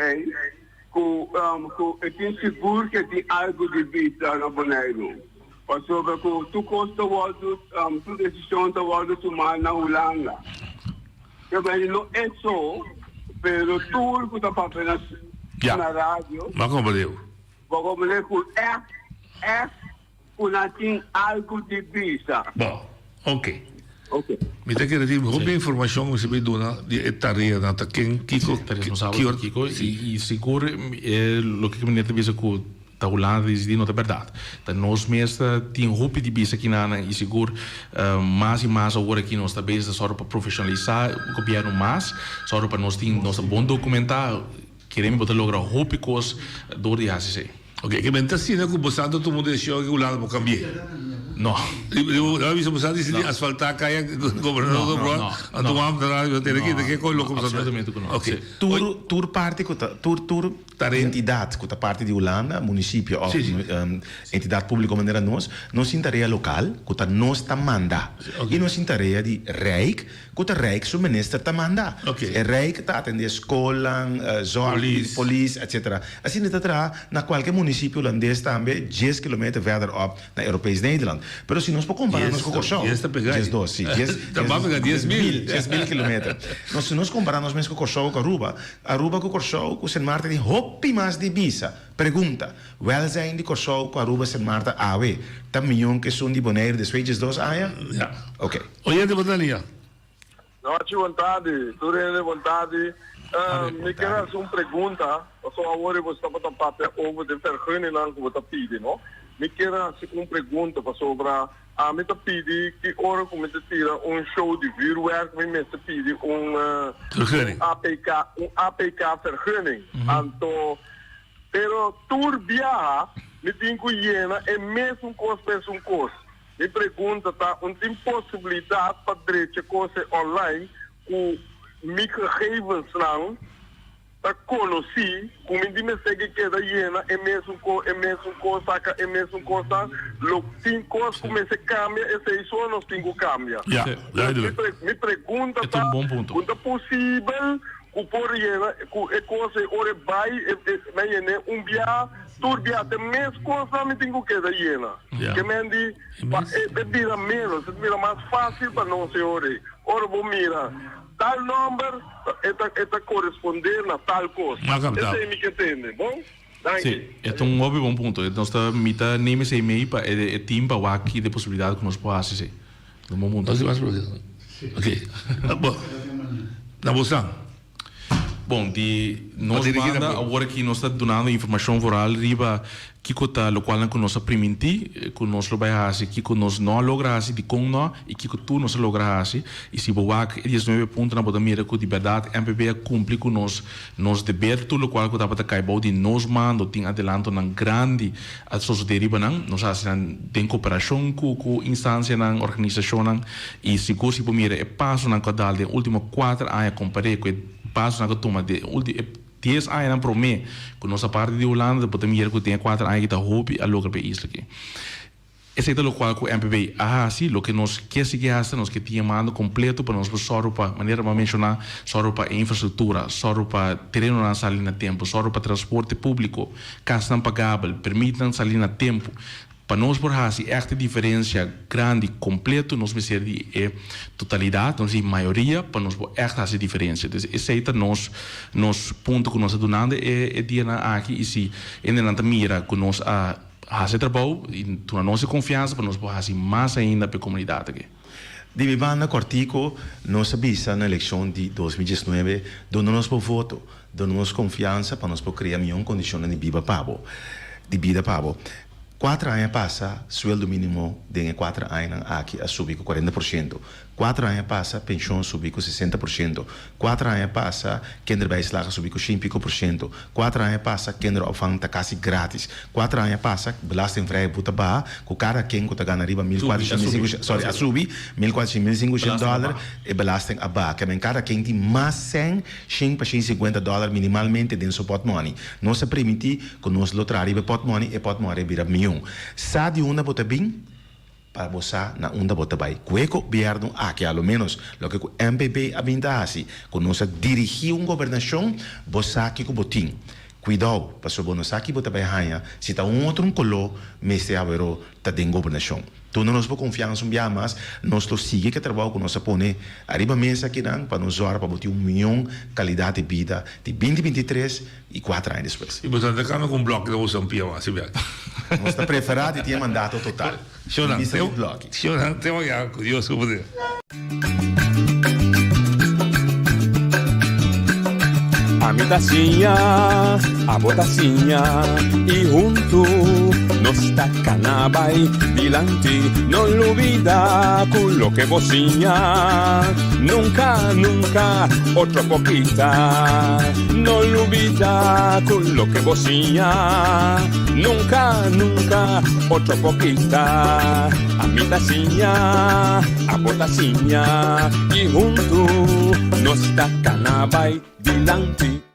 e ti sicuro che ti algo di vita na Bonaire. Ma sopra che tu costa volto, tu decisione volto tu na Ulanga. Che bene, non è so, però tu che sta facendo na radio. Ma come devo? Ma come devo? Una ting algo di vista. Bom, ok. Mi te che dire come informazione che si vede di etaria da quem Kiko Kiko e sicuro lo que me dice que tá Holanda diz não é verdade. Tá nós mesmo tem roupa de bisa aqui na e seguro mais e mais agora aqui nós também só para profissionalizar o governo mais só para nós tem nosso bom documentar queremos botar logo roupa coisas do de ACC. Ok, che mentre sì, ne cubo tu mundo dice che Ulanda può cambiare. No. Abbiamo visto passati di asfaltare caia governador pro andiamo da radio che quello come assolutamente no. Ok. Tur parte tur entidade que parte de Holanda, município ou entidade pública como era nós em tarefa local, que nós tá manda. E nós em tarefa de Rijk, que Rijk o ministro tá manda. E Rijk tá atende escola, zorg, polícia, etc. Assim tá na qualquer município holandês também 10 km verderop na Europees Nederland. Pero se nós por compararmos com o Corchão, 10 2, sim, 10.000 km. Nós se nós compararmos mesmo com o Corchão com Aruba com o Corchão, com Sint Maarten tem hoppi mais de bisa. Pergunta, welzijn de Corchão com Aruba Sint Maarten AW, tá milhão que são de Bonaire de Swedish 2 aia? Ja. Ok. Oye de Botania. Não, tinha vontade, tu tem vontade. Me quero fazer uma pergunta, só agora você está botando papel over de vergunning lang que você pede, não? Me quero fazer uma pergunta sobre a me pedi que ora como te tira show de vuurwerk, me pedi APK vergunning. Então, pero turbia me tem que llena é mesmo coisa. Me pergunta tá, tem possibilidade para direito coisa online com microgegevens não tá conheci como me segue que da hiena é mesmo coisa lo tem coisa como se cambia esse isso nós tem que cambiar me pergunta tá um bom ponto quando é possível o por hiena é coisa ora vai é via turbia de mesmo coisa me tem que da hiena que me diz é vira menos vira mais fácil para não se ora vou mira tal número está correspondendo a tal coisa. Esse é o que entende, bom? Sim, é um óbvio bom ponto. Nós estamos nem me sei meio para é tempo aqui de possibilidade que nós podemos fazer. No bom ponto. Ok. Bom, na bolsa. Bom, de nós manda agora que nós está dando informação oral riba que cota lo qual que nós primenti que nós lo vai fazer que nós não logra fazer de com nós e que tu não se logra fazer e se boa que 19 pontos na boa mira que de verdade MPB cumpre com nós dever tudo lo qual que dá para cair de nós mando tem adelanto na grande a sociedade não nós fazemos tem cooperação com instância na organização e se gosto por mira é passo na cadal de última 4 anos comparei com passo na toma de 10 anos para mim, com nossa parte de Holanda, podemos ir que tem 4 anos que está hobby a lugar para isso aqui. Esse é o qual o MPB assim, o que nós quer seguir nós que tinha mando completo para nós só para maneira de mencionar, só para infraestrutura, só para terreno na salir na tempo, só para transporte público, casa não pagável, permitam salir na tempo. para nós por assim esta diferença grande completo nós ser de totalidade nós maioria para nós esta essa diferença então esse é nos ponto que nós donando é dia aqui e se ainda mira que nós a fazer trabalho e a nossa confiança para nós fazer mais ainda para a comunidade aqui. De mi banda cortico, nós sabíamos na eleição de 2019, dando-nos por voto, dando-nos confiança para nós criar melhor condição de vida pavo. 4 anos passa, sueldo mínimo de 4 anos aqui a subir com 40%. 4 anos passa, pensão subir com 60%. 4 anos passa, kinderbijslag subir com 5%. 4 anos passa, kinderopvang está quase grátis. 4 anos passa, belastingvrij butaba, com cada quem que ganha riba $1,400, a subir $1,400 e belasting aba. Que men cada quem tem mais 100, $150 minimalmente dentro do pot money. Não se permite que nós lotrar riba pot money e pot money vira milhão. Sa de uma bota bem para você na onda bota vai. Cueco governo aqui ao menos lo que o MPP abinda assim, que nós dirigir governação, você aqui com botim. Cuidado, para se você aqui bota vai hanha, se tá outro color, mas se avero tá dentro governação. Tu não nos confiança mais, nós lo sigue que trabalho com nós pone arriba mesa aqui não para nos para botar 1 milhão qualidade de vida de 2023 e 4 anos depois. E você está com um bloco de você pia mais, sabe? Nós está preferado e tinha mandato total. Senhor, tem uma curioso que poder. A mitacinha, a botacinha e junto nos tacanabay dilante, no olvida con lo que vocinha, nunca, nunca, otro poquita, no olvida con lo que vocinha, nunca, nunca, otro poquita, a mitacinha, a botacinha y junto nos tacanabay dilante.